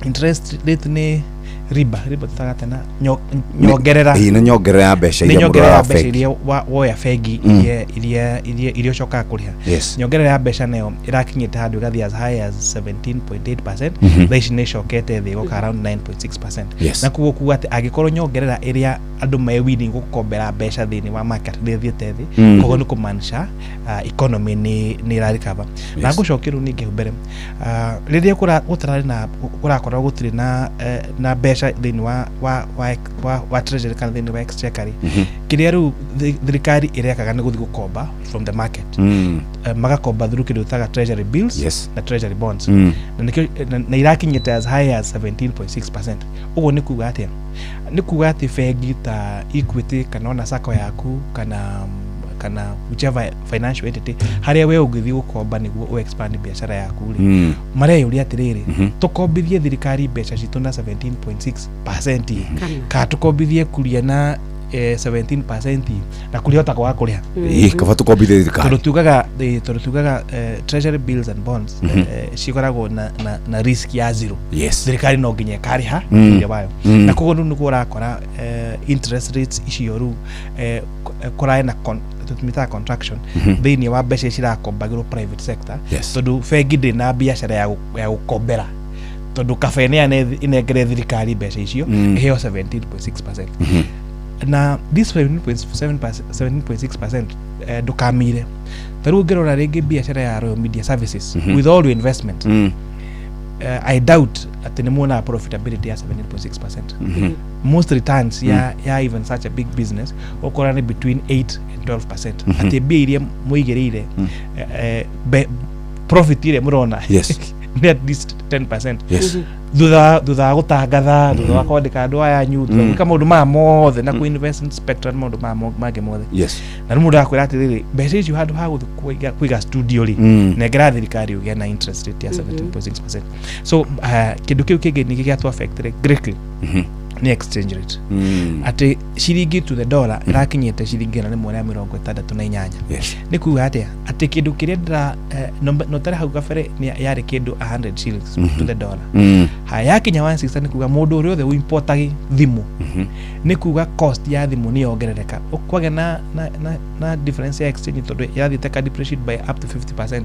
Speaker 11: Interest rate ni riba tutagata na nyongerera
Speaker 2: ina nyongerera mbeca iria murora
Speaker 11: mbeca iria woya bengi iria coka kuriha. Nyongerera mbeca nayo irakinyite handu gathi as high as 17.8%. Thaici ni cokete thi goka around 9.6%. Na kuguo kuga ati agikorwo nyongerera iria andu me willing gukombera mbeca thini wa market ni thiete thi koguo ni kumaanisha economy ni ra recover. Na ngucokiru ningi mbere riria gutarari na gurakora gutiri na mbeca thini wa treasury kana thini wa exchequer kiria riu thirikari irekaga ni guthi gukomba from the market magakomba through kindu taga treasury bills na treasury bonds na irakinyite as high as 17.6%. uguo ni kuga atia ni kuga ati bengi ta Equity kana ona sako yaku kana whichever financial entity haria we ugithi gukomba niguo u expand biashara yaku ri maria yuri atiriri tukombithie thirikari mbeca citu na 17.6% ka tukombithie kuria na 17% na kulihota kwa kuria
Speaker 2: kaba tukombithie thirikari
Speaker 11: tutugaga treasury bills and bonds cikoragwo na risk ya zero. Thirikari no nginya kariha ile bayo na koguo ndu nuko rakora interest rates icio ru kurai na tutumita contraction thini wa mbeca cirakombagirwo private sector tondu bengi ndi na biashara ya gukombera tondu kabene inengere thirikari mbeca icio iheo 17.6%. Na this 17.6% ndukamire taru ngirora ringi biashara ya Royal Media Services with all your investment I doubt ati ni muona profitability ya 17.6%. Most returns ya even such a big business okorane between 8 and 12%. Ati bi iria muigirire profit ile murona ni at least 10%. Dutha gutangatha dutha wa kwandika andu aya nyu dutha maundu ma mothe na ku investment spectrum maundu ma mage mothe na mundu akwira ati riri mbeca icio handu ha kuiga studio ri nengera thirikari ugia na interest rate ya 17.6%. So kindu kiu kingi ni giatu affect greatly ni exchange rate. Ati shilingi to the dollar irakinyete shilingi na 1.68. Ni kuga ati kindu kiria ndira no tare hau gabere ni yari kindu 100 shillings to the dollar. Haya kinya 160 ni kuga mundu uri othe importagi thimu ni kuga cost ya thimu ni yongerereka ukwage na difference ya exchange tondu yathi taka depreciate by up to 50%.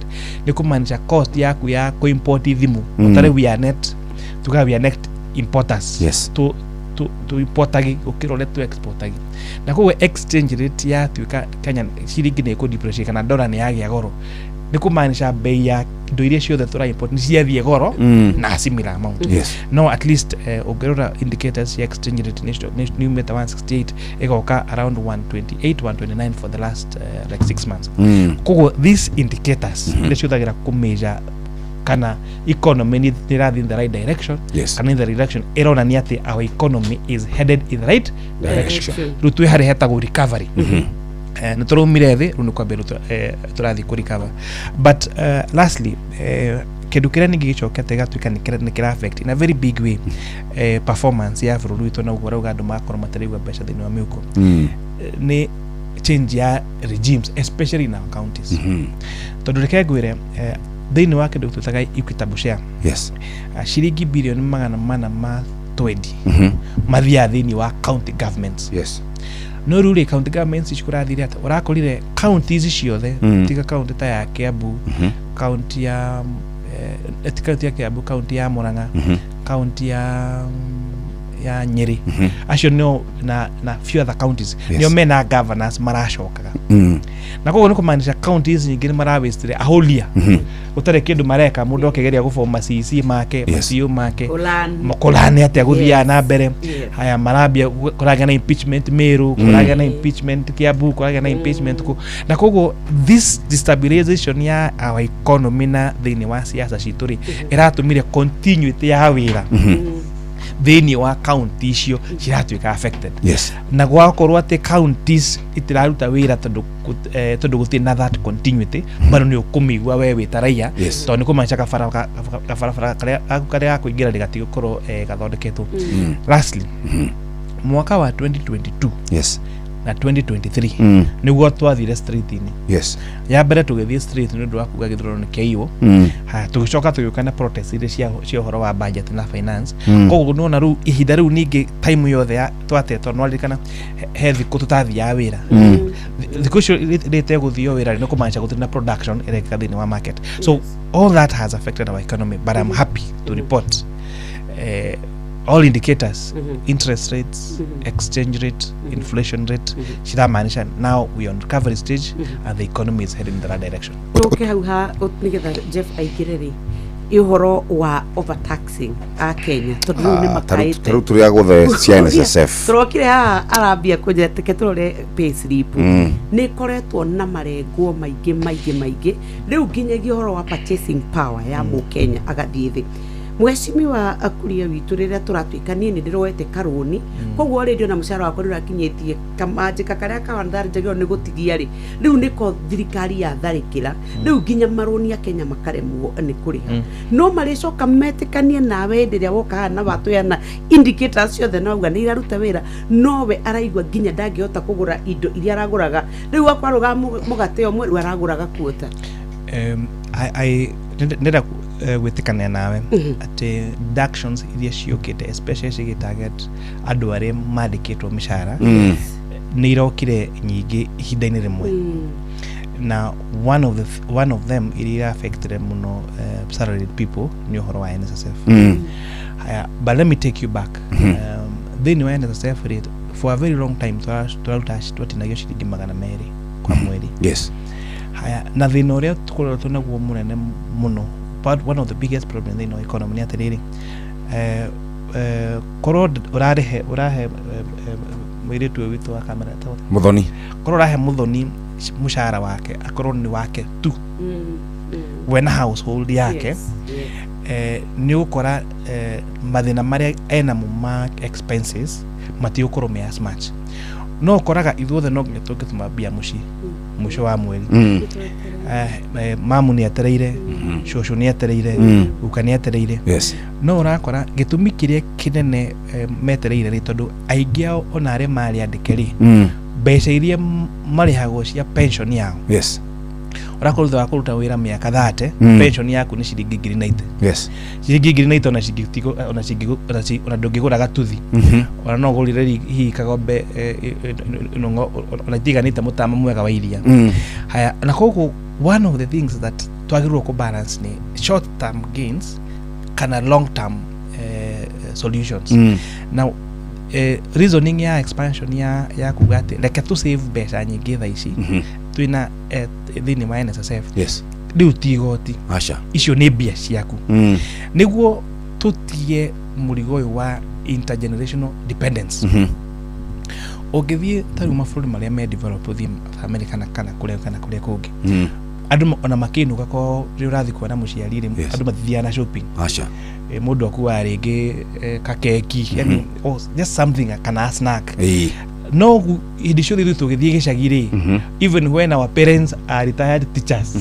Speaker 11: Ni kumaanisha cost yaku ya ku import thimu tare we are net importers to importagi ukirole to exportagi na kwa exchange rate ya tuika Kenya shilingi ni ko depreciate kana dollar ni yagia goro ni kumaanisha bei ya indo iria ciothe tura import ni ciathie goro na similar amount. No at least ukirora indicators ya exchange rate ni meta 168 igoka around 128-129 for the last like 6 months. Kwa these indicators ile ciothagira kumeja kana economy ni rathi in the right direction kana in the direction erona ni ati our economy is headed in the right direction rutu hari heta go recovery na turumire thi runu kwa beru turathi ku recover but lastly kindu kiria ningi gicokete gatuika ni kira affect in a very big way performance ya buru witu na ugora ugandu makoro matarigwa mbeca thini wa miuko ni change ya regimes especially in our counties tondu rekegwire thini wa kindu tutaga Equitable share shilingi bilioni 420 mathia thini wa county governments no rule county governments cikurathire ata urakorire counties ciothe tiga county ta ya Kiambu county ya county ya Kiambu county ya Murang'a county ya ya Nyeri acio no na few other counties nio mena governors maracokaga na koguo niko maanisha counties nyingĩ marawestire a whole year utare kindu mareka mundu okegeria gufoma CC make MCU make mokolane ate guthia na mbere haya marabia kuraga na impeachment Meru kuraga na impeachment Kiambu kuraga na impeachment ku na koguo this destabilization ya our economy na thini wa siasa cituri iratumire continuity ya wira thini wa county icio ciratuika affected na gwakorwo ati counties itiraruta wira tondu guti na that continuity bado ni ukumigwa we wita raia tondu niko mancha kafara kare kuingira ligatikorwo gathondeketwo lastly mwaka wa 2022 na 2023 niguo twathire street ini ya mbere tugithie street ni ndu akuga githurano ni KIO ha tugicoka tugiukana protest ile cia horo wa budget na finance koguo nona ru ihinda ru ningi time yothe ya twatetwo nwalikana he thiku tutathia wira thiku cio rite guthio wira ni kumancha guthina na production ireka thini wa market so all that has affected our economy but I'm happy to report all indicators interest rates exchange rate inflation rate shida maanisha now we on recovery stage and the economy is heading in the right direction
Speaker 9: okay ha nigetha Jeff aigireri ihoro wa overtaxing a Kenya tondu ni makaite
Speaker 2: turia gothe cia NSSF
Speaker 9: turokire ha arambia kwenye teketore pay slip ni koretwo na marengo maingĩ riu nginyagi horo wa purchasing power ya mu Kenya agathithi mweshimiwa akuria witu riria turatuikanie ni ndiroete karoni koguo radio na mushara wakwa ndirakinyetie kamanjika karia kawandari njagio ni gutigia ri riu niko thirikari ya tharikira riu nginya maroni ya Kenya makaremwo ni kuriha no maricoka metikanie nawe ndiria woka na watu yana indicators ciothe nauga ni iraruta wira nowe araigwa nginya ndangihota kugura indo iria araguraga riu akwaruga mugate omwe riu araguraga kuota
Speaker 11: I nenda gwitikania nawe ati deductions iria ciokite especially cigitarget andu aria mandikitwo mishara ni irokire nyingi ihinda-ini rimwe na one of them iria affected muno salaried people ni uhoro wa NSSF but let me take you back then when NSSF rate for a very long time twatinagio ciringi 200 kwa mweri haya na thina uria tukoretwo naguo munene muno but one of the biggest problems in our economy ni atiriri korwo urahe mwiri tu witu wa kamera tawo
Speaker 2: muthoni
Speaker 11: korwo urahe muthoni mushara wake akorwo ni wake tu when household yake ni ukora mathina maria ena ma expenses matiukorwo me as much no koraga ithuothe no nginya tungituma bia muci musho wa mweri mamu ni atereire shosho ni atereire uka ni atereire no urakora gitumi kiria kinene metereire ri tondu aingi ao onare mari andikeri mbeca iria marihagwo cia pension yao urakora thwa kuruta wira miaka 30 pension yaku ni ciringi 90 ciringi 90 ona ndungigura gatuthi ona no gurire hi kagombe ona tiganite mutama mwega wa iria haya na koguo one of the things that twagirwo ku balance ni short term gains kana long term solutions now reasoning ya expansion ya kugate reke tu save beca nyingi tha ici twina thini wa NSSF riu tigoti icio ni mbia ciaku niguo tutie murigo uyu wa intergenerational dependence ugithie taru mabũrũri maria me develop thim America kana kuria kungi andu ona makinuga ko riu rathi kuona muciari ri andu mathithia na shopping mundu akuwa ringi kakeki yani just something kana snack no hindi ciothe tugithie gicagiri even when our parents are retired teachers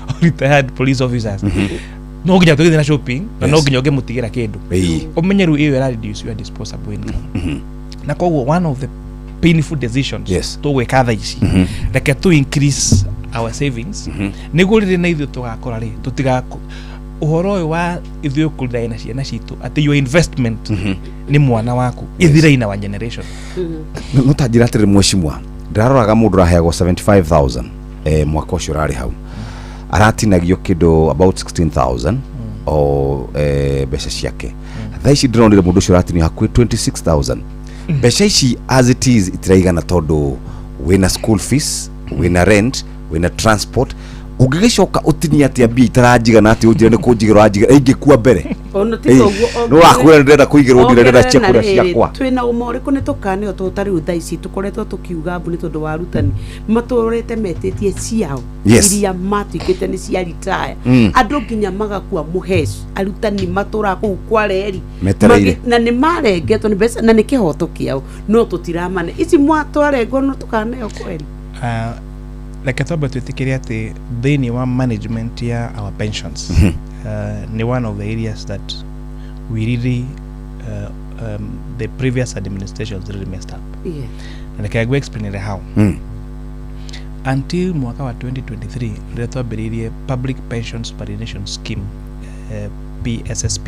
Speaker 11: or retired police officers no nginya tugithie na shopping na no nginya ungemutigira kindu umenyeru iyo era reduce your disposable income na koguo one of the painful decisions to gwika tha ici reke to increase our savings niguo riri na ithu tugakora ri tutigako uhoro uyu wa ithu kurira na ciana citu ati your investment ni mwana waku ithire ina wa generation
Speaker 2: no tajira tiri mweshimwa ndaroraga mundu raheagwo 75000 mwaka ucio rari hau aratinagio kido about 16000 o beca ciake thaa ici ndĩronire mũndũ ũcio ũratinio hakuhĩ 26,000 mbeca ici as it is itiraigana tondũ wĩna school fees wĩna rent wĩna transport ũngĩgĩcoka ũtinia atĩa mbia itaranjigana atĩ ũnjĩre nĩ kũnjigĩra ũranjigĩra ingĩkua mbere no wakwĩra ndĩrenda kũigĩrwo ndĩrenda ciakũrĩa ciakwa
Speaker 9: twĩna ũma ũrĩkũ nĩ tũkanĩo tũtarĩ thaa ici tũkoretwo tũkiuga mbu nĩ tondũ wa arutani matũrĩte metĩtie ciao iria matuĩkĩte nĩ cia retire andũ nginya magakua mũheci arutani matũra kũu kwa reri na nĩ marengetwo nĩ mbeca na nĩ kĩhoto kĩao no tũtiramane ici mwatwarengwo no tũkaneo kweri
Speaker 11: like twaba twĩtĩkĩre atĩ thĩinĩ wa management ya our pensions ni one of the areas that we really the previous administrations really messed up. And I can explain how. Until mwaka wa 2023 ndio twambĩrĩirie Public Pension Superannuation Scheme PSSP.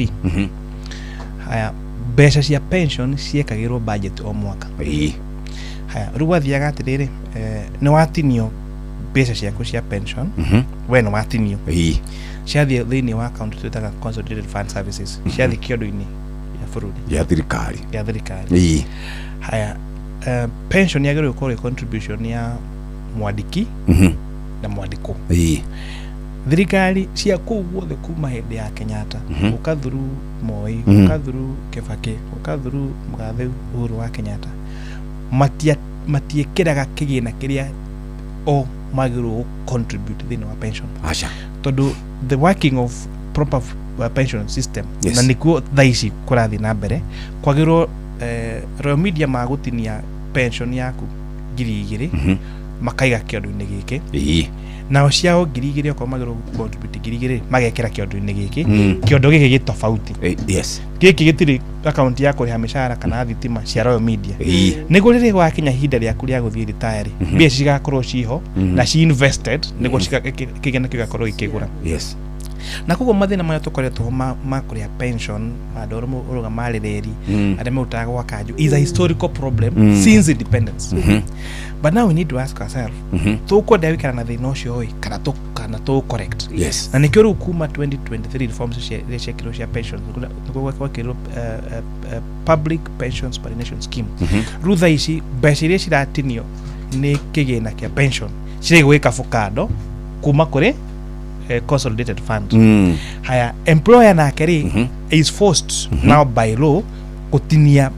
Speaker 11: Haya mbeca cia pension ciekagĩrwo budget o mwaka. Haya rĩu wathiaga atĩrĩrĩ nĩ watinio mbeca ciaku cia pension we nĩ watinio ciathiĩ thĩinĩ wa account twĩtaga Consolidated Fund Services ciathiĩ kĩondo-inĩ ya bũrũri ya thirikari haya pension yagĩrĩirwo gũkorwo contribution ya mwandĩki na mwandĩkwo thirikari cia kũu guothe kuma hĩndĩ ya Kenyatta ũkathuru Moi ũkathuru Kibaki ũkathuru Mũgathĩ Uhuru wa Kenyatta matiĩkĩraga kĩgĩna kĩrĩa o magĩrĩirwo contribute thĩinĩ wa pension tondũ the working of proper pension system na nĩkuo thaa ici kũrathiĩ na mbere kwagĩrĩirwo Royal Media magũtinia pension yaku 2,000 makaiga kĩondo-inĩ gĩkĩ nao ciao 2,000 okorwo magĩrĩirwo contribute 2,000 magekĩra kĩondo-inĩ gĩkĩ kĩondo gĩkĩ gĩ tofauti gĩkĩ gĩtirĩ account ya kũrĩha mĩcara kana thitima cia Royal Media nĩguo rĩrĩa gwakinya ihinda rĩaku rĩa gũthiĩ retire mbia cigakorwo ciho na ci invested nĩguo kĩgĩna gĩgakorwo gĩkĩgũra na koguo mathĩna maya tũkoretwo ma kũrĩha pension andũ ũrũgamarĩrĩri arĩa marutaga gwa kanjũ is a historical problem since independence but now we need to ask ourselves tũkwenda gũikara na thĩna ũcio kana tũ correct na nĩkĩo rĩu kuma 2023 reforms iria ciekirwo cia pension nĩguo gwakĩrwo Public Pension Superannuation Scheme rĩu thaa ici mbeca iria ciratinio nĩ kĩgĩna kĩa pension cirĩgwĩka bũkando kuma kũrĩ Consolidated Fund haya employer nake rĩ is forced now by law gũtinia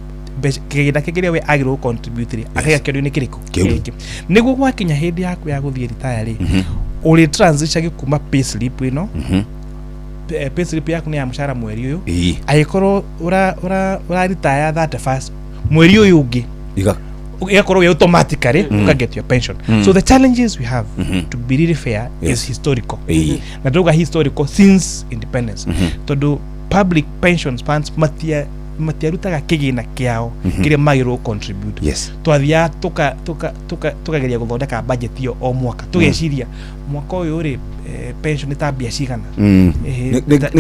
Speaker 11: kĩgĩna kĩrĩa we agĩrĩirwo contribute akaiga kĩondo-inĩ kĩrĩkũ nĩguo gwakinya hĩndĩ yaku ya gũthiĩ retire rĩ ũrĩ transition kuma payslip ĩno payslip yaku nĩ ya mũcara mweri ũyũ agĩkorwo ũra retire 31st mweri ũyũ ũngĩ igakorwo we automatically get your pension so the challenges we have to be really fair is historical na droga historical since independence tondũ public pension funds matiarutaga kĩgĩna kĩao kĩrĩa magĩrĩirwo contribute twathiaga tukageria gũthondeka budget iyo o mwaka tũgeciria mwaka ũyũ rĩ pension ta mbia cigana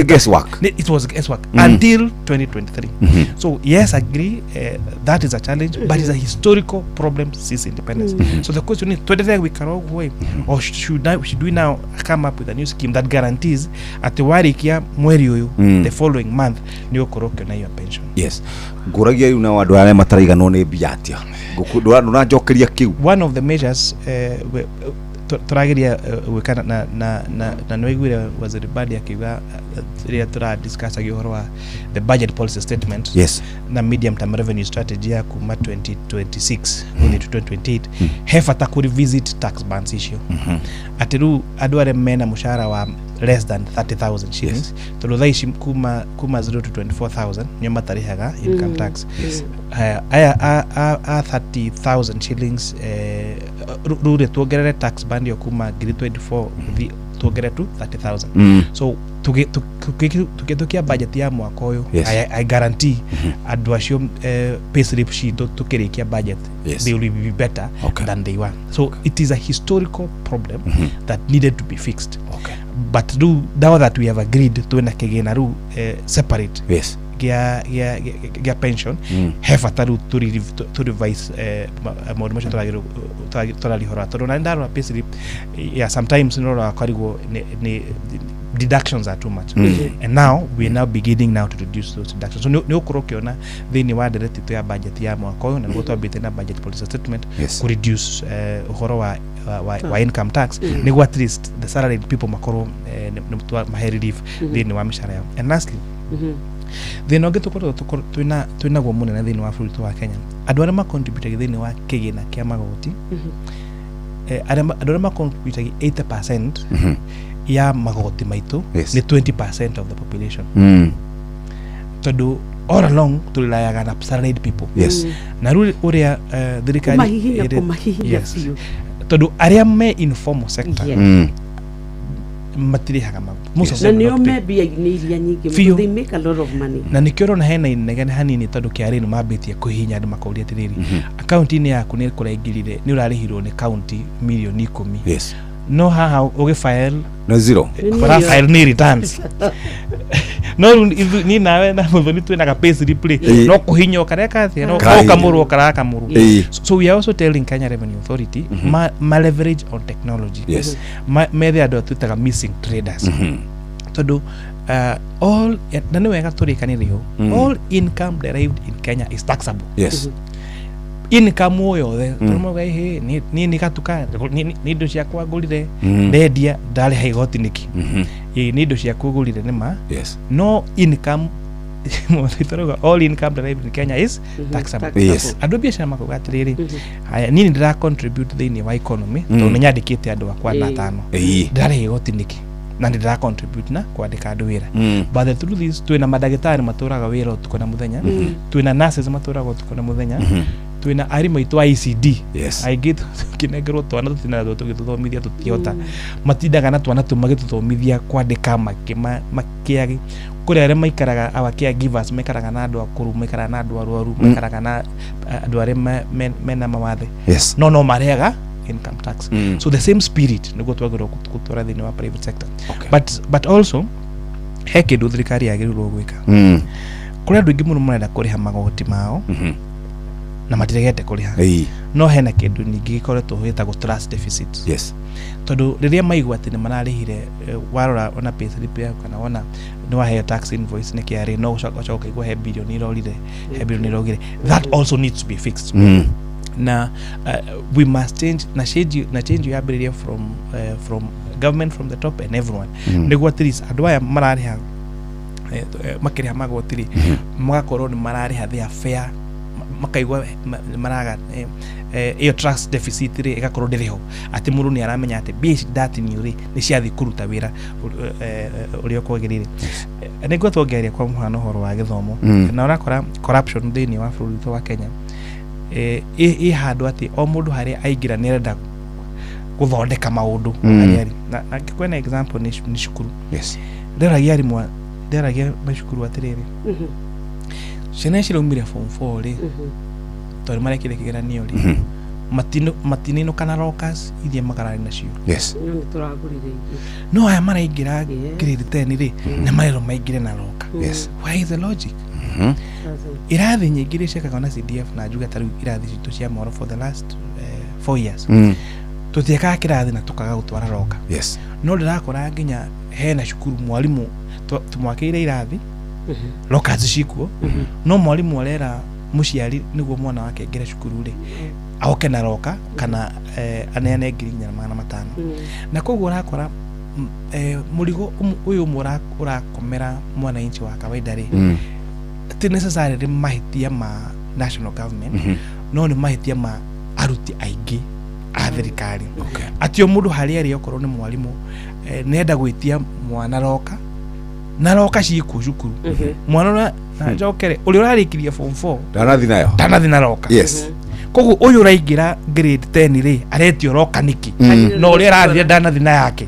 Speaker 2: guesswork
Speaker 11: it was guesswork until 2023 so yes I agree that is a challenge but it's a historical problem since independence so the question is whether we can way or should we now come up with a new scheme that guarantees at warikia mweri ũyũ the following month nĩ ũkorwo na your pension
Speaker 2: ngũragia rĩu na andũ arĩa mataraiganwo nĩ mbia atĩa ndũranjokeria kiu
Speaker 11: one of the measures turageria gwĩkana na nĩwaiguire Waziri Badi akiuga rĩrĩa tũradiscussagia ũhoro wa the budget policy statement na medium term revenue strategy ya kuma 2026 to 2028 he bata kũ revisit tax bands issue atĩ rĩu andũ arĩa mena mũcara wa less than 30,000 shillings tondũ thaa ici kuma 0 to 24,000 nĩo matarĩhaga income tax aya a 30,000 shillings rĩu tuongerere tax band yo kuma 2024 tuongerere tu 30,000 so tukĩtukia budget ya mwaka ũyũ I guarantee andũ acio payslip citũ tukĩrĩkia budget they will be better than they were so it is a historical problem that needed to be fixed but now that we have agreed twĩna kĩgĩna rĩu separate gĩa pension he bata rĩu to revise maũndũ macio tũrarihora tondũ na ndarora payslip sometimes nĩrora kwarigwo nĩ deductions are too much. And now we are now beginning now to reduce those deductions. So ni ukoro kiona thini wa direct to ya budget ya mwaka uyu na gutwa bite na budget policy statement ku reduce uhoro wa income tax ni at least the salaried people makoro mahe relief thini wa mishara yao. And lastly thina ungi tukoro twina gwo munene thini wa bũrũri wa Kenya andu aria macontribute thini wa kigina kia magoti andu aria macontribute 80% ya magoti maitu ni 20% of the population. Tondu all along tulilayaga na salaried people. Na ruli uria thirikari
Speaker 9: kumahihinya fiu
Speaker 11: tondu aria me informal sector matirihaga
Speaker 9: na nio mebia ni iria nyingi they make a lot of money
Speaker 11: na nikio rona hena inegene hanini tondu kiari ni mabitie kuhihinya andu makauria tiriri account ni yaku ni kuraingirire ni urarihirwo ni county milioni 10 no haha ugifile
Speaker 2: no zero
Speaker 11: para file ni returns no ni nawe na muthoni twina ka pay slip no kuhinya kareka thia no kamuru karaka muru. So we are also telling Kenya Revenue Authority ma leverage on technology. Me they are twitaga missing traders tondu all na ni wega turikanirio all income derived in Kenya is taxable. Income yothe tumoga ihe ni nikatuka ni indo cia kwagurire ndendia ndari haigoti niki ni indo cia kugurire nima no income all income derived in Kenya is taxable. Andu biashara makugatiriri haya nini ndira contribute thini wa economy to nyandikite andu akwa na 5 ndari haigoti niki na ndira contribute na kwandika andu wira. But the truth is twina madagitari maturaga wira utuko na muthenya twina nurses maturaga utuko na muthenya twina arimu itu ICD aigit kinegero twana tutina tugithomithia tutiota matindaga na twana tumagituthomithia kwandika makiagi kuri aria maikaraga our caregivers maikaraga na andu akuru maikaraga na andu arwaru maikaraga na andu aria mena mawathe no mareaga income tax. So the same spirit niguo twagirwo kutura thini wa private sector. But also he kindu thirikari yagirirwo gwika kuri andu ingi muno marenda kuriha magoti mao na matiregete kuriha no hena kindu ningi gikoretwo hitagwo trust deficit. Tondu riria maigua ati ni mararihire warora ona pay slip yako kana ona ni wahe tax invoice ni kiari no ucoka igwa he billion irogire that also needs to be fixed. Na we must change na change yabiriria from government from the top and everyone niguo at least andu aya marariha makiriha magotiri magakorwo ni marariha their fair makaigwa maraga iyo trust deficit ri igakorwo ndiriho ati muru ni aramenya ati base data ni ciathi kuruta wira uri okwagirire niguo twongereria kwa muhano horo wa githomo na urakora corruption thini wa bũrũri wa Kenya handu ati o mundu haria aingira ni renda guthondeka maundu ariari na kwena example ni shukuru nderagia mashukuru atiriri ciana cirumire form 4 ri tori marekire kigeranio ri matinino kana rockers iria makarari nacio
Speaker 9: ni turagurire
Speaker 11: no aya maraingira grade 10 ri na marero maingire na roka why is the logic irathi nyingi ri cekaga na CDF na juga taru irathi citu cia moro for the last 4 years tutieka kirathi na tukaga gutwara roka no ndirakora nginya hena cukuru mwalimu tumwakeire irathi roka zicikuo no mwalimu arera muciari niguo mwana wake ngire cukuru ri aoke na roka kana aneane ngirinya na 500 na koguo urakora murigo uyu urakomera mwana inchi wa kawaida ri ti necessarily mahitia ma national government no ni mahitia ma aruti aingi a thirikari atio mundu haria ri okorwo ni mwalimu nenda gwitia mwana roka na roka ciku cukuru mwana na njokere uri urarikiria form 4 ndanathi na roka koguo uyu uraingira grade 10 ri aretio roka niki no uri arathia ndanathi na yake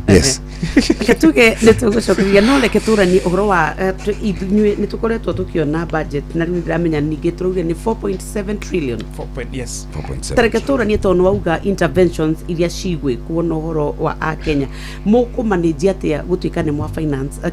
Speaker 9: ketuge nitugucokeria no reke turani uhoro wa nitukoretwo tukiona budget na riu ndiramenya ningi turuge ni 4.7 trillion
Speaker 11: 4.7
Speaker 9: tareke turani tonu wauga interventions iria cigwe kuona uhoro wa a Kenya muku manage atia gutuika ni mwa finance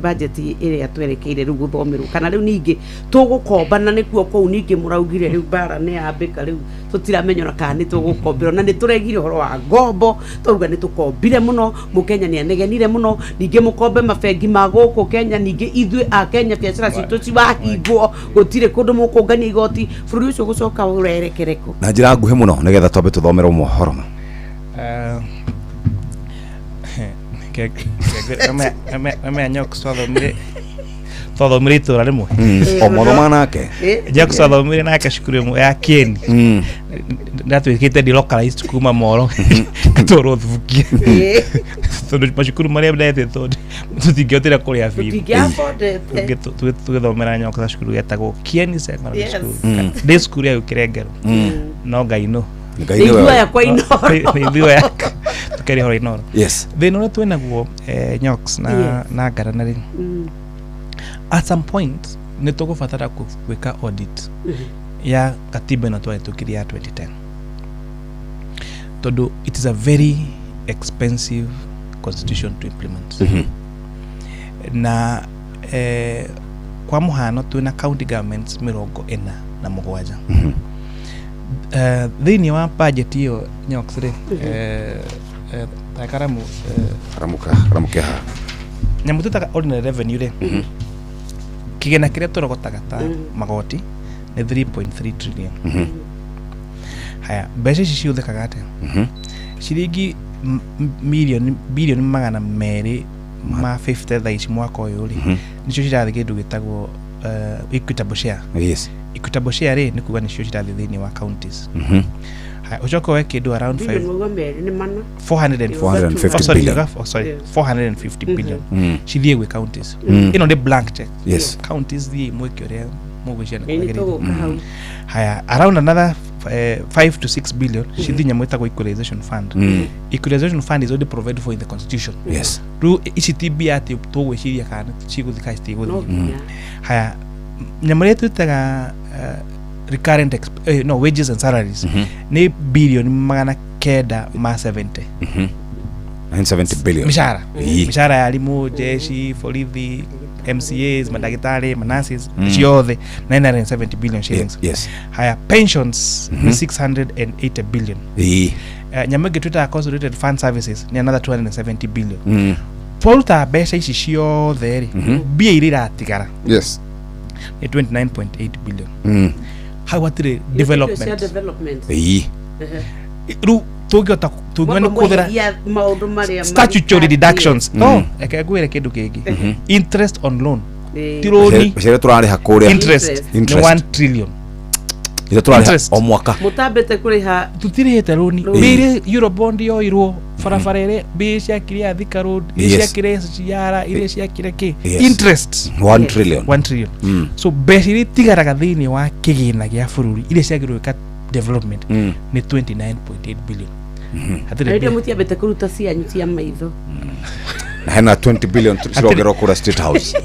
Speaker 9: budget iria twerekeire riu guthomerwo kana riu ningi tugukomba na nikuo kou ningi muraugire riu bara ni ambika riu tutiramenyora kana ni tugukombirwo na ni turegire horo wa ngombo turuga ni tukombire muno mukenya ni anegenire muno ninge mukombe mabengi ma guku Kenya ninge ithui a Kenya biacara citu ciwahingwo gutire kundu mukungania igoti bururi ucio gucoka urerekereko
Speaker 2: na njira nguhe muno nigetha twambe tuthomerwo mohoro
Speaker 11: Nyox twathomire itura rimwe
Speaker 2: omothoma nake
Speaker 11: Nyox twathomire nake cukuru imwe ya Kieni ndatwikite delocalized kuma Moro atoro thukia tondu macukuru maria ndetete tutingiotira kuria bibi tugithomera Nyox cukuru getagwo Kieni Secondary School ndi cukuru ya Kirengero no ngaino
Speaker 9: Igua ya kwa Inoro
Speaker 11: igua ya tukeri horo Inoro
Speaker 2: yes
Speaker 11: thina uria twinaguo Nyox na Garanari at some point ni tugubatara gwika audit ya katiba ino twahitukiria 2010 tondu it is a very expensive constitution to implement na kwa muhano twina county governments 47 thini wa budget hiyo Nyox ri takaramu
Speaker 2: ramuke ha
Speaker 11: nyamututaga ordinary revenue ri kigena kiria turogotaga ta magoti ni 3.3 trillion haya mbeca ici ciuthikaga atia ciringi bilioni magana meri ma 50 thaici mwaka uyu ri nicio cirathi kindu gitagwo equitable share
Speaker 2: yes
Speaker 11: equitable share ri ni kuga nicio cirathi thini wa counties haya ucoka we kindu around 450 billion cithie gwi counties ino ni blank check
Speaker 2: yes
Speaker 11: counties thie mweke uria mugwiciana haya around another 5 to 6 billion cithie nyamweta kwa equalization fund equalization fund is already provided for in the constitution
Speaker 2: yes
Speaker 11: ru ECTB ati tugwiciria kana ciguthika citiguthi haya nyamure tutaga recurrent wages and salaries ni bilioni magana kenda ma 70
Speaker 2: 970 billion
Speaker 11: mishara ya alimu jeshi borithi MCAs madagitari manasis ciothe 970 billion shillings
Speaker 2: yes
Speaker 11: haya pensions 680 billion nyamage twita consolidated fund services ni another 270 billion polta besa ici ciothe ri bia iratigara
Speaker 2: yes
Speaker 11: ni 29.8 billion how atire development ru tugota tugwana kuthera statutory deductions ekagwire kindu kingi interest on loan tironi
Speaker 2: bacere turari hakuria
Speaker 11: interest 1 trillion
Speaker 2: ira turari o mwaka
Speaker 9: mutabete kuriha
Speaker 11: tutirihite roni bire eurobond yo irwo farafarere be ciakiria thika road ciakire ciara ile ciakire ki interest
Speaker 2: 1 trillion
Speaker 11: 1 trillion so basically tigaraga thini wa kigina gia bururi ile ciagirwe ka development ni 29.8 billion
Speaker 9: hatire mutiabete kuruta cianyu cia maitho
Speaker 2: na hena 20 billion cirogero kura state house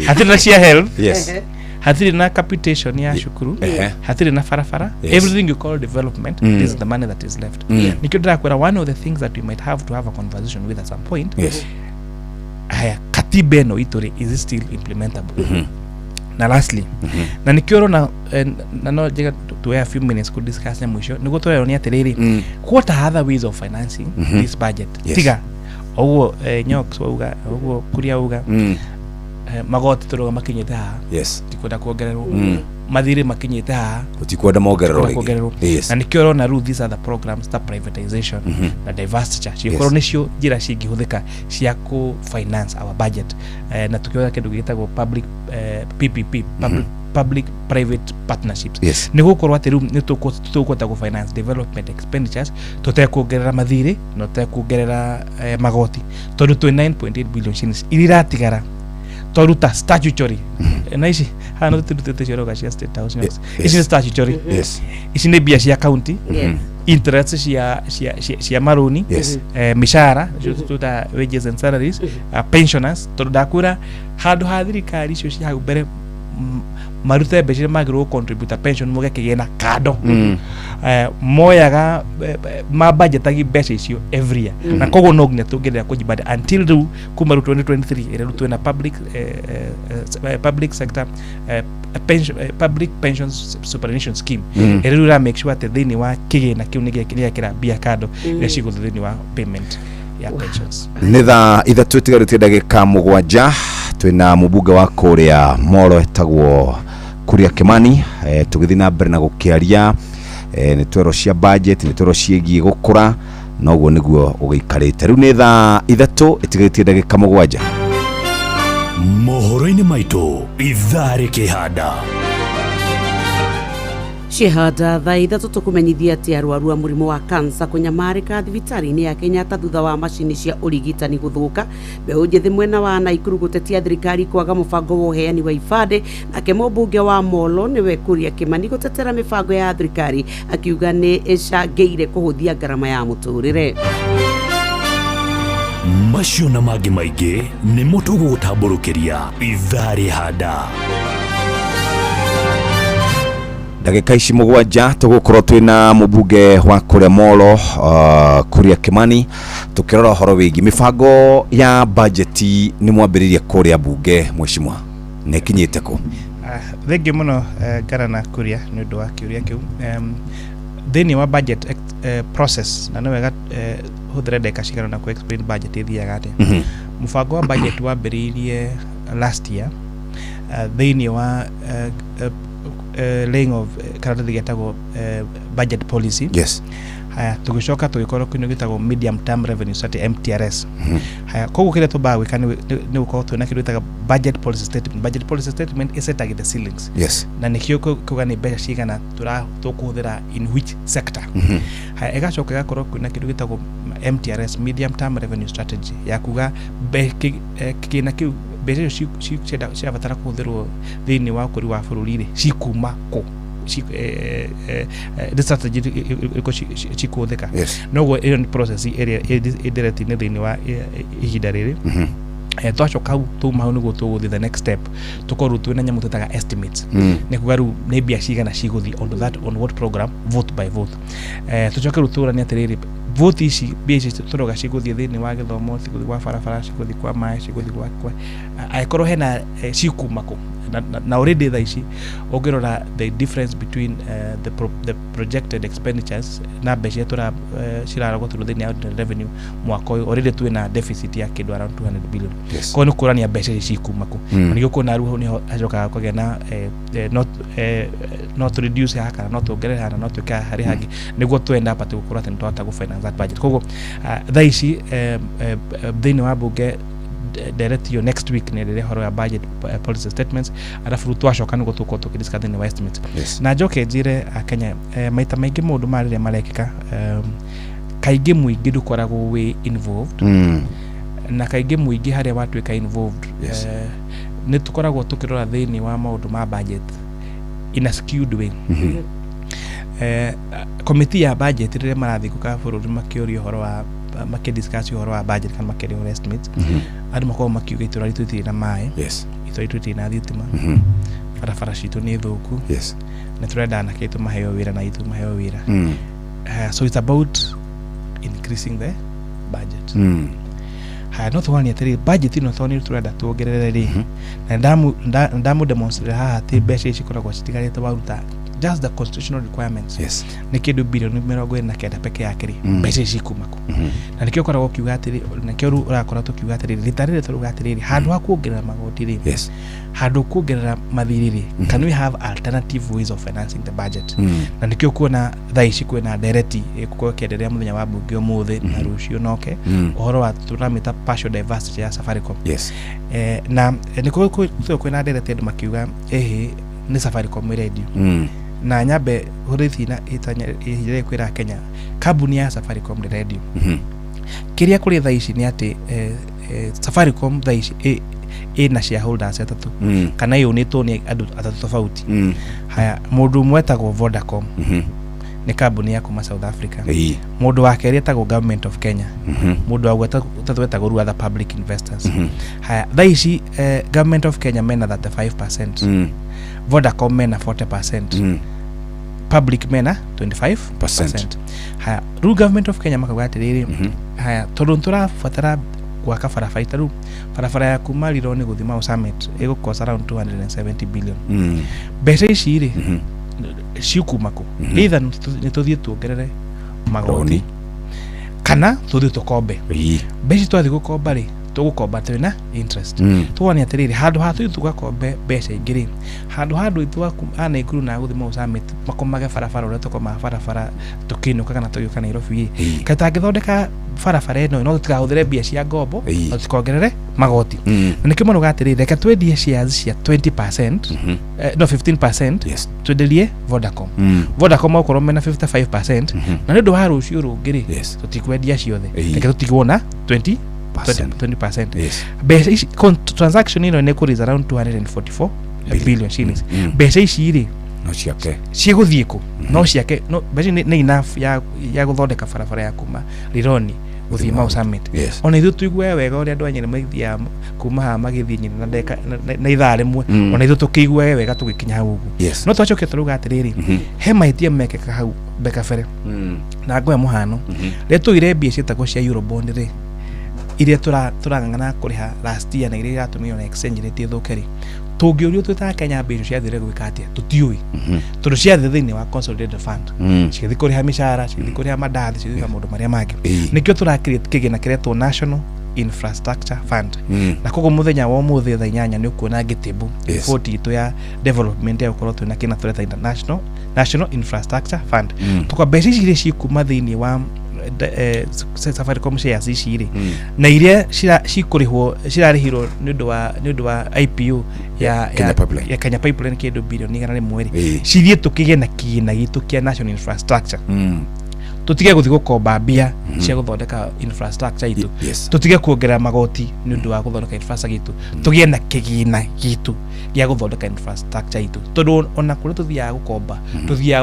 Speaker 11: hatire na cia health
Speaker 2: yes
Speaker 11: hatire na capitation ya shukuru hatire na farafara everything you call development this is the money that is left nikidra kwera one of the things that we might have to have a conversation with at some point
Speaker 2: yes
Speaker 11: haya katiba no itore is still implementable na lastly na nikioro na no jega to a few minutes could discuss na mwisho niko tore ni atiriri what are other ways of financing this budget tiga ogo Nyox wauga ogo kuria uga magoti turoga makinyete ha
Speaker 2: yes
Speaker 11: tikwenda kuongererwo mathire makinyete ha
Speaker 2: utikwenda mongerero
Speaker 11: yes na nikioro na rule these are the programs the privatization na divestiture cikoro nicio njira cingihuthika cia ku finance our budget na tukiona kindu gitagwo public PPP public private partnerships ni gukorwo ati riu ni tukwota ku finance development expenditures tutekuongerera mathire no tutekuongerera magoti tondu 29.8 billion shillings iriratigara toruta statutory na ici hano tututete cioroga cia state house ici statutory ici ni bia cia county interest cia maroni mishara tuta wages and salaries pensioners tondu ndakura handu ha thirikari icio cia hau mbere marute mbeca magirwo contribute pension muge kigena kado moyaga ma budget agi mbeca icio every year na kogo no nginya tungirira kujibada until riu kuma 2023 ire rutwe na public sector public pension superannuation scheme ire rura make sure that thini wa kigena kiu ni gikiria kira bia kado ire cigo thini wa payment ya pensions
Speaker 2: nitha ithatu tigarutie ndagika 7 twina mubuga wa kuria Molo etagwo Kuria Kimani tugithi na mbere na gukiaria ni twero cia budget ni twero ciegie gukura noguo niguo ugikarite riu nitha ithatu itigarutie ndagika 7
Speaker 6: mohoro-ini maitu ithari kihanda
Speaker 9: Shehada thaa ithatũ tũkũmenyithia atĩ arwaru a mũrimũ wa kansa kũnyamarĩka thibitarĩ-inĩ ya Kenyatta thutha wa macini cia ũrigitani gũthũka. Mbeũ njĩthĩ mwena wa Naikuru gũtetia thirikari kwaga mũbango wa ũheani wa ibandĩ, nake mũmbunge wa Molo nĩwe Kuria Kimani gũtetera mĩbango ya thirikari akiuga nĩ ĩcangĩire kũhũthia ngarama ya mũtũrĩre.
Speaker 6: Macio na mangĩ maingĩ nĩmo tũgũgũtambũrũkĩria ithari handa.
Speaker 2: Ndagika ici 7 tugukorwo twina mubunge wa kuria Molo Kuria Kimani tukirora horo wigi mifango ya budget ni mwambiriria kuria bunge mweshimwa nekinyite ku
Speaker 11: thengi muno garana Kuria ni undu wa kiuria kiu thini wa budget process na nowega huthire ndeka cigana na ku explain budget ithiaga ati mufango wa budget wambiririe last year thini wa laying of karatathi getagwo budget policy.
Speaker 2: Yes.
Speaker 11: Haya tugicoka tugikorwo kwino gitagwo medium term revenue strategy MTRS. Haya koguo kile tubawe kani ni uko twina kindu gitaga budget policy statement. Budget policy statement isetaga the ceilings.
Speaker 2: Yes.
Speaker 11: Na nikio kuga ni mbeca cigana tukuhuthira in which sector. Haya igacoka gakorwo kwina kindu gitagwo MTRS medium term revenue strategy ya kuga kina kiu mbeca cia batara kuthirwo thini wa kuri wa bururi ri cikuma ku the strategy cikuthika noguo iyo ni process area idireti ni thini wa ihinda riri twacoka hau tuma hau niguo tuguthi the next step tukorwo twina nyamu tutaga estimates ni kugaru ni bia cigana ciguthi on what program vote by vote tucoke rutura atiriri vote ici bia ici turoga ciguthi thini wa githomo ciguthi kwa barabara ciguthi kwa mai ciguthi kwa aikorwo hena cikumako na already tha ici ungirora the difference between the projected expenditures na mbeca tura ciraragwo through thini ya revenue mwaka uyu already twina deficit ya kindu around 200 billion kwa ni kurania mbeca ici kumako nigio kuna ruho ni ajoka kugea na not reduce haka not ongerera na not ka hari hangi niguo twenda pati gukorwo ati ntwata gu finance that budget koguo tha ici thini wa bunge direct your next week ni rire horo ya budget policy statements arafu twacoka niguo tuko tukidiscuss ni estimates na joke njire Kenya maita maingi mundu marire marekika kaingi muingi dukoragwo we involved na kaingi muingi haria watuika involved ni tukoragwo tukirora thini wa maundu ma budget in a skewed way committee ya budget rire marathi kuka bururi makiorio horo wa discuss horo wa budget kana makirio estimates andu makao makiuga itura ritutiri na mai itura ritutiri na thitima barabara citu ni thuku na turenda na kitu maheo wira na itu maheo wira so it's about increasing the budget no twani atiri budget ino twani turenda tuongerere ri na ndamu demonstrate haha ati mbeca ici koragwo citigarite waruta just the constitutional requirements ni kindu bilioni 49 peke yake ri mbeca ici kumako na nikio koragwo kiuga atiri nakio urakora tukiuga atiri ritarire turuga atiri handu ha kuongerera magoti ri handu kuongerera mathiri ri can we have alternative ways of financing the budget na nikio kuona tha ici kwina direct kuko kenderea muthenya wa bunge umuthi na rucio noke uhoro wa turamita partial diversity ya Safaricom na nikio kwina direct andu makiuga ni Safaricom radio na nyabe hurithi na itanya kwira Kenya kabuni ya Safaricom radio kiria kuri tha ici ni ati Safaricom tha ici ina shareholders atatu kana yo ni to ni andu atatu tofauti haya mundu mwetagwo Vodacom nĩ kambuni ya kuma South Africa. Mũndũ wa kerĩ etagwo Government of Kenya. Mũndũ wa gatatũ etagwo Ruatha Public Investors. Haya, thaa ici Government of Kenya mena 35%. Vodacom mena 40%. Public mena 25%. Haya, rĩu Government of Kenya makauga atĩrĩrĩ, haya, tondũ tũrabatara gwaka barabara itaru, barabara ya kuma Rironi gũthiĩ Mau Summit ĩgũkosta around 270 billion. Mbeca ici rĩ ciukuma kũ? Either nĩ tũthiĩ tuongerere magoti kana tũthiĩ tũkombe. Mbeca twathiĩ gũkomba rĩ, tũgũkomba twĩna interest. Tuone atĩrĩrĩ, handũ ha tũthiĩ tũgakombe mbeca ingĩ rĩ, handũ ithuĩ ana Ikuru na gũthiĩ Mau Summit makomage barabara ũrĩa tũkomaga barabara tũkĩinũka kana tũgĩũka Nairobi ĩ, kaĩ tangĩthondeka barabara ĩno no tũtikahũthĩre mbia cia ngombo no tũkongerere magoti. Na nĩkĩo mũno gatĩrĩrĩ, reke twendie shares cia 20% no 15% twenderie Vodacom. Vodacom okorwo mena 55% na nĩ ũndũ wa rũciũ rũngĩ rĩ tũtikwendia ciothe, reke tũtigwo na 20%. Mbeca ici transaction ino nĩ kũrĩ around 244 billion shillings. Mbeca ici rĩ no ciake cigũthiĩ kũ? No ciake no mbeca nĩ enough ya gũthondeka barabara ya kuma Rironi gũthiĩ Mau Summit. Ona ithuĩ tũigue wega ũrĩa andũ a Nyĩrĩ maithiaga kuma haha magĩthiĩ Nyĩrĩ na ndeka na ithaa rĩmwe, ona ithuĩ tũkĩigue wega tũgĩkinya hau ũguo. No twacoke tũrauga atĩrĩrĩ, he mahĩtia mekĩka hau mbeka bere na ngoya mũhano rĩrĩa tũire mbia ciĩtagwo cia Eurobond rĩ, iria turang'ang'ana kũrĩha last year na iria iratũmĩrwo na exchange rate ĩthũke rĩ, tũngĩũrio twĩta Kenya mbeca ciathire gwĩka atĩa tũtiũĩ, tondũ ciathiĩ thĩinĩ wa consolidated fund, cigĩthiĩ kũrĩha mĩcara, cigĩthiĩ kũrĩha mandathi, cigĩthiĩ maũndũ marĩa mangĩ. Nĩkĩo tũrakĩrĩte kĩgĩna kĩretwo National Infrastructure Fund, na koguo mũthenya wa ũmũthĩ thaa 8 nĩ ũkuona ngĩtĩmbu report itũ ya development ya gũkorwo twĩna kĩna tũreta National Infrastructure Fund. Tũka mbeca ici iria cikuma thĩinĩ wa Safaricom shares ici rĩ, na iria cirarĩhirwo nĩ ũndũ wa IPO ya Kenya Pipeline kĩndũ bilioni 100 rĩ, cithiĩ tũkĩgĩe na kĩgĩna gitũ kĩa National Infrastructure. Tũtige gũthiĩ gũkomba mbia cia gũthondeka infrastructure itũ, tũtige kuongerera magoti nĩ ũndũ wa gũthondeka infrastructure itũ, tũgĩe na kĩgĩna gitũ gĩa gũthondeka infrastructure itũ, tondũ ona kũrĩa tũthiaga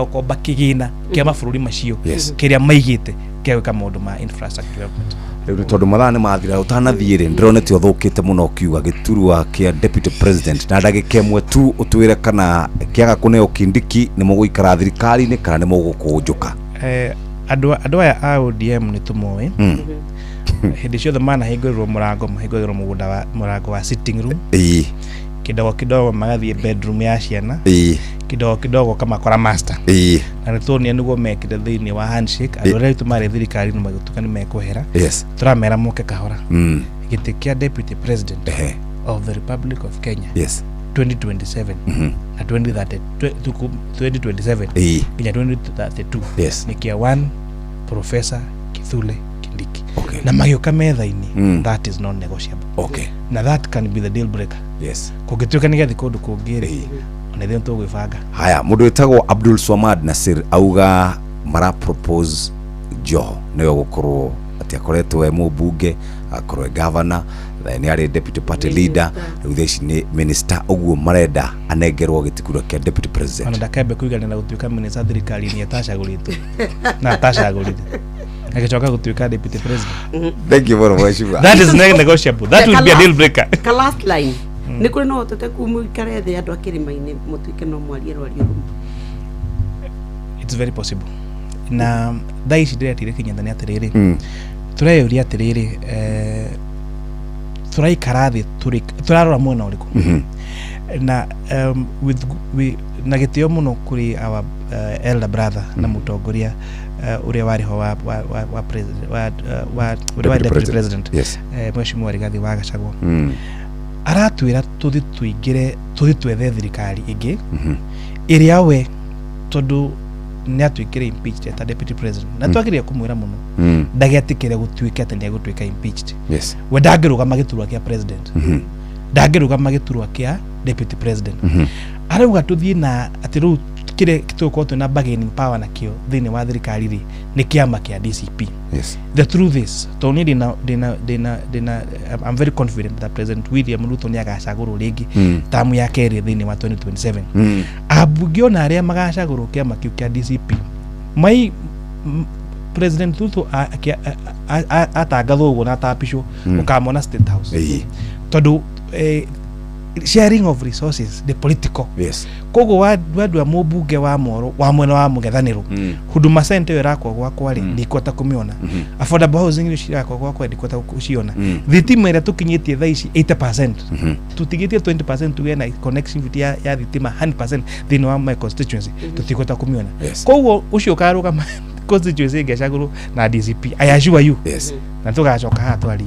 Speaker 11: gũkomba kĩgĩna kĩa mabũrũri macio kĩrĩa maigĩte gĩa gwĩka maũndũ ma infrastructure development.
Speaker 2: Rĩu nĩ tondũ mathaa nĩ mathira ũtanathiĩ rĩ, ndĩronete ũthũkĩte mũno ũkiuga gĩturwa kĩa deputy president, na ndagĩka ĩmwe tu ũtwĩre kana kĩaga kũneo Kindiki nĩ mũgũikara thirikari-inĩ kana nĩ mũgũkũnjũka.
Speaker 11: Andũ aya a ODM nĩ tũmoĩ, hĩndĩ ciothe manahingũrĩrwo mũrango mahingũrĩrwo mũrango wa sitting room, kidogo magathiĩ bedroom ya ciana, kidogo kamakora master, na nĩtuonia nĩguo mekire thĩinĩ wa handshake. Andũ arĩa tũmarĩ thirikari-inĩ magĩtuĩka nĩ mekwehera, tũramera moke kahora. Gĩtĩ kĩa deputy president of the Republic of Kenya 2027 na 2027 nginya 2032 nĩ kĩa one Professor Kithure Kindiki, na magĩũka metha-inĩ, that is non negotiable, na that can be the deal breaker. Kũngĩtuĩka nĩ gĩathi kũndũ kũngĩ rĩ, ona ithuĩ tũgwĩbanga. Haya, mũndũ wĩtagwo Abdul Swamad Nasir auga mara propose Joho nĩwe gũkorwo atĩ akoretwo mũmbunge, akorwo governor, nĩ arĩ deputy party leader, rĩu theci nĩ minister, ũguo marenda anengerwo gĩtikũrwo kĩa deputy president. Ona ndakembe kũigana na gũtuĩka minister thirikari-inĩ atacagũrĩtwo na atacagũrĩte agĩcoka gũtuĩka deputy president. Thank you very much. That is negotiable. That would be a deal breaker.
Speaker 9: Ka last line nĩ kũrĩ no ũtete mũikare thĩ andũ a kĩrĩma-inĩ mũtuĩke no mwarie rwario rũmwe.
Speaker 11: It's very possible. Na thaa ici ndĩretire kinyethani atĩrĩrĩ, tũreyũria atĩrĩrĩ, tũraikara thĩ tũrarora mwena ũrĩkũ, na na gĩtĩo mũno kũrĩ our elder brother na mũtongoria ũrĩa warĩ ho wa deputy president Mheshimiwa Rigathi wa Gachagua, aratwĩra tũthiĩ twethe thirikari ĩngĩ ĩrĩa we, tondũ nĩ atuĩkire impeached ta deputy president, na twagĩrĩire kũmwĩra mũno ndagĩatĩkĩre gũtuĩka atĩ nĩ egũtuĩka impeached. We ndangĩrũgama gĩturwa kĩa president, ndangĩrũgama gĩturwa kĩa deputy president. Arauga tũthiĩ na atĩ rĩu kĩrĩa tũkorwo twĩna bargaining power nakĩo thĩinĩ wa thirikari rĩ nĩ kĩama kĩa DCP. The truth is, tondũ I'm very confident that President William Ruto nĩ agacagũrwo rĩngĩ tamu ya kerĩ thĩinĩ wa 2027. Ambunge ona arĩa magacagũrwo kĩama kĩu kĩa DCP mai President Ruto atangathwo uguo na tapisho ukamona State House tondu sharing of resources the political kogo wadu wa mubunge wa Moro wa mwena wa Mugethaniro Huduma Center irakwa gwakwa ri ndikota kumiona affordable housing irakwa gwakwa ndikota kuciona thitima ira tukinyitie thaa ici 80% tutigitie 20% tuwe na connectivity ya thitima 100% thini wa my constituency tutikota kumiona kogo ucio karuga constituency ngecaguru na DCP I assure you na tugacoka hatwari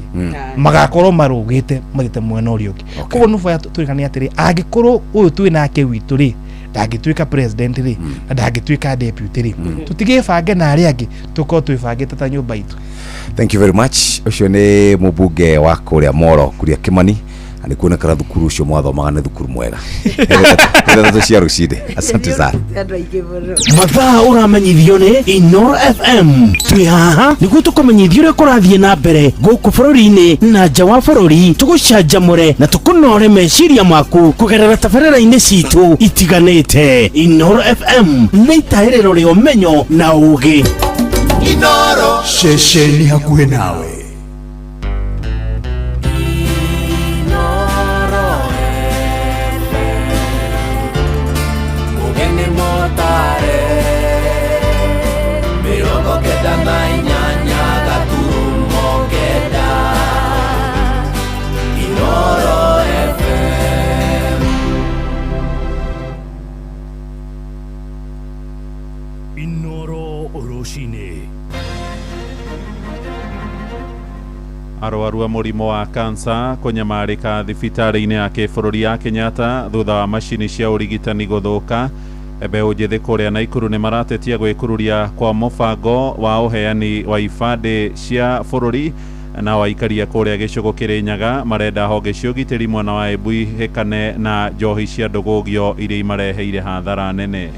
Speaker 11: magakorwo marugite magite mwena uri ungi koguo nufa turikania atiri angikorwo uyu twi nake witu ri ndangituika president ri na ndangituika deputy ri tutigibange na ari angi tuko twibangite ta nyumba itu.
Speaker 2: Thank you very much. Ucio ni mubunge wa kuria Moro Kuria Kimani ani kuona kara thukuru ucio mwathomaga ni thukuru mwega ndio cia rucide. Asante sana.
Speaker 8: Mathaa uramenyithio ni Inoro FM twi haha niguo tukumenyithio uria kurathie na mbere guku bururi-ini na nja wa bururi tugucanjamure na tukunore meciria maku kugerera tabarĩra-inĩ citu itiganĩte. Inoro FM nĩ itahĩrĩro rĩa ũmenyo na ũũgĩ.
Speaker 12: Inoro ceceni hakuhĩ nawe.
Speaker 17: Arwaru a murimo wa kansa kunyamarika thibitarĩ-inĩ ya kĩbũrũri ya Kenyatta thutha wa macini cia ũrigitani gũthũka. Mbeũ njĩthĩ kũrĩa Naikuru nĩ maratetia gwĩkururia kwa mũbango wa ũheani wa ibandĩ cia bũrũri na waikaria kũrĩa gĩcigo Kĩrĩnyaga marenda honge cia ũgitĩri mwena wa Embu ihĩkane na njohi cia ndũgũgio iria imareheire hathara nene.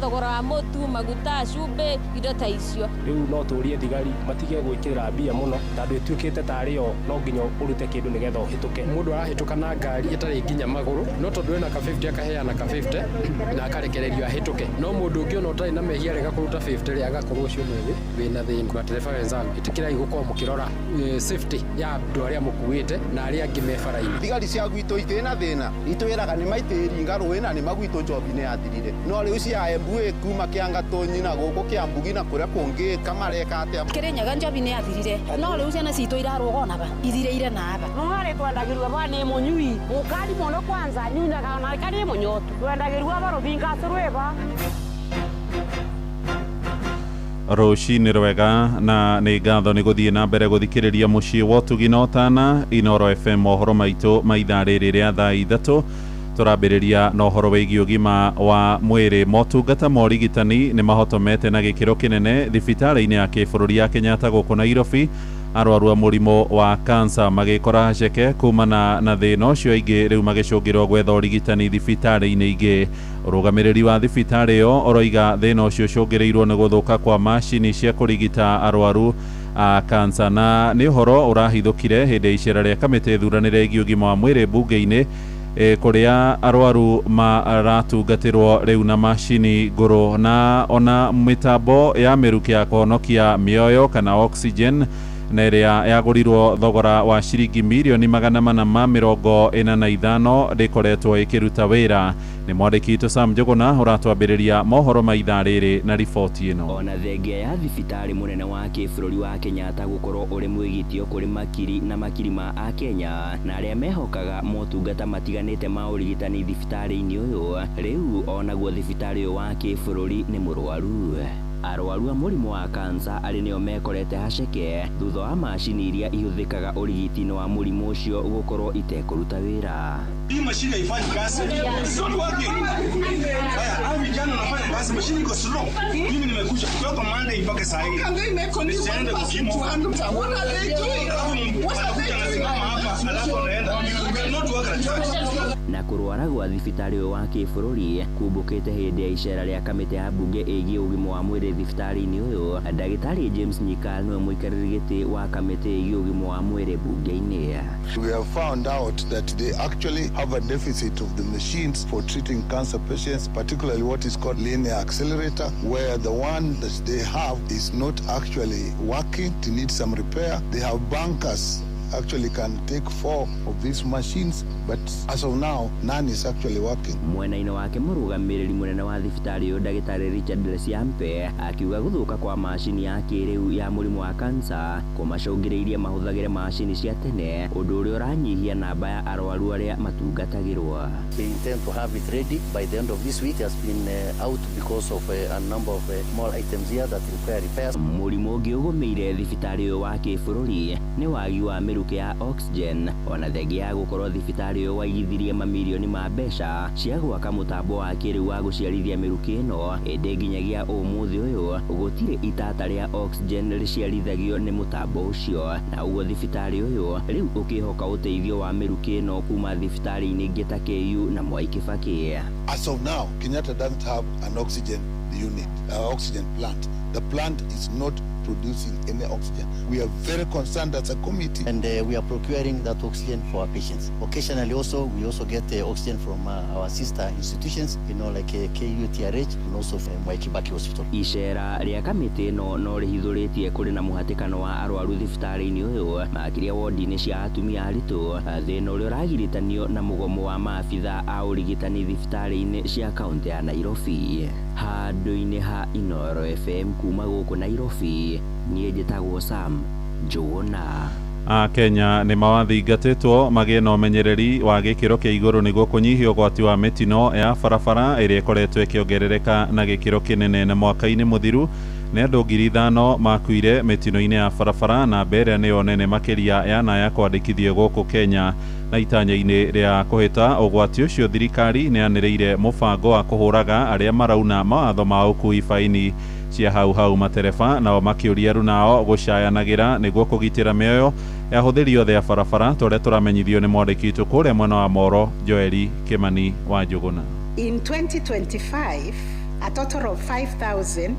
Speaker 20: Thogora wa mutu maguta cumbe indo ta icio
Speaker 13: riu no turie thigari matige gwikira mbia muno tondu ituikite tari o no nginya urute kindu nigetha uhituke mundu arahituka na ngari itari nginya maguru no tondu ena ka 50 akaheana ka 50 na akarekererio ahituke no mundu ungi ona utari na mehia rega kuruta 50 ri agakorwo ucio mwe wina thina kwa tereba wenzangu itikirai gukorwo mukirora safety ya andu aria mukuite na aria angi me bara-ini.
Speaker 14: Thigari cia gwitũ itĩna thĩna itwĩraga nĩ maitĩri ngarũĩ na nĩ magwitũ njobi nĩ yathirire no rĩu cia Embu kuma Kĩangatũnyi na gũkũ Kĩambugi na kũrĩa kũngĩ kamareka atĩa
Speaker 21: Kĩrĩnyaga njobi nĩ yathirire no rĩu ciana citũ irarũgona ba ithireire na aba
Speaker 15: no harĩ twendagĩrua ba nĩ mũnyui mũkari mũno kwanza nyunaga na kari mũnyotu twendagĩrua ba rũthinga rwĩba
Speaker 17: Rũcinĩ rwega na nĩ ngatho nĩ gũthiĩ na mbere gũthikĩrĩria mũciĩ wa ũtugi na ũtana Inoro FM mohoro maitũ ma ithaa rĩrĩ rĩa thaa ithatũ. Turambĩrĩria na ũhoro wĩgiĩ ũgima wa mwĩrĩ. Motungata ma ũrigitani nĩ mahotomete na gĩkĩro kĩnene thibitarĩ-inĩ ya kĩbũrũri ya Kenyatta gũkũ Nairobi. Arwaru a mũrimũ wa kansa magĩkora ceke kumana na thĩna ũcio aingĩ rĩu magĩcũngĩrwo gwetha ũrigitani thibitarĩ-inĩ ingĩ. Ũrũgamĩrĩri wa thibitarĩ ĩyo ũroiga thĩna ũcio ũcũngĩrĩirwo nĩ gũthũka kwa macini cia kũrigita arwaru a kansa na nĩ ũhoro ũrahithũkire hĩndĩ ya icera rĩa kamĩtĩ thuranĩre ĩgiĩ ũgima wa mwĩrĩ mbunge-inĩ kuria arwaru maratungatĩrwo rĩu na macini ngũrũ na ona mĩtambo ya mĩrukĩ ya kũhonokia mĩoyo kana oxygen na ĩrĩa yagũrirwo thogora wa ciringi mirioni 445 ndĩkoretwo ĩkĩruta wĩra. Nĩ mwandĩki witũ Sam Njuguna ũratwambĩrĩria mohoro ma ithaa rĩrĩ na riboti ĩno.
Speaker 16: Ona thengia ya thibitarĩ mũnene wa kĩbũrũri wa Kenyatta gũkorwo ũrĩ mwĩgitio kũrĩ makiri na makiri ma Akenya na arĩa mehokaga motungata matiganĩte ma ũrigitani thibitarĩ-inĩ ũyũ, rĩu onaguo thibitarĩ ũyũ wa kĩbũrũri nĩ mũrwaru. Arwaru a mũrimũ wa kansa arĩ nĩo mekorete haceke thutha wa macini iria ihũthĩkaga ũrigiti-inĩ wa mũrimũ ũcio gũkorwo itekũruta wĩra.
Speaker 26: Hii mashine haifanyi kazi. It's not working. Haya, vijana wanafanya kazi, mashine iko slow. Mimi nimekuja kutoka Monday mpaka saa hii. Nisiende kupima. What are they doing? What are they doing? Hapa, alafu anaenda. Not work at church.
Speaker 16: na kurwara gwa thibitari wa kibũrũri kumbũkĩte hĩndĩ ya icera rĩa kamĩtĩ ya mbunge ĩgiĩ ũgima wa mwĩrĩ thibitari-inĩ ũyũ. Ndagĩtarĩ James Nyika nĩwe mũikarĩri gĩtĩ wa kamĩtĩ ĩgiĩ ũgima wa mwĩrĩ bunge-inĩ.
Speaker 10: We have found out that they actually have a deficit of the machines for treating cancer patients, particularly what is called linear accelerator, where the one that they have is not actually working. It needs some repair. They have bunkers actually can take 4 of these machines, but as of now none is actually working.
Speaker 16: Mwena-inĩ wake mũrũgamĩrĩri mũnene wa thibitarĩ ũyũ ndagĩtarĩ Richard Lesiampe akiuga gũthũka kwa macini ya kĩrĩu ya mũrimũ wa kansa kũmacũngĩrĩirie mahũthagĩre macini cia tene, ũndũ ũrĩa ũranyihia namba ya arwaru arĩa matungatagĩrwo.
Speaker 18: We intend to have it ready by the end of this week. It has been out because of a number of small items here that require repairs.
Speaker 16: Mũrimũ ũngĩ ũgũmĩire thibitarĩ ũyũ wa kĩbũrũri nĩ wagi wa mĩrukĩ ya oxygen, ona thengia ya gũkorwo thibitarĩ ũyũ waigithirie mamirioni ma mbeca cia gwaka mũtambo wa kĩrĩu wa gũciarithia mĩrukĩ ĩno, ĩndĩ nginyagia ũmũthĩ ũyũ gũtirĩ itata rĩa oxygen rĩciarithagio nĩ mũtambo ũcio, na ũguo thibitarĩ ũyũ rĩu ũkĩhoka ũteithio wa mĩrukĩ ĩno kuma thibitarĩ-inĩ ingĩ ta KU na Mwai Kibaki.
Speaker 10: As of now, Kenyatta doesn't have an oxygen unit, oxygen plant. The plant is not producing any oxygen. We are very concerned as a committee.
Speaker 18: And we are procuring that oxygen for our patients. Occasionally also, we also get oxygen from our sister institutions, like KU TRH and also from Mwai Kibaki Hospital.
Speaker 16: Icera rĩa kamĩtĩ ĩno no rĩhithũrĩtie kũrĩ na mũhatĩkano wa arwaru thibitarĩ-inĩ ũyũ makĩria wodi-inĩ cia atumia aritũ, thĩna ũrĩa ũragiritanio na mũgomo wa maabitha a ũrigitani thibitarĩ-inĩ cia kaunti ya Nairobi. Handũ-inĩ ha Inooro FM kuma gũkũ Nairobi, niĩ njĩtagwo Sam Njũgũna.
Speaker 17: Kenya nĩ mawathingatĩtwo magĩe na ũmenyereri wa gĩkĩro kĩa igũrũ nĩguo kũnyihia ũgwati wa mĩtino ya barabara ĩrĩa ĩkoretwo ĩkĩongerereka na gĩkĩro kĩnene na mwaka-inĩ mũthiru. Nĩ andũ 5,000 makuire mĩtino-inĩ ya barabara, na mbere nĩyo nene makĩria ya kwandĩkithio gũkũ Kenya. Na itanya-inĩ rĩa kũhĩta ũgwati ũcio, thirikari nĩ yanĩrĩire mũbango wa kũhũraga arĩa marauna mawatho ma ũkui faini cia hau matereba, nao makĩũria rĩu nao gũcayanagĩra nĩguo kũgitĩra mĩoyo ya hũthĩri othe ya barabara, tũrĩa tũramenyithio nĩ mwandĩki witũ kũrĩa mwena wa Moro, Joeli Kimani wa Njũgũna.
Speaker 19: In 2025, a total of 5,000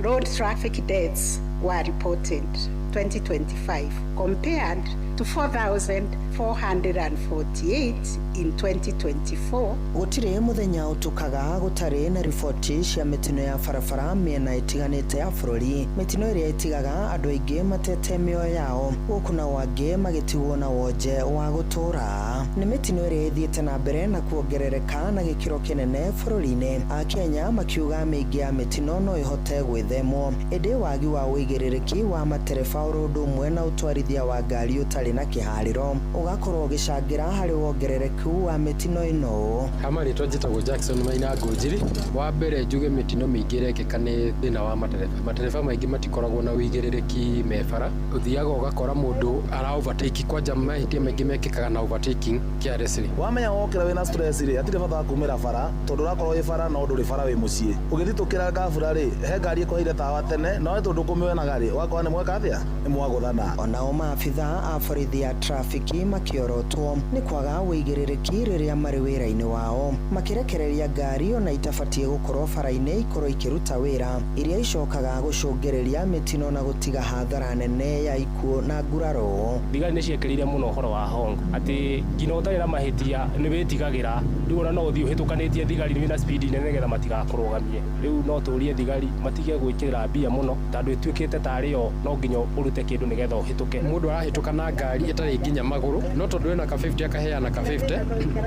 Speaker 19: road traffic deaths were reported 2025 compared to 4,448 in 2024.
Speaker 23: Gũtirĩ mũthenya ũtukaga gũtarĩ na riboti cia mĩtino ya barabara mĩena ĩtiganĩte ya bũrũri. Mĩtino ĩrĩa ĩtigaga andũ aingĩ matete mĩoyo yao, gũkũ na wangĩ magĩtigwo na wonje wa gũtũra. Nĩ mĩtino ĩrĩa ĩthiĩte na mbere na kuongerereka na gĩkĩro kĩnene bũrũri-inĩ. Akenya makiuga mĩingĩ ya mĩtino no ĩhote gwĩthemwo, ĩndĩ wagi wa ũigĩrĩrĩki wa matereba ũrĩ ũndũ ũmwe na ũtwarithia wa ngari ũtarĩ na kĩharĩro ũgakorwo ũgĩcangĩra harĩ wongerereku wa mĩtino ĩno.
Speaker 13: Marĩtwa njĩtagwo Jackson Maina Ngũnjiri. Wa mbere njuge mĩtino mĩingĩ ĩrekĩka nĩ thĩna wa matereba. Matereba maingĩ matikoragwo na ũigĩrĩrĩki mebara. Ũthiaga ũgakora mũndũ ara overtake, kwanja mahĩtia maingĩ mekĩkaga na overtaking carelessly.
Speaker 24: Wamenya wokĩra wĩna stress rĩ, hatirĩ bata wa kumĩra bara, tondũ ũrakorwo wĩ bara no ndũrĩ bara wĩ mũciĩ. Ũgĩthitũkĩra ngabura rĩ, he ngari ĩkohire tawa tene, no tondũ kũmĩona rĩ, ũgakorwo nĩ mweka atĩa? Nĩ mwagũthana. Onao
Speaker 23: maabitha a borithi ya trafiki makiorotwo nĩ kwaga ũigĩrĩrĩki rĩrĩa marĩ wĩra-inĩ wao, makĩrekereria ngari ona itabatiĩ gũkorwo bara-inĩ ikorwo ikĩruta wĩra, iria icokaga gũcũngĩrĩria mĩtino na gũtiga hathara nene ya ikuũ na nguraro.
Speaker 13: Thigari nĩ ciekĩrĩire mũno ũhoro wa hongo, atĩ nginya ũtarĩ na mahĩtia nĩ wĩtigagĩra, rĩu ona no ũthiĩ ũhĩtũkanĩtie thigari wĩna speed nene nĩgetha matigakũrũgamie. Rĩu no tũrie thigari matige gwĩkĩrĩra mbia mũno, tondũ ĩtuĩkĩte tarĩ o no nginya ũrute kĩndũ nĩgetha ũhĩtũke. Mũndũ arahĩtũka na ngari ĩtarĩ nginya magũrũ, no tondũ wĩna ka 50 akaheana ka 50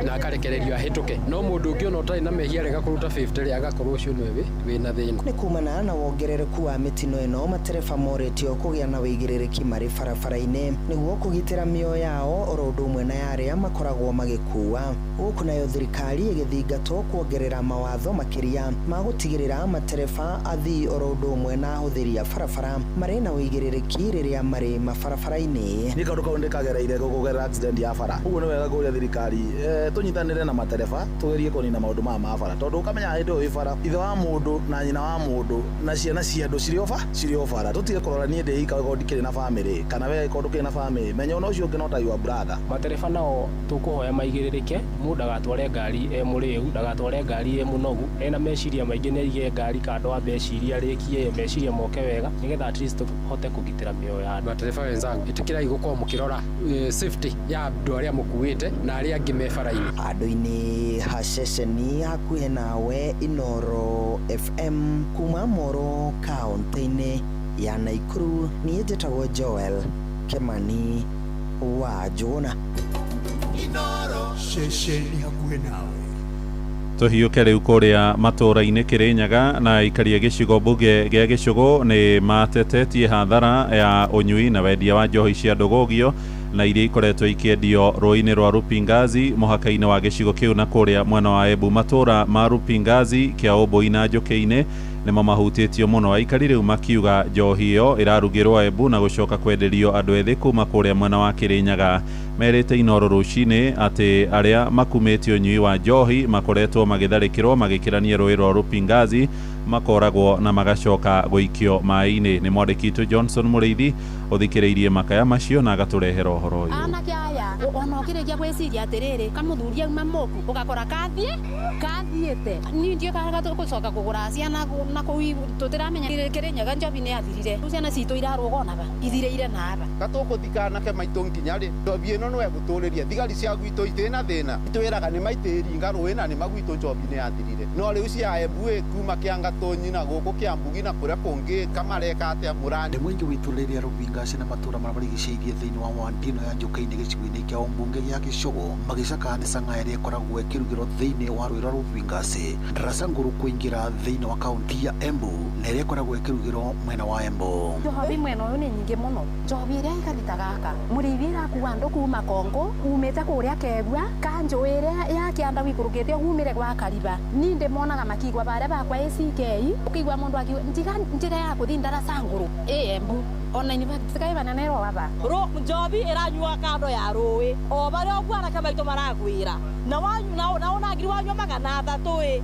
Speaker 13: na akarekererio ahĩtũke. No mũndũ ũngĩ ona ũtarĩ na mehia rega kũruta 50 rĩ agakorwo ũcio nĩwe wĩna thĩna.
Speaker 23: Nĩ kumana na wongerereku wa mĩtino ĩno, matereba morĩtio kũgĩa na wĩigĩrĩrĩki marĩ barabara-inĩ nĩguo kũgitĩra mĩoyo yao oro ũndũ ũmwe na arĩa makoragwo magĩkua. Gũkũ nayo thirikari ĩgĩthingatwo kuongerera mawatho makĩria ma gũtigĩrĩra matereba athii oro ũndũ ũmwe na ahũthĩri a barabara marĩ na wĩigĩrĩrĩki athii riria mari mabarabara-ini
Speaker 24: ni kaundu kau ndikagereire gukugerera accident ya bara uguo ni wega kuria thirikari tunyitanire na matereba tugerie kunina maundu ma bara tondu ukamenya hindi wi bara ithe wa mundu na nyina wa mundu na ciana cia andu cirio bara tutige kurora nie ndi ikaga ndikire na family kana we ikondo kire na family menya ona ucio ungi no ta your brother.
Speaker 13: Matereba nao tukuhoya maigiririke mundu agatware ngari muriu ndagatware ngari munogu ena meciria maingi ni aige ngari kando wa meciria rikie meciria moke wega nigetha at least hote kugitira mioyo ya andu.
Speaker 1: Matereba wenzangu itikirai gukorwo mukirora safety ya andu aria mukuite na aria angi me bara-ini.
Speaker 23: Andu-ini ha ceceni hakuhe nawe Inoro FM kuma Moro kaunti-ini ya Naikuru. Niĩ njĩtagwo Joel Kemani wa Jona.
Speaker 12: Inoro ceceni hakuhe nawe.
Speaker 17: Tuhiuke riu kuria matura-ini Kirinyaga na ikaria gicigo bunge gia Gicugu ni matetetie hathara ya unyui na wendia wa njohi cia ndugugio na iria ikoretwo ikiendio rũĩ-inĩ rwa Rupingazi mũhaka-inĩ wa gĩcigo kĩu na kũrĩa mwena wa Embu. Matura ma Rupingazi, Kĩaũmbũi na Njũkĩ-inĩ nĩmo mahutĩtio mũno. Aikari rĩu makiuga njohi ĩyo ĩrarugĩrwo Embu na gũcoka kwenderio andũ ethĩ kuma kũrĩa mwena wa Kĩrĩnyaga. Merĩte Inoro rũcinĩ atĩ arĩa makumĩtio ũnyui wa njohi makoretwo magĩtharĩkĩrwo magĩkĩrania rũĩ rwa Rupingazi makoragwo na magacoka gũikio maĩ-inĩ. Nĩ mwandĩki witũ Johnson Mũrĩithi ũthikĩrĩirie makaya macio na agatũrehera ũhoro ũyũ.
Speaker 15: Anake aya ona ũkĩrĩkia gwĩciria atĩrĩrĩ kamũthuri auma mũku ũgakora kathiĩte ningĩ gũcoka kũgũra ciana na kũu tũtiramenya Kĩrĩnyaga njobi nĩ yathirire ciana citũ irarũgonaga ithireire na aba
Speaker 14: gatũkũthika anake maitũ nginya rĩ njobi ĩno nĩwe gũtũrĩria thigari cia gwitũ itĩna thĩna itwĩraga nĩ maitĩringa rũĩ na nĩ magwitũ njobi nĩ yathirire no rĩu cia Embu kuma Kĩangatũnyi na gũkũ Kĩambugi na kũrĩa kũngĩ kamareka atĩa mũrani
Speaker 3: mũingĩ witũ rĩrĩa Rupingazi na matura marĩa marigicĩirie thĩinĩ wa Wandino ya Njũkĩ-inĩ gĩcigo-inĩ kĩa ũmbunge gĩa Gĩcũgũ magĩcakanisha ng'aa ĩrĩa ĩkoragwo ĩkĩrugĩrwo thĩinĩ wa rũĩ rwa Rupingazi ndaraca ngũrũ kũingĩra thĩinĩ wa kaunti ya Embu na ĩrĩa ĩkoragwo ĩkĩrugĩrwo mwena wa Embu.
Speaker 15: Njobi mwena ũyũ nĩ nyingĩ mũno njobi ĩrĩa ĩkarita gaka mũrĩithi ĩrakua andũ kuma Kongo umĩte kũrĩa Kegwa kanjũ ĩrĩa ya Kĩanda wikũrũkĩte umĩre gwa Kariba ni ndĩmonaga makigwa barĩa bakwa ACK ũkigwa mũndũ akiuga njĩra ya gũthiĩ ndaraca ngũrũ Embu ona university bananero baba
Speaker 4: njobi ĩranyua kando ya rũĩ o barĩa ũguo anake maitũ maragwĩra na onagiri wanyua magana 3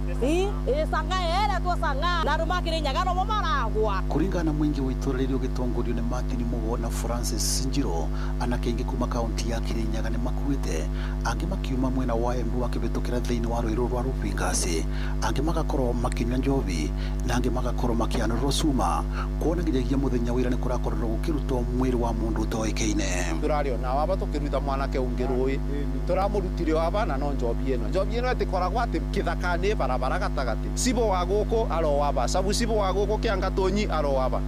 Speaker 4: ĩcanga ere twacanga na andũ ma Kĩrĩnyaga nomo maragwa.
Speaker 3: Kũringana na mũingĩ wa itũra rĩrĩa ũgĩtongorio nĩ Martin Mugo na Francis Njiro anake aingĩ kuma kaunti ya Kĩrĩnyaga nĩ makuĩte angĩ makiuma mwena wa Embu makĩbĩtũkĩra thĩinĩ wa rũĩ rwa Rupingazi angĩ magakorwo makĩnyua njobi na angĩ magakorwo makĩanũrwo cuma kuona nginyagia mũthenya wĩra nĩ kũrakorwo gũkĩrutwo mwĩrĩ wa mũndũ ũtoĩkaine.
Speaker 14: Tũrarĩona waba tũkĩruta mwanake ũngĩ rũĩ tũramũrutire waba na no njobi ĩno ĩtĩkoragwo atĩ kĩthaka-inĩ barabara gatagatĩ cibo wa gũkũ arowaba sabu cibo wa gũkũ Kĩangatũnyi arowaba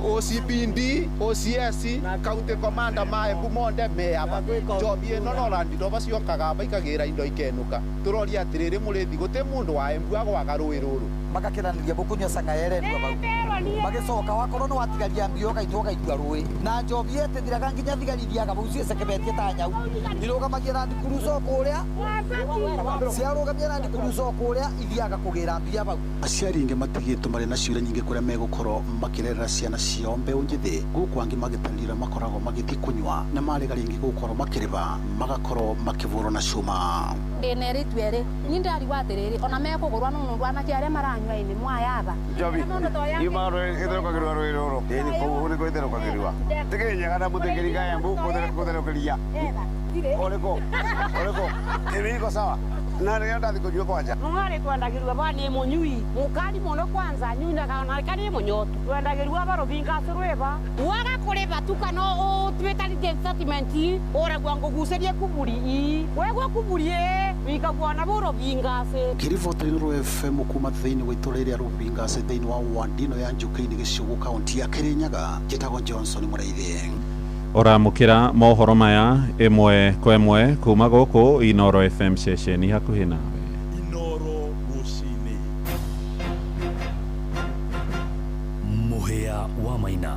Speaker 14: OCPD OCS county commander ma Embu monde meaba njobi ĩno no landindoba ciokaga maikagĩra indo ikenũka tũroria atĩrĩrĩ mũrĩthi gũtĩ mũndũ wa Embu agwaga rũĩ rũrũ
Speaker 5: magakĩranĩria mũkũnyua canga yerenua bau magĩcoka wakorwo nĩ watigaria mbio gaitwo gaikua rũĩ na njobi ĩtĩthiraga nginya thigari ithiaga bau ciĩcekebetie ta nyau irũgamagia Land Cruiser kũrĩa ciarũgamia Land Cruiser kũrĩa ithiaga kũgĩra mbia bau.
Speaker 3: Aciari aingĩ matigĩtwo marĩ na ciũria nyingĩ kũrĩa megũkorwo makĩrerera ciana ciao mbeũ njĩthĩ gũkũ angĩ magĩtarĩra makoragwo magĩthiĩ kũnyua na marĩga rĩngĩ gũkorwo makĩrĩba magakorwo makĩbũrwo na cuma.
Speaker 15: Ndĩna rĩtwa ĩrĩ niĩ ndarigwo atĩrĩrĩ ona mekũgũrwa nũndũ anake arĩa maranyua ĩnĩ mwayaba
Speaker 22: njobi ima ĩtherũkagĩrwo rũĩ rũrũ ĩni kũu nĩkũ ĩtherũkagĩrwa Kĩrĩnyaga na mũthĩngĩri Embu gũtherũkĩria ũrĩkũ ĩrĩko sawa na rĩrĩa ndathi kũnyua kwanja
Speaker 15: nũng'arĩ twendagĩrua ba nĩ mũnyui mũkari mũno kwanza nyuinaga na rĩka nĩ mũnyotu twendagĩrua ba Rupingazi rwĩba waga kũrĩba tu kana twĩtarĩtie statement ũragwa ngũgucĩrie kuburi wegwo kuburi wikagwa na Rupingazi.
Speaker 3: Ngĩribotera Inoro FM kuma thĩinĩ wa itũra rĩrĩa Rupingazi thĩinĩ wa Wandino ya Njũkĩ-inĩ Gĩcũgũ kaunti ya Kĩrĩnyaga njĩtagwo Johnson Mũrĩithi.
Speaker 17: Ũramũkĩra mohoro maya ĩmwe kwa ĩmwe kuma gũkũ Inoro FM ceceni hakuhĩ nawe.
Speaker 6: Inoro rũcinĩ. Mũhĩa wa Maina.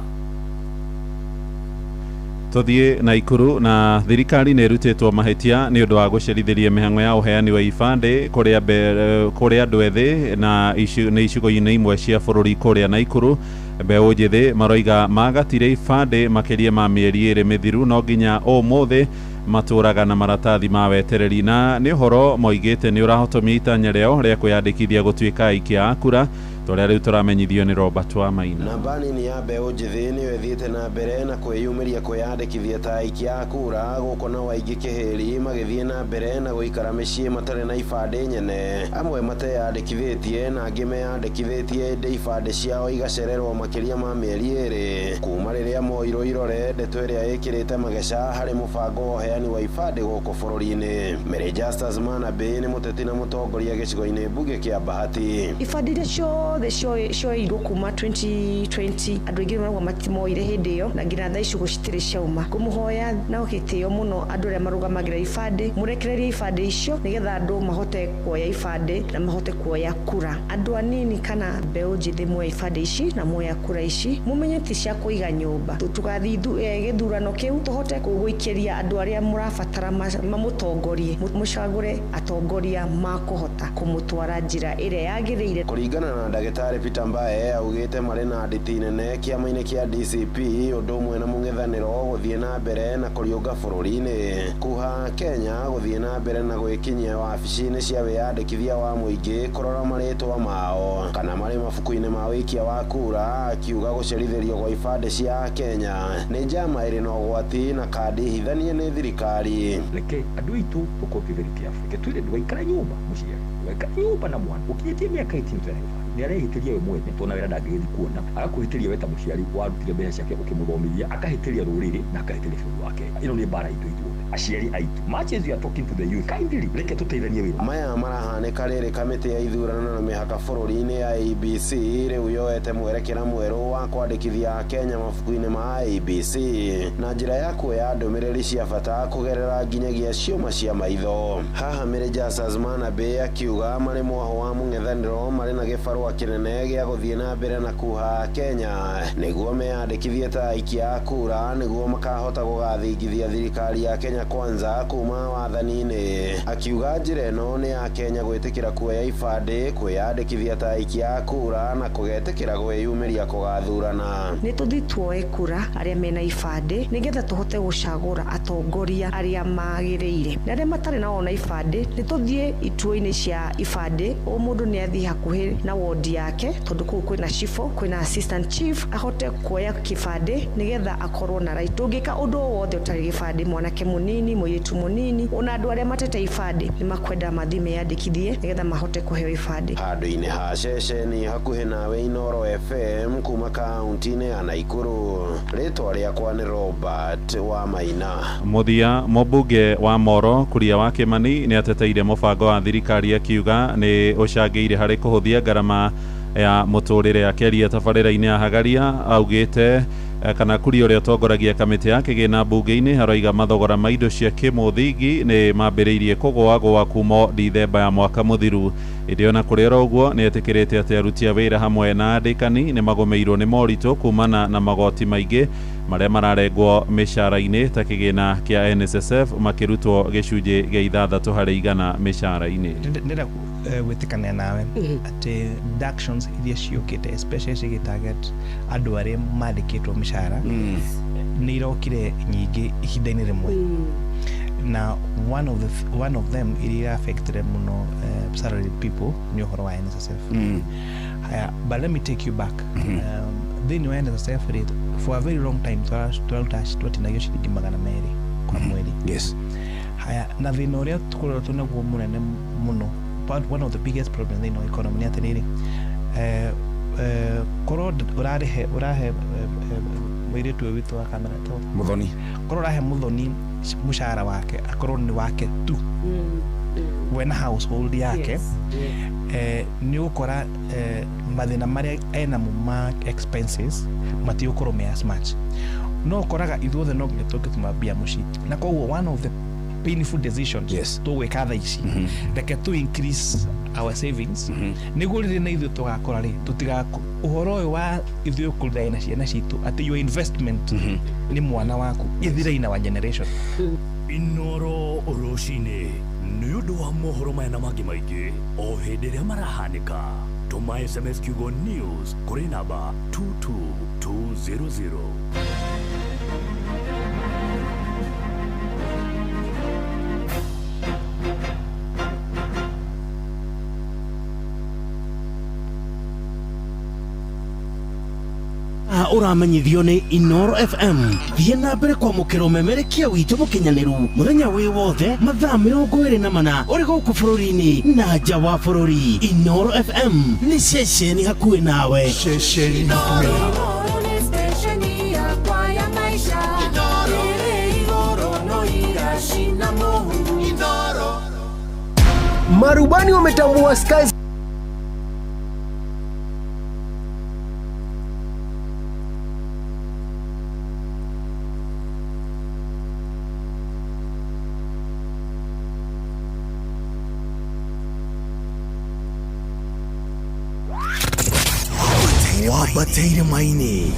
Speaker 17: Tuthiĩ Naikuru na thirikari nĩ ĩrutĩtwo mahĩtia nĩ ũndũ wa gũcerithĩria mĩhang'o ya ũheani wa ibandĩ kũrĩa andũ ethĩ na nĩ icigo-inĩ imwe cia bũrũri kũrĩa Naikuru Mbeũ njĩthĩ maroiga magatire ibandĩ makĩria ma mĩeri 2 mĩthiru no nginya ũmũthĩ matũraga na maratathi ma wetereri na nĩ ũhoro moigĩte nĩ ũrahotomia itanya rĩao rĩa kwĩyandĩkithia gũtuĩka aikia a kura tũrĩa rĩu tũramenyithio nĩ Robert wa Maina.
Speaker 2: Namba nini ya mbeũ njĩthĩ nĩyo ĩthiĩte na mbere na kwĩyumĩria kwĩyandĩkithia ta aikia a kura gũkũ na waingĩ kĩhĩri magĩthiĩ na mbere na gũikara mĩciĩ matarĩ na ibandĩ nyene. Amwe mateyandĩkithĩtie na angĩ meyandĩkithĩtie ĩndĩ ibandĩ ciao igacererwo makĩria ma mĩeri 2 kuma rĩrĩa moirwo irore ndeto ĩrĩa ĩkĩrĩte mageca harĩ mũbango wa ũheani wa ibandĩ gũkũ bũrũri-inĩ. Mary Justus Manabe nĩ mũteti na mũtongoria gĩcigo-inĩ mbunge kĩa Bahati.
Speaker 7: Ibandĩ icio cioirwo kuma 2020 andũ aingĩ marauga matimoire hĩndĩ ĩyo na nginya thaa ici citirĩ ciauma. Ngũmũhoya na gĩtĩo mũno andũ arĩa marũgamagĩrĩra ibandĩ mũrekererie ibandĩ icio nĩgetha andũ mahote kuoya ibandĩ na mahote kuoya kura. Andũ anini kana mbeũ njĩthĩ muoya ibandĩ ici na muoya kura ici mumenye ti cia kũiga nyũmba. Tũgathiĩ gĩthurano kĩu tũhote gũikĩria andũ arĩa mũrabatara mamũtongorie mũcagũre atongoria makũhota kũmũtwara njĩra ĩrĩa yagĩrĩire.
Speaker 2: Kũringana na Ndagĩtarĩ Peter Mbae augĩte marĩ na nditi nene kĩama-inĩ kĩa DCP ũndũ ũmwe na mũng'ethanĩro gũthiĩ na mbere na kũriũnga bũrũri-inĩ. Kuha Kenya gũthiĩ na mbere na gwĩkinyia wabici-inĩ cia wĩyandĩkithia wa mũingĩ kũrora marĩtwa mao kana marĩ mabuku-inĩ ma wĩikia wa kura, akiuga gũcerithĩrio gwa ibandĩ cia Kenya nĩ njama ĩrĩ na ũgwati na kandi hithanie nĩ thirikari.
Speaker 8: Reke andũ aitũ tũkorwo very careful. Reke twĩre ndũgaikara nyũmba mũciari, ndũgaikara nyũmba na mwana ũkinyĩtie mĩaka 18 nĩ arehĩtĩria we mwene tona wĩra ndangĩgĩthiĩ kuona, agakwĩhĩtĩria we ta mũciari warutire mbeca ciake ũkĩmũthomithia, akahĩtĩria rũrĩrĩ na akahĩtĩria bũrũri wa Kenya. Ĩno nĩ mbara itũ ithuothe aciari aitũ. Much as you are talking to the youth, kindly reke tũteithanie wĩra. Maya marahanĩka rĩrĩ kamĩtĩ ya ithurano na mĩhaka bũrũri-inĩ ya IEBC rĩu yoete mwerekera mwerũ wa kwandĩkithia Kenya mabuku-inĩ ma IEBC na njĩra ya kuoya ndũmĩrĩri cia bata kũgerera nginyagia ciũma cia maitho. Haha Mary Justus Manabe akiuga marĩ mwaho wa mũng'ethanĩro marĩ na gĩbarũa kĩnene gĩa gũthiĩ na mbere na kuha Kenya nĩguo meyandĩkithie ta aikia a kura nĩguo makahota gũgathingithia thirikari ya Kenya Kwanza kuma wathani-inĩ. Akiuga njĩra ĩno nĩ ya Kenya gwĩtĩkĩra kuoya ibandĩ, kwĩyandĩkithia ta aikia a kura na kũgetĩkĩra gwĩyumĩria kũgathurana. Nĩ tũthiĩ tuoe kura arĩa mena ibandĩ nĩgetha tũhote gũcagũra atongoria arĩa magĩrĩire. Na arĩa matarĩ na ona ibandĩ nĩ tũthiĩ ituo-inĩ cia ibandĩ, o mũndũ nĩ athiĩ hakuhĩ na wodi yake tondũ kũu kwĩna cifo, kwĩna assistant chief, ahote kuoya kĩbandĩ nĩgetha akorwo na right. Tũngĩka ũndũ wothe ũtarĩ gĩbandĩ, mwanake mũnini, mũirĩtu mũnini, ona andũ arĩa matete ibandĩ nĩ makwenda mathiĩ meyandĩkithie nĩgetha mahote kũheo ibandĩ. Handũ-inĩ ha ceceni hakuhĩ nawe Inoro FM kuma kaunti-inĩ ya Naikuru, rĩtwa rĩakwa nĩ Robert wa Maina.
Speaker 17: Mũthia mũmbunge wa Moro Kuria wa Kĩmani nĩ ateteire mũbango wa thirikari akiuga nĩ ũcangĩire harĩ kũhũthia ngarama ya mũtũrĩre akĩaria tabarĩra-inĩ ya Hagaria. Augĩte kana Kuria ũrĩa ũtongoragia kamĩtĩ ya kĩgĩna mbunge-inĩ aroiga mathogora ma indo cia kĩmũthingi nĩ mambĩrĩirie kũgũagũa kuma Dithemba ya mwaka mũthiru. Ĩndĩ ona kũrĩ ũguo nĩ etĩkĩrĩte atĩ aruti a wĩra hamwe na andĩkani nĩ magũmĩirwo nĩ moritũ kumana na magoti maingĩ marĩa mararengwo mĩcara-inĩ ta kĩgĩna kĩa NSSF makĩrutwo gĩcunjĩ gĩa 6 harĩ 100 mĩcara-inĩ.
Speaker 9: Ndĩrenda gwĩtĩkania nawe atĩ deductions iria ciũkĩte especially cigitarget andũ arĩa mandĩkĩtwo mĩcara nĩ irokire nyingĩ ihinda-inĩ rĩmwe. Na one of them iria affected muno salaried people nĩ ũhoro wa NSSF. But let me take you back. Thĩinĩ wa NSSF rate for a very long time twatindagio ciringi 200 kwa mweri. Yes. Na thĩna ũrĩa tũkoretwo naguo mũnene mũno, one of the biggest problems thĩinĩ wa economy nĩ atĩrĩrĩ, korwo ũrahe mũirĩtu ũyũ witũ wa kamera mũthoni, korwo ũrahe mũthoni mũcara wake akorwo nĩ wake tu we na household yake, nĩ ũkora mathĩna marĩa enamo ma expenses matigũkorwo me as much. No ũkoraga ithuothe no nginya tũngĩtũma mbia mũciĩ, na koguo one of the painful decisions tũgwĩka thaa ici reke tu increase our savings nĩguo rĩrĩ na ithuĩ tũgakora rĩ ũhoro ũyũ wa ithuĩ kũrĩa na ciana citũ atĩ your investment nĩ mwana waku ithira-inĩ wa generation.
Speaker 6: Inoro rũcinĩ nĩ ũndũ wa mohoro maya na mangĩ maingĩ o hĩndĩ ĩrĩa marahanĩka tuma SMS kiugo news kuri namba 22200.
Speaker 10: Uramenyithio ni Inoro FM. Thie na mbere kwa mukiro memerekia witu mukinyaniru muthenya wi wothe mathaa 24 uri guku bururi-ini na nja wa bururi. Inoro FM ni ceceni hakuhi nawe.
Speaker 12: Ceceni hakuhi nawe.
Speaker 11: Marubani wametambua Skies
Speaker 10: wabateire maini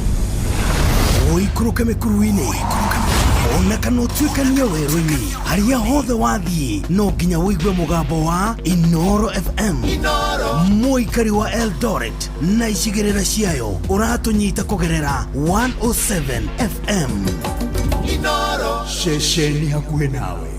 Speaker 10: oikuruke mikuruini ona kana utuikanie werũ-ini haria hothe wathiĩ no nginya wĩigue mũgambo wa Inoro FM. Mũikari wa Eldoret na icigĩrĩra ciayo ũratũnyita kũgerera 107 FM.
Speaker 12: Inoro, ceceni hakuhi nawe.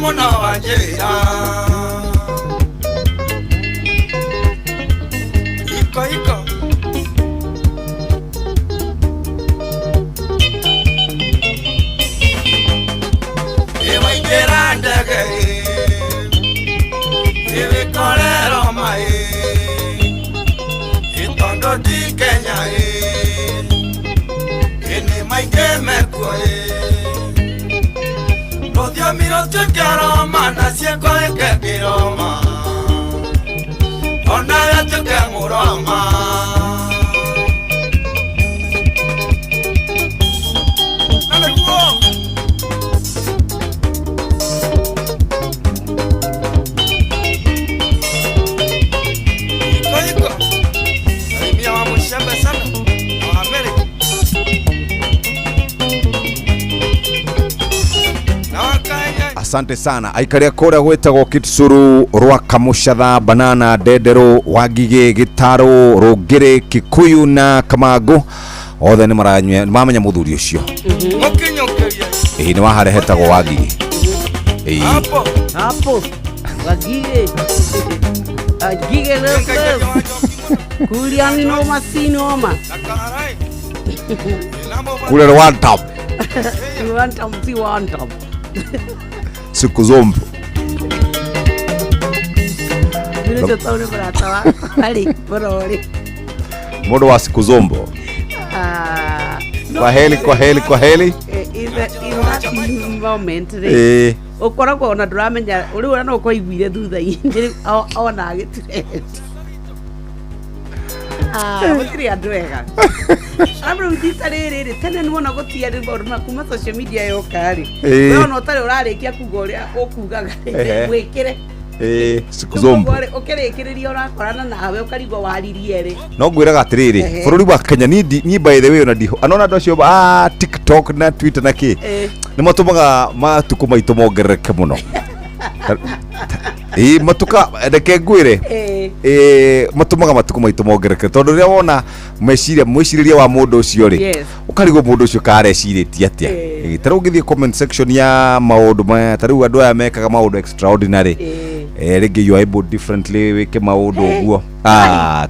Speaker 16: muno wanjira iko ewaitera ndege ewikorero mai itondo di Kenya ene maige mekwo rodio miro tukeroma na sieko ekekiroma ona ya tukemuroma
Speaker 18: Asante sana aikaria kora gwetagwo Kitsuru rwa Kamuchatha Banana Ndendero Wangige Gitaro Rungiri Kikuyu na Kamangu othe ni maranywa mamenya muthuri ucio ni waharehetagwo Wangige
Speaker 20: hapo Wangige kuliani no masinoma
Speaker 18: kule Rwanda
Speaker 20: Rwanda
Speaker 18: siku zombo
Speaker 20: ndio tutaone barata hali borori
Speaker 18: modo wa siku zombo kwa heli
Speaker 20: in that moment ukoragwo na duramenya uri ura no koiguire thutha indi ona agitrend gutiri andu ega amro ndita riri tene nwona gutia ri borma kuma social media yokari no tare urarikia kuga uria ukugaga wikire
Speaker 18: siku zombo
Speaker 20: ukirekereria urakorana nawe ukarigwo waririe ri
Speaker 18: no ngwiraga atiriri bururi wa Kenya ni by the way ona ndiho anona andu acio TikTok na Twitter na ki ni matumaga matuko maitu mongerereke muno matuka ndeke ngwire matumaga matuko maitu mongerereke tondu ria wona mwiciriria wa mundu ucio ri ukarigwo mundu ucio kareciritie atia taru ngithie comment section ya maundu maya taru andu aya mekaga maundu extraordinary rigi you are able differently wike maundu uguo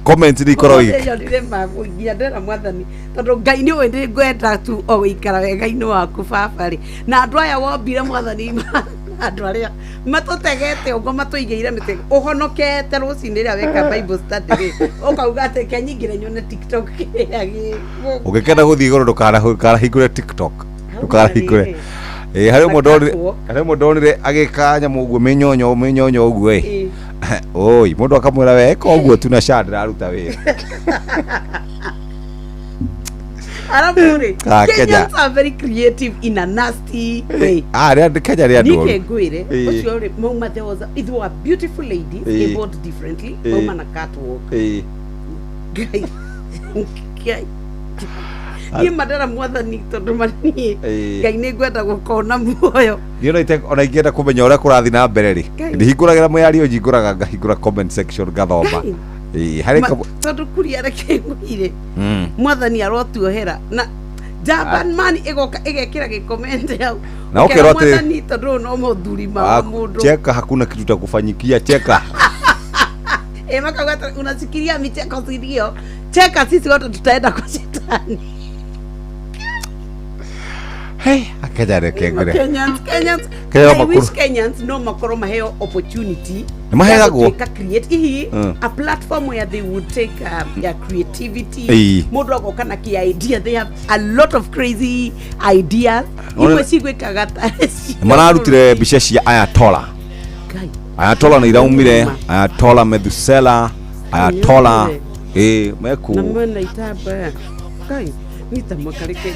Speaker 18: comment ni korwo
Speaker 20: ndire magugia ndera mwathani tondu Ngai ni wendi gwenda tu o wikara wega-ini waku babari na andu aya wombire mwathani andu aria matutegete ugo matuigeire mite uhonokete rucini ria weka Bible study ukauga ati kenyingire nyone TikTok agi
Speaker 18: ugikenda guthii iguru ndukarahingure TikTok ndukarahingure hari mudonire agika nyamu uguo minyonyo uguo oi mundu akamwira weka uguo tu na shadra aruta wira
Speaker 20: Aramuri, Kenyans are very creative in a nasty way.
Speaker 18: Kenya ria ndu.
Speaker 20: Nike gwire, ucio mama there was it was a beautiful lady, evolved differently, mama na catwalk. Guy. Ni madara mwathani tondu mani. Ngai ni gwenda gukona muoyo.
Speaker 18: Ndio ona ingenda kumenya uria kurathi na mbere ri. Ndihinguragira muyari njinguraga ngahingura comment section gathoma. Hari
Speaker 20: tondu kuria reke ngwire. Mwathani arotuohera na Japan man igoka igekira gicomment yao.
Speaker 18: Na ukero ati
Speaker 20: mwathani tondu no muthuri ma mundu.
Speaker 18: Cheka hakuna kitu cha kufanyikia cheka.
Speaker 20: Makagata unasikiria micheko sidio. Cheka sisi wote tutaenda kwa shetani.
Speaker 18: Hey, akajare kengere.
Speaker 20: Kenyans. I wish Kenyans no makoro maheo opportunity.
Speaker 18: Mahego
Speaker 20: create a platform where they would take their creativity. Mundu agoka na ki idea. They have a lot of crazy ideas. Iwe sigwe kagata.
Speaker 18: Mararutire bica cia Ayatollah. Ayatollah ni iraumire, Ayatollah Methusela, Ayatollah meku.
Speaker 20: Na mwana itaba. Kai nitamukarike.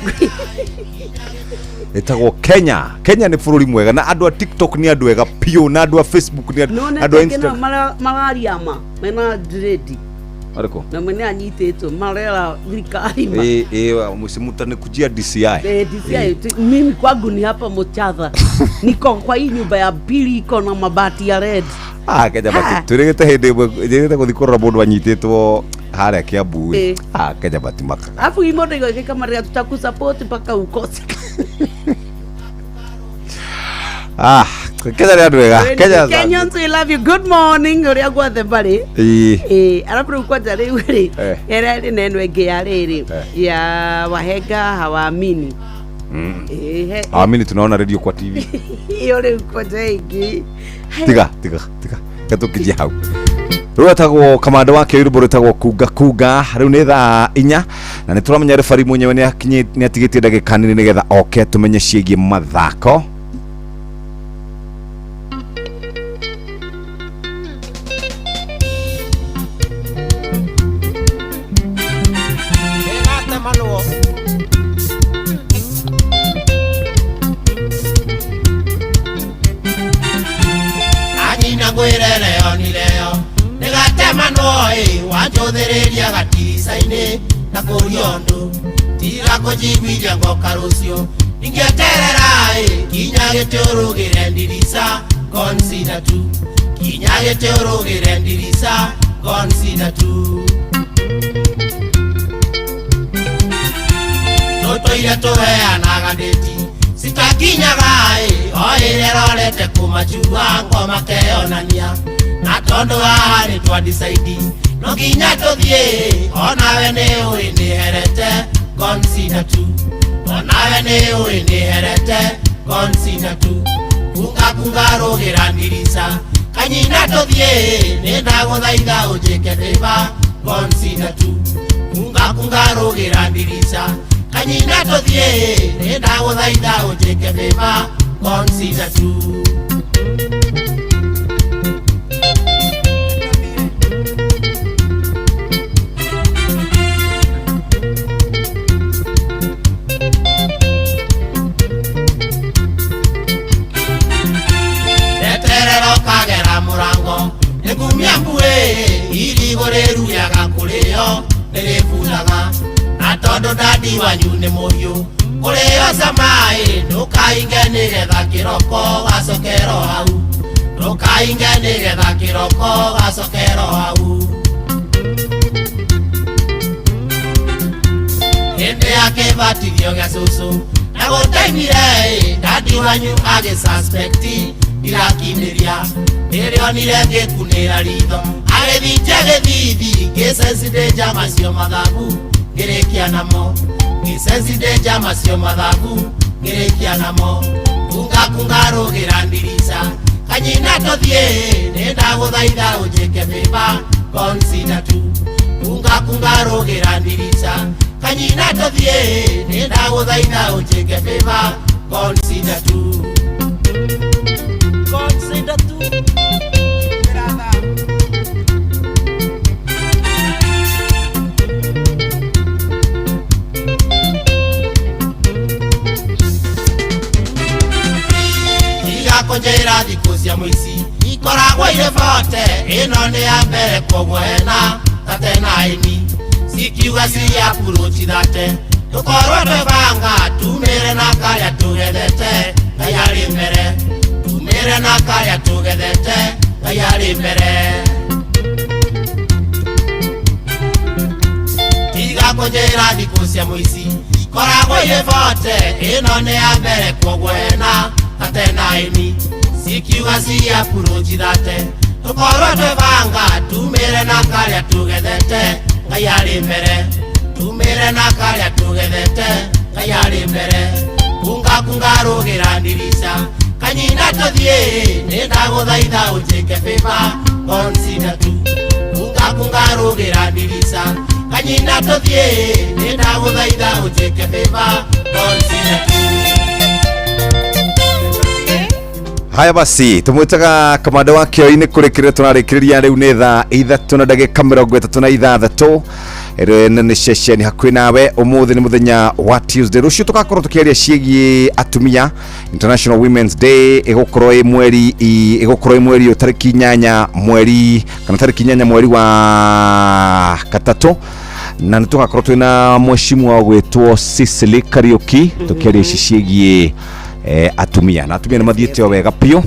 Speaker 18: Etagwo Kenya ni bururi mwega na andu a TikTok ni andu ega pio na andu a Facebook ni andu a Instagram
Speaker 20: malariama mena dread
Speaker 18: ariko
Speaker 20: na mene anyitete marera thirikari
Speaker 18: msimutane kujia DCI
Speaker 20: DCI mimi kwangu ni hapa Mochatha niko kwa hii nyumba ya pili iko na mabati ya red
Speaker 18: Kenya bati turegete hende guthikora mundu anyitetwo haria Kiambu Kenya bati maka
Speaker 20: afu imondo igeke kama ria tutakusupport paka ukose
Speaker 18: Kenya ni andwega.
Speaker 20: Kenyans we love you. Good morning. Uria gwothe bari. Alafu kwanza riu ri. Era ri neno enge ya riri ya wahenga hawaamini.
Speaker 18: Amini tunaona radio kwa TV.
Speaker 20: Iyo ri kwanza ingi.
Speaker 18: Tiga. Gatukije hau. Rũa tagwo kamanda wake Irũmbũrũ tagwo kunga rĩu nĩ thaa 4 na nĩ tũramenya referee mwenyewe nĩ atigĩtie ndagĩka nini nĩgetha oke tũmenye ciĩgiĩ mathako.
Speaker 16: Wanjũthĩrĩria gatirica-inĩ na kũriondu tiga kũnjiguithia ngoka rũciũ ingĩeterera kinya gĩtĩũrũgĩre ndirica consider tu kinya gĩtĩũrũgĩre ndirica consider tu tũtũire tũheanaga ndĩti citakinyaga o ĩrĩa rorete kũmachua ngoma keyonania na tondũ haha nĩ twadicaidi no nginya tũthiĩ onawe nĩ ũĩ nĩherete consider tu onawe nĩ ũĩ nĩherete consider tu kunga rũgĩra ndirica kanyina tũthiĩ nĩ ndagũthaitha ũnjĩke favor consider tu kunga rũgĩra ndirica kanyina tũthiĩ nĩ ndagũthaitha ũnjĩke favor consider tu Irigoreruyaga kũrĩo nĩrĩbuthaga na tondũ dadi wanyu nĩ mũhiũ kũrĩo camaĩ ndũkainge nĩgetha kĩroko gacokero hau ndũkainge nĩgetha kĩroko gacokero hau hĩndĩ ya kĩbatithio gĩa cũcũ na gũtaimire dadi wanyu agĩsuspecti ndirakimĩria nĩrĩonire ngĩkunĩra ritho agĩthinja gĩthithi ngĩcencidĩnja macio mathabu ngĩrĩkia namo ngĩcencidĩnja macio mathabu ngĩrĩkia namo kunga rũgĩra ndirica kanyina tũthiĩ nĩ ndagũthaitha ũnjĩke favor consider tu kunga rũgĩra ndirica kanyina tũthiĩ nĩ ndagũthaitha ũnjĩke favor consider tu consider tu konjera thikũ cia mũici ikoragwo irĩ bote ĩno nĩ ya mbere kwoguo hena tate naini cikiuga cia puruti thate tũkorwo twĩbanga tumĩre na karĩa tũgethete ngai arĩ mbere tumĩre na karĩa tũgethete ngai arĩ mbere tiga konjera thikũ cia mũici ikoragwo irĩ bote ĩno nĩ ya mbere kwoguo hena tate naini cikiuga cia puruti thate tũkorwo twĩbanga tumĩre na karĩa tũgethete ngai arĩ mbere tumĩre na karĩa tũgethete ngai arĩ mbere kunga rũgĩra ndirica kanyina tũthiĩ nĩ ndagũthaitha ũnjĩke favor consider tu kunga rũgĩra ndirica kanyina tũthiĩ nĩ ndagũthaitha ũnjĩke favor consider tu.
Speaker 18: Haya basi tumwitaga kamanda wa kĩoi-inĩ kũrĩkĩrĩria tũrarĩkĩrĩria rĩu nĩ thaa 3:36 ĩno nĩ ceceni hakuhĩ nawe ũmũthĩ nĩ mũthenya wa Tuesday rũciũ tũgakorwo tũkĩaria ciĩgiĩ atumia International Women's Day ĩgũkorwo ĩ mweri tarĩki 8 mweri wa gatatũ na nĩ tũgakorwo twĩna mheshimiwa wa gwĩtwo Cecily Kariuki tũkĩaria ciĩgiĩ atumia na atumia nĩ mathiĩte o wega piũ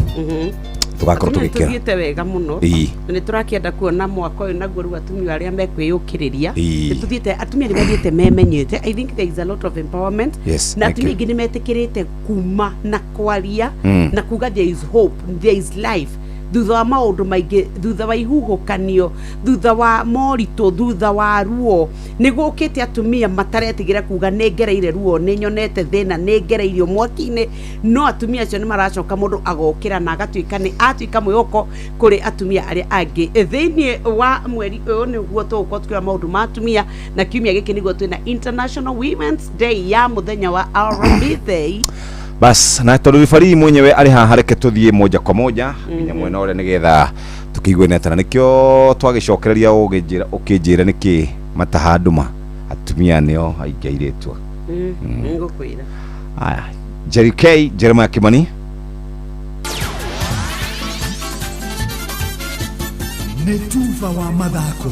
Speaker 18: tugakorwo tugikira
Speaker 20: tuthiite wega muno ni turakienda kuona mwaka uyu naguo ru atumia aria mekwiyukiriria ni tuthiite atumia ni mathiite memenyete. I think there is a lot of empowerment na atumia ingi ni metikirite kuma na kwaria na kuga there is hope, there is life thutha wa maundu maingi, thutha wa ihuhukanio, thutha wa morito, thutha wa ruo. Ni gukite atumia mataretigira kuga nengereire ruo, ni nyonete thina, nengereire mwaki-ini, no atumia acio ni maracoka mundu agokira na agatuika ni atuika mwihoko kuri atumia aria angi. Thiini wa mweri uyu ni guo tugukorwo tukira maundu ma atumia, na kiumia giki niguo twina International Women's Day ya muthenya wa Armithi.
Speaker 18: Bas na tondu rifari mwenyewe ari haha reke tuthie moja kwa moja nginya mwena ore nigetha tukiigwe netana nikio twagicokereria ukinjira niki matahanduma atumia nio aingairetwa
Speaker 20: ngukwira
Speaker 18: aya Jerry K Jeremiah Kimani
Speaker 12: Netuva wa mathako.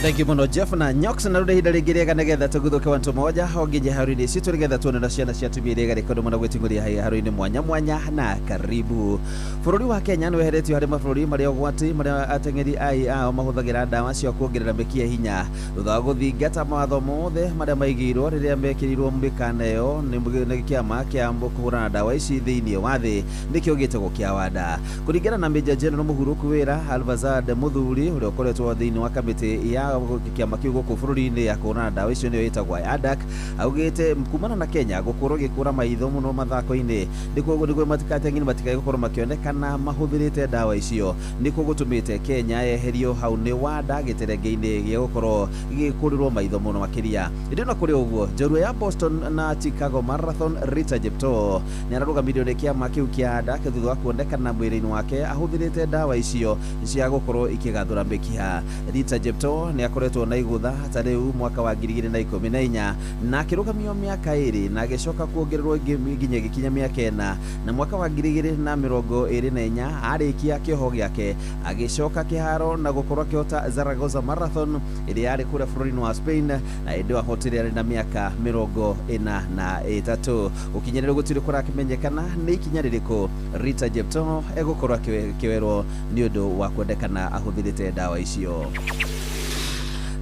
Speaker 13: Thank you muno Jeff na Nyox na rude hidari girega negetha tuguthuke wantu moja hongeje harudi situ negetha tuone na ciana cia tumire rekodo mona gwetinguria hai haruini mwanya mwanya na karibu. Bururi wa Kenya ni weheretio hari mabũrũri maria gwati maria atengeri ai ao mahuthagira ndawa cia kuongerera mekia hinya thutha wa guthingata mawatho mothe maria maigirwo riria mekirirwo mbikana iyo ni kiama kia kuhurana ndawa ici thiini wa thi nikio gitego kia wada kuringana na Major General Muhuruku wira Alvazad Muthuri uria ukoretwo thiini wa kamiti ya kiama kiu guku bururi-ini ya kuhurana ndawa icio niyo yetagwo ADAK augite kumana na Kenya gukorwo gikura maitho muno mathako-ini niguo matikatengini matikai gukorwo makionekana mahuthirite ndawa icio nikuo gutumite Kenya yeherio hau ni wada giterenge-ini gia gukorwo gikurirwo maitho muno makiria ndina kuri uguo njorua ya Boston na Chicago Marathon Rita Jepto ni ararugamirio ni kiama kiu kia ADAK thutha wa kuonekana mwiri-ini wake ahuthirite ndawa icio cia gukorwo ikigathura mekia. Rita Jepto ni akoretwo na igutha tariu mwaka wa 2014 na akirugamio miaka 2 na agicoka kuongererwo nginya gikinya miaka 4 na mwaka wa 2024 arikia kiho giake agicoka kiharo na gukorwo kihota Zaragoza Marathon iria yari kura bururi wa Spain na ndio ahotire ari na miaka 43 ukinyerero gutiri kura kimenyekana ni ikinya ririko Rita Jepto egukorwo kiwero ni undu wa kwendekana ahuthirite ndawa icio.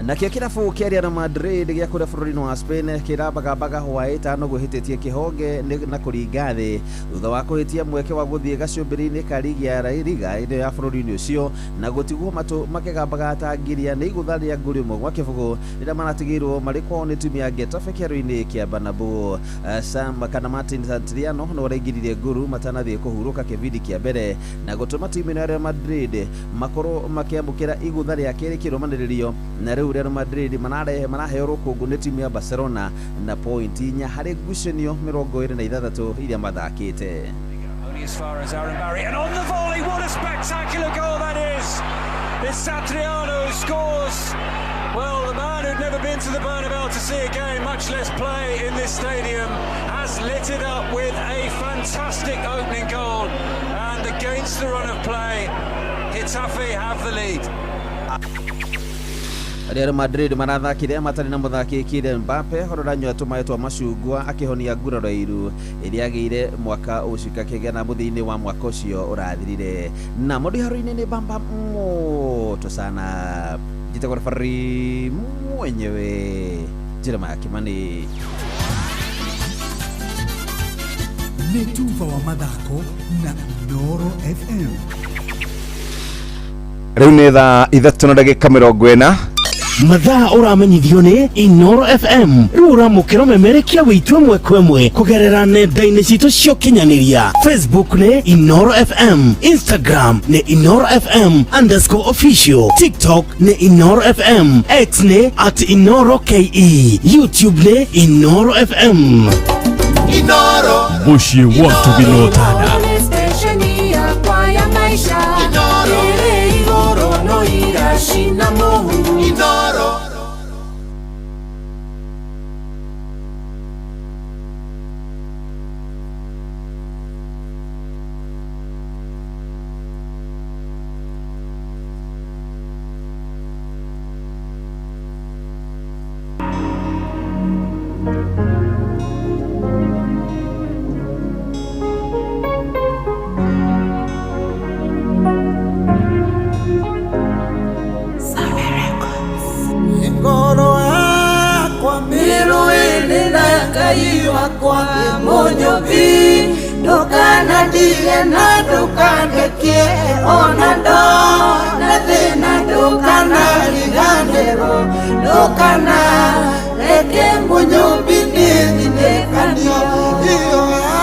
Speaker 13: Na kia kirabu kia Real Madrid gia kura bururi wa Spain kirabagabaga hwaita no guhititie kihoge na kuringa thi thutha wa kuhitia mweke wa guthie gacumbiri-ini ka ligi ya La Liga ine ya bururi ucio na gutigwo matu makigambaga tangiria ni igutha ria nguri mwe gwa kibugu ira maratigirwo marikwo ni timu ya Getafe kiaro-ini kia Bernabeu. Sam kana Martin Santriano no raigiririe nguru matanathie kuhuruka kivindi kia mbere na gutuma timu ya Real Madrid makoro makiambukira igutha ria keri kiromaniririo na Real Madrid manaheo rukungu ni timu ya Barcelona na point 4 hari ngucanio 26 iria mathakite.
Speaker 19: Only as far as Aaron Barry and on the volley, what a spectacular goal that is! It's Satriano who scores. Well, the man who'd never been to the Bernabeu to see a game, much less play in this stadium, has lit it up with a fantastic opening goal, and against the run of play, Getafe have the lead.
Speaker 13: Real Madrid marathakire matari na muthaki Kylian Mbappe hororanyo atumaitwa macungwa akihonia nguraro iru iria agire mwaka ucika kigena muthini wa mwaka ucio urathirire na modi haruini ni bamba moto sana jitagwa referee mwenyewe Jeremiah Kimani.
Speaker 12: Netuva wa mathako na Noro FM.
Speaker 18: Riu ni thaa 3:40
Speaker 10: mathaa uramenyithio ni Inoro FM rura mukiro memerekia witwe mwekwemwe kugerera nenda-ini citu cio kinyaniria Facebook ni Inoro FM, Instagram ni Inoro FM_official, TikTok ni Inoro FM, X ni @InoroKE, YouTube ni Inoro FM.
Speaker 6: Inoro Bushi watu binotana
Speaker 21: Stesheni ya kwa ya maisha Inoro Igoro no irashina mohu Inoro Ngai wakwa mũnyũmbi ndũkanandige na ndũkandekie ona ndona thĩna ndũkanariganĩrwo ndũkanareke mũnyũmbi nĩthinĩkanio iyoya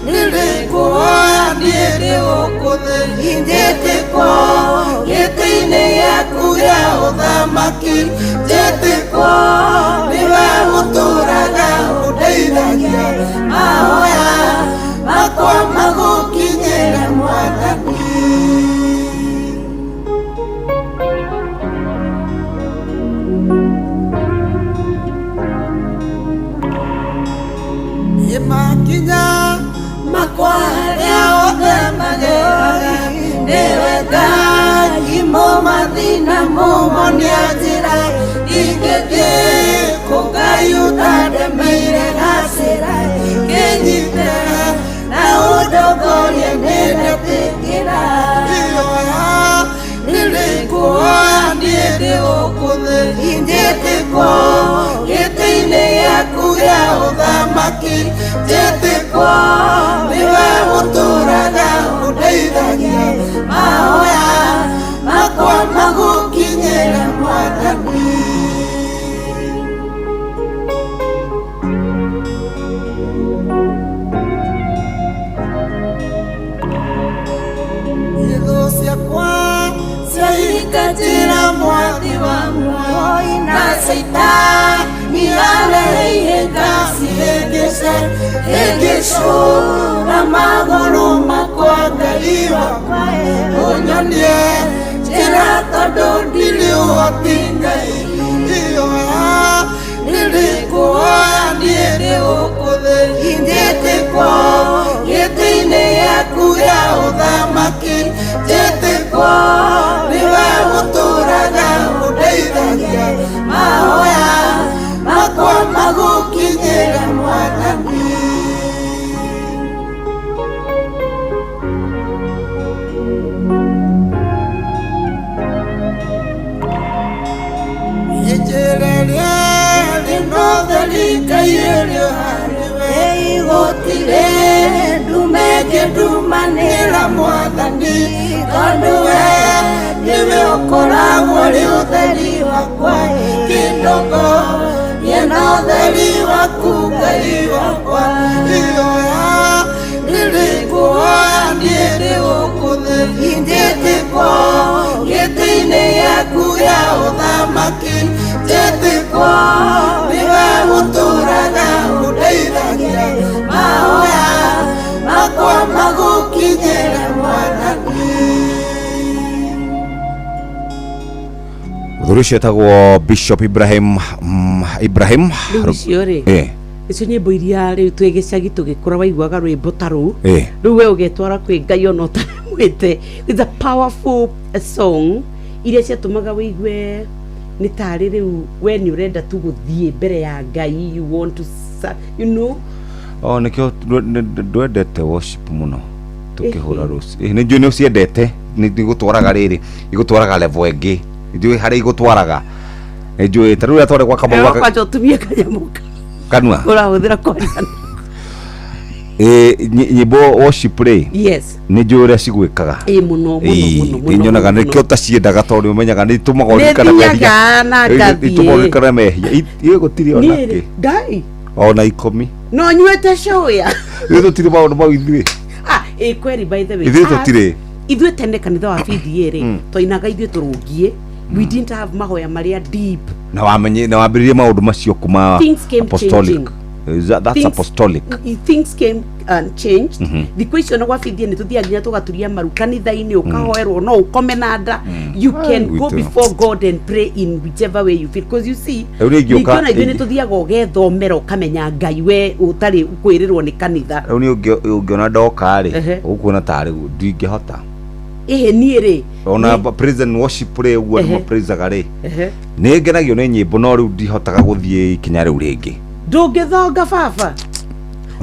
Speaker 21: nĩrĩkũhoya niĩ ndĩgũkũthĩ njĩtĩkwo gĩtĩ-inĩ gĩaku gĩa ũthamaki njĩtĩkwo nĩwe ũtũũraga ũndeithagia mahoya makwa magũkinyĩre Mwathani. Makinya makwa arĩa othe mageraga nĩwe Ngai mũmathina mũmonia njĩra ingĩthiĩ kũ Ngai ũtandemeire gacĩra kĩnyite na ũndongorie nĩndetĩkĩra iyoya nĩrĩkũhoya niĩ ndĩgũkũthĩ njĩtĩkwo gĩtĩ-inĩ gĩaku gĩa ũthamaki njĩtĩkwo nĩwe ũtũũraga ũndeithagia mahoya makwa magũkinyĩre Mwathani. Thũ ciakwa ciahingatĩra mwathi wa muoyo na Saitani areheire ngacihĩngĩce hĩngĩcũra magũrũ makwa Ngai wakwa ũnyonie njĩra tondũ ndirĩ ũhoti Ngai iyoya nĩrĩkũhoya niĩ ndĩgũkũthĩ njĩtĩkwo gĩtĩ-inĩ gĩaku gĩa ũthamaki njĩtĩkwo nĩwe ũtũũraga ũndeithagia mahoya makwa magũkinyĩre Mwathani. Njĩra ĩrĩa rĩnotheri Ngai ĩrĩ harĩwe gũtirĩ ndume ngĩndumanĩra Mwathani tondũ we nĩwe ũkoragwo ũrĩ ũtheri wakwa kĩndongo na ũtheri waku Ngai wakwa iyoya nĩrĩkũhoya niĩ ndĩgũkũthĩ njĩtĩkwo gĩtĩ-inĩ gĩaku gĩa ũthamaki njĩtĩkwo nĩwe ũtũũraga ũndeithagia mahoya makwa magũkinyĩre Mwathani.
Speaker 18: Mũthuri ũcio etagwo Bishop Ibrahim
Speaker 20: rĩu icio rĩ icio nyĩmbo iria rĩu twĩ gĩcagi tũgĩkũra waiguaga rwĩmbo ta rũu rĩu we ũgetwara kwĩ Ngai ona ũtamwĩte. It's a powerful song iria ciatũmaga wĩigue nĩ tarĩ rĩu we nĩ ũrenda tu gũthiĩ mbere ya Ngai, you want to you know
Speaker 18: nĩkĩo ndwendete worship mũno tũkĩhũra rũci nĩ njũĩ nĩ ũciendete nĩ igũtwaraga rĩrĩ igũtwaraga level ĩngĩ njũĩ harĩa igũtwaraga nĩ njũĩ ta rĩu ũrĩa twarĩ gwa Kamau
Speaker 20: kwanja ũtumie kanyamũ
Speaker 18: kanua
Speaker 20: ũrahũthĩra kũrigana
Speaker 18: nyĩmbo worship rĩ nĩ njũĩ ũrĩa cigwĩkaga
Speaker 20: mũno
Speaker 18: nyonaga nĩkĩo ũtaciendaga tondũ ũmenyaga nĩ itũmaga ũririkane mehia gũtirĩ ona kĩ
Speaker 20: Ngai
Speaker 18: ona ikũmi
Speaker 20: no nyuĩte cũya
Speaker 18: ithuĩ tũtirĩ maũndũ mau ithuĩ
Speaker 20: kweri by the way
Speaker 18: ithuĩ tũtirĩ
Speaker 20: ithuĩ tene kanitha wa PDA rĩ twainaga ithuĩ tũrũngie we didn't have mahoya maria deep
Speaker 18: na wambĩrĩrie maũndũ macio kuma apostolic that's apostolic
Speaker 20: things came and changed thikũ icio na gwabithie nĩ tũthiaga nginya tũgaturia maru kanitha-inĩ ũkahoerwo no ũkome na nda you can go before God and pray in whichever way you feel because you see ningĩona ithuĩ nĩ tũthiaga ũgethomera ũkamenya Ngai we ũtarĩ kwĩrĩrwo nĩ kanitha
Speaker 18: rĩu nĩ ũngĩona ndoka rĩ ũkuona tarĩ ndingĩhota
Speaker 20: niĩ rĩ
Speaker 18: ona praise and worship rĩ ũguo nĩ mapraisaga rĩ nĩ ngenagio nĩ nyĩmbo no rĩu ndihotaga gũthiĩ ikinya rĩu rĩngĩ
Speaker 20: ndũngĩthonga baba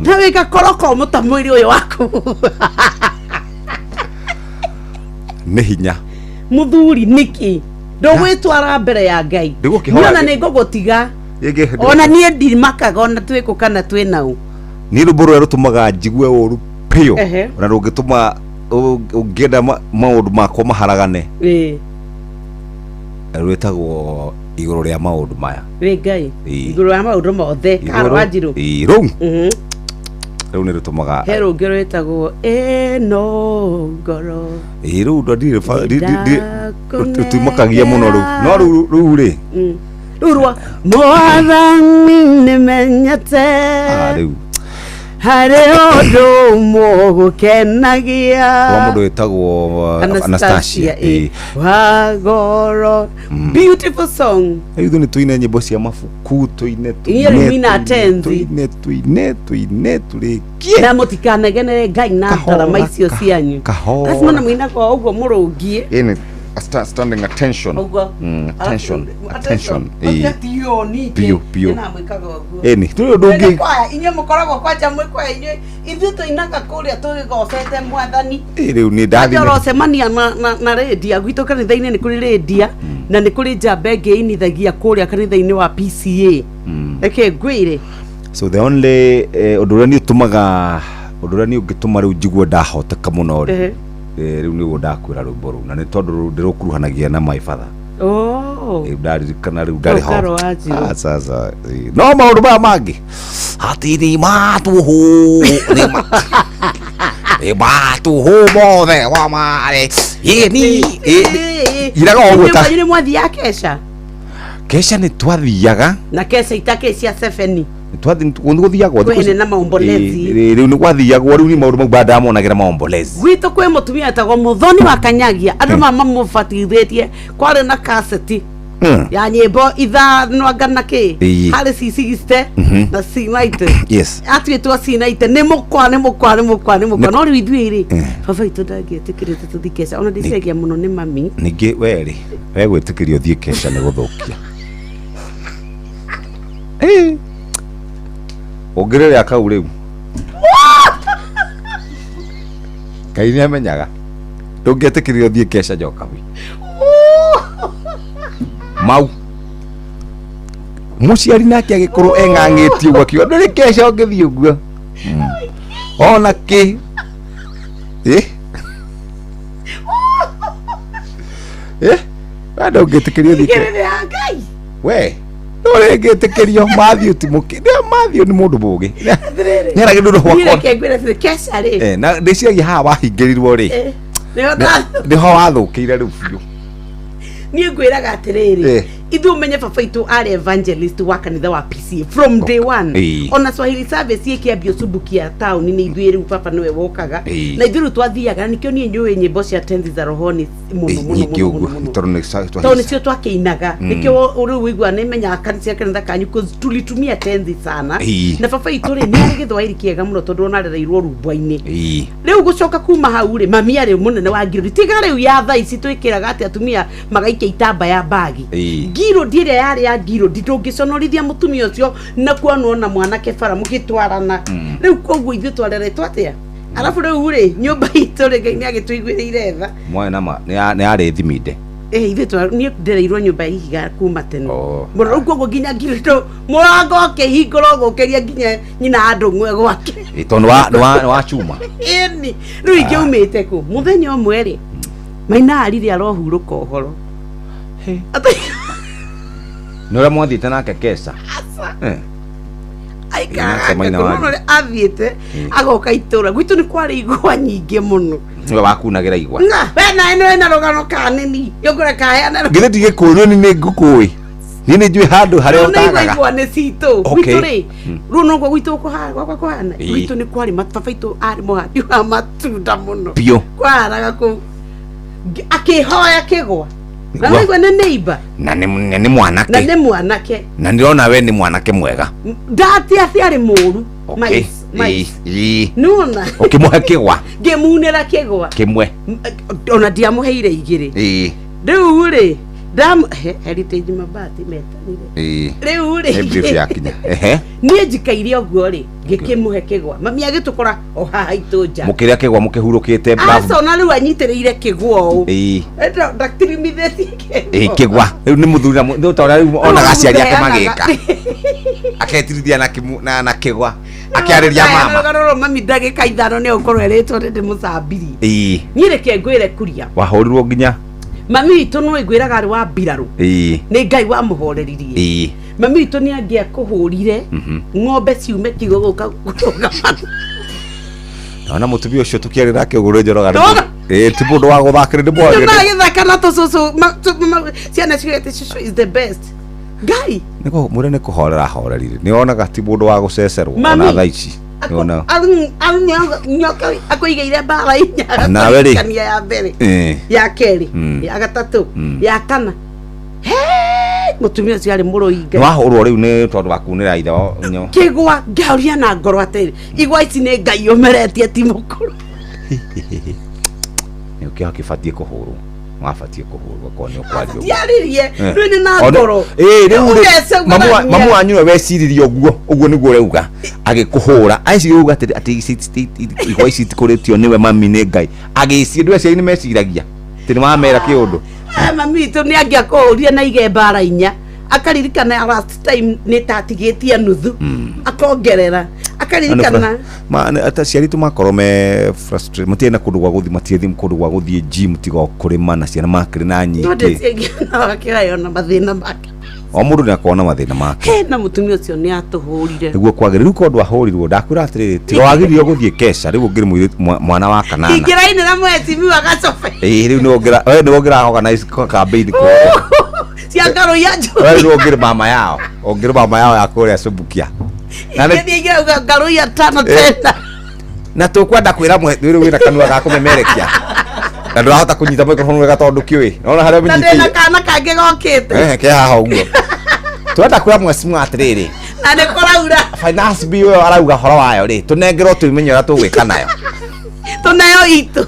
Speaker 20: na wĩgakoroko mũtamwĩri ũyũ waku
Speaker 18: nĩ hinya
Speaker 20: mũthuri nĩkĩ ndũgwĩtwara mbere ya Ngai niona nĩ ngũgũtiga ona nie ndimakaga ona twiko kana twinau
Speaker 18: ni ruburu rutumaga njigue uru pio na rungituma ungienda maundu makwa maharagane rwetagwo iguru ria maundu maya
Speaker 20: we ngai iguru ria maundu mothe Karo Wanjiru
Speaker 18: ruu ruu ni rutumaga
Speaker 20: hero ngero etagwo ngoro
Speaker 18: ruu ndo tuimakagia muno ruu no ruu ri
Speaker 20: rurwa mwathani nimenyete
Speaker 18: ruu
Speaker 20: hare ondo mogukenagia
Speaker 18: wa mundu wetagwo Anastasia
Speaker 20: wagoro beautiful song
Speaker 18: ithu ni tuine nyimbo cia mabuku tuine turikie
Speaker 20: na mutikanegene ngai na ndarama icio cianyu lazima na muina kwa uguo murungie
Speaker 18: standing attention attention pio eni tuyo ndungi
Speaker 20: inye mukoragwo kwanja mwikwa inye ithu tuinaga kuria tugigocete mwathani
Speaker 18: riu ni ndathi
Speaker 20: rocemania na redia gwitu kanitha-ini ni kuri redia na ni kuri njamba ingi inithagia kuria kanitha-ini wa PCA reke ngwire
Speaker 18: so the only undu uria ni utumaga undu uria ni ungituma riu njigwe ndahoteka muno riu ni ndakwira rwimbo ruu na ni tondu ndirukuruhanagia na my father ndarikana riu ndari ho sasa no maundu maya mangi hatiri matuhu matuhu mothe wa mare ni iraga ogwo ta
Speaker 20: ni mwathia kesha
Speaker 18: ni twathiaga
Speaker 20: na kesha itake cia 7
Speaker 18: twathiagwo
Speaker 20: kwene na maombolezi
Speaker 18: riu ni gwathiagwo riu ni maundu mau ndamonagira maombolezi
Speaker 20: gwitu kwi mutumia etagwo Muthoni wa Kanyagia andu mamubatithĩtie kwari na cassette ya nyimbo ithano ngana ki hari C60 na C90
Speaker 18: yes
Speaker 20: atwitwo C90 ni mukwa no riu ithuĩ baba itu ndangĩtĩkĩrĩte tuthi kesha ona ndĩciagia muno ni mami
Speaker 18: ningi weri we gwĩtĩkĩria ũthiĩ kesha ni gũthũkia ongirire akau riu Ngai nĩamenyaga ndũngĩtĩkĩria ũthiĩ kesha njoka mau muciari nake agĩkorwo eng'ang'ĩtie ũguo akiuga ndũrĩ kesha ũngĩthiĩ ũguo ona kĩ ndũngĩtĩkĩria ũthiĩ kesha we ndũrĩ ngĩtĩkĩrio Matthew ti Matthew nĩ mũndũ mũgĩ nĩaragĩ ndũrĩ gwakwa na ndĩciragia haha wahingĩrirwo rĩ nĩho wathũkĩire rĩu biũ
Speaker 20: niĩ ngwĩraga atĩrĩrĩ ithu menye baba itu ari evangelist wa kanitha wa PCA from day one ona Swahili service ikiambio subukia town ni ithuĩ rĩu baba niwe wokaga na ithuĩ twathiaga nikio niĩ nyũĩ nyĩmbo cia tenzi za rohoni muno tondũ cio twakĩinaga nikio rĩu wĩigua nĩmenyaga kanitha kanyu tulitumia tenzi sana na baba itu rĩ nĩ arĩ gĩthwaĩri kĩega mũno tondũ ona arereirwo rumba-inĩ rĩu gũcoka kuma hau rĩ mami arĩ mũnene wa ngiro tiga rĩu ya thaa ici twĩkĩraga atĩ atumia magaikia itambaya bagi ngiro ndire yari ya ngiro nditũngĩconorithia mutumia ũcio na kuonwo na mwanake bara mũgĩtwarana rĩu koguo ithuĩ twareretwo atĩa alafu rĩu rĩ nyũmba itũ rĩ Ngai nĩagĩtũiguĩrĩire tha
Speaker 18: mwana ma nĩ arĩ thiminde
Speaker 20: ithuĩ niĩ ndĩreirwo nyũmba ihiga kuma tene mũno rĩu koguo nginya ngiro mũrango ũkĩhingũrwo gũkĩria nginya nyina andũ ng'we gwake
Speaker 18: tondũ nĩ wa chuma
Speaker 20: ĩni rĩu ingĩumĩte kũ mũthenya ũmwe rĩ Maina arire arohurũka ũhoro
Speaker 18: nĩ ũrĩa mwathiĩte nake kesha
Speaker 20: aikaraga athiĩte agoka itũra gwitũ nĩ kwarĩ igwa nyingĩ mũno
Speaker 18: niwe wakunagĩra igwa
Speaker 20: we naĩ nĩ wĩna rũgano kanini yũngũre kaheana
Speaker 18: githĩ ndigĩkũrio nĩ ngũkũĩ niĩ nĩ njũĩ handũ harĩa ũtagaga
Speaker 20: igwa nĩ citũ gwitũ rĩ rĩu noguo gwitũ gwakwa kũhana gwitũ nĩ kwarĩ baba itũ arĩ mũhandi wa matunda mũno
Speaker 18: biũ
Speaker 20: kwararaga kũu akĩhoya kĩgwa na naigua nĩ neighbor
Speaker 18: na nĩ mwanake
Speaker 20: na nĩ mwanake
Speaker 18: na nĩrona we nĩ mwanake mwega
Speaker 20: ndati arĩ mũru nona
Speaker 18: ũkĩmũhe kĩgwa
Speaker 20: ngĩmunĩra kĩgwa
Speaker 18: kĩmwe
Speaker 20: ona ndiamũheire igĩrĩ rĩu rĩ heritage mabati metanire rĩu rĩ
Speaker 18: yakinya
Speaker 20: niĩ njikaire ũguo rĩ ngĩkĩmũhe kĩgwa mami agĩtũkora o haha itũ nja
Speaker 18: mũkĩrĩa kĩgwa mũkĩhurũkĩte
Speaker 20: ona rĩu anyitĩrĩire kĩgwa ũũ ndaktirimithĩtie
Speaker 18: kĩgwa rĩu nĩ mũthuri rĩu ta rĩu onaga aciari ake magĩka aketirithia na kigwa akiariria mama
Speaker 20: garoro mami ndagika ithano ne ukorwo eretwo ndi mucambiri ni reke ngwire kuria
Speaker 18: wahurirwo nginya
Speaker 20: mami witũ no igwiraga ari wa mbirarũ nĩ Ngai wa mũhoreririe mami witũ nĩ angĩakũhũrire ng'ombe ciume kigo gũka
Speaker 18: ona mũtumia ũcio tũkĩarĩ nake ũgũrũ njoroga ti mũndũ wa gũthakĩrĩ ndĩ mwagĩrĩ
Speaker 20: gĩthaka na tũcũcũ ciana ciugĩte cũcũ is the best Ngai
Speaker 18: nĩko mũrĩ nĩ kũhorera horerire nĩ onaga ti mũndũ wa gũcecerwo ona thaa ici nĩona
Speaker 20: nyoka akũigĩire mbara inya
Speaker 18: nawe rĩ
Speaker 20: kania ya mbere ya kerĩ ya gatatũ ya kana mũtumia ũcio arĩ mũrũinga
Speaker 18: wahũrwo rĩu nĩ tondũ wa kunĩra ithe
Speaker 20: kĩgwa ngauria na ngoro atĩrĩ igwa ici nĩ Ngai ũmeretie ti mũkũrũ
Speaker 18: nĩkĩo gĩbatiĩ kũhũrwo mwabatie kũhũrwo kwa nĩ ũkwario
Speaker 20: ndiaririe rĩu na ngoro
Speaker 18: rĩu mamu wanyu we weciririe ũguo nĩguo ũrauga agĩkũhũra aicirie uga atĩ igwa ici tikũrĩtio nĩwe mami nĩ Ngai agĩcirie ndũ aciari nĩ meciragia atĩ nĩ wamera kĩũndũ
Speaker 20: mami witũ nĩ angĩakũhũrire na ige mbara inya akaririkana last time nĩ tatigĩtie nuthu akongerera akaririkana
Speaker 18: ata ciari tu makorwo me frustrate matie na kũndũ gwa gũthiĩ matiethim kũndũ gwa gũthiĩ gym tiga kũrĩma na ciana makĩrĩ na nyingĩ
Speaker 20: no ndĩciĩgiana wakĩrayo na mathĩna make
Speaker 18: o mũndũ nĩ akona mathĩna make
Speaker 20: na mũtumia ũcio nĩ atũhũrire
Speaker 18: nĩguo kwagĩrĩru kondũ ahũrirwo ndakwĩra atĩrĩrĩ tiga wagĩrĩire gũthiĩ kesha rĩu ngĩrĩ mwana wa kanana
Speaker 20: ingĩrainĩ na mwetibi wa gacobe
Speaker 18: rĩu nĩ wongera organize campaign kwa
Speaker 20: cia ngaro ya njũ
Speaker 18: rĩu ngĩrĩ mama yao ya kũrĩa Subukia
Speaker 20: na nĩ ngaro ya tano tena
Speaker 18: na tũkwenda kwĩra mwethu rĩu wĩna kanua ga kũmemerekia na ndũrahota kũnyita microphone wega tondũ kĩũĩ nona harĩa
Speaker 20: mĩnyitĩire na kana kangĩ gokĩte
Speaker 18: ke haha ũguo twenda kwĩra mwecimu atĩrĩrĩ
Speaker 20: na nĩ kũraura
Speaker 18: finance bill ũyũ arauga horo wayo rĩ tũnengerwo tũimenye ũrĩa tũgwĩka nayo
Speaker 20: tũnayo itũ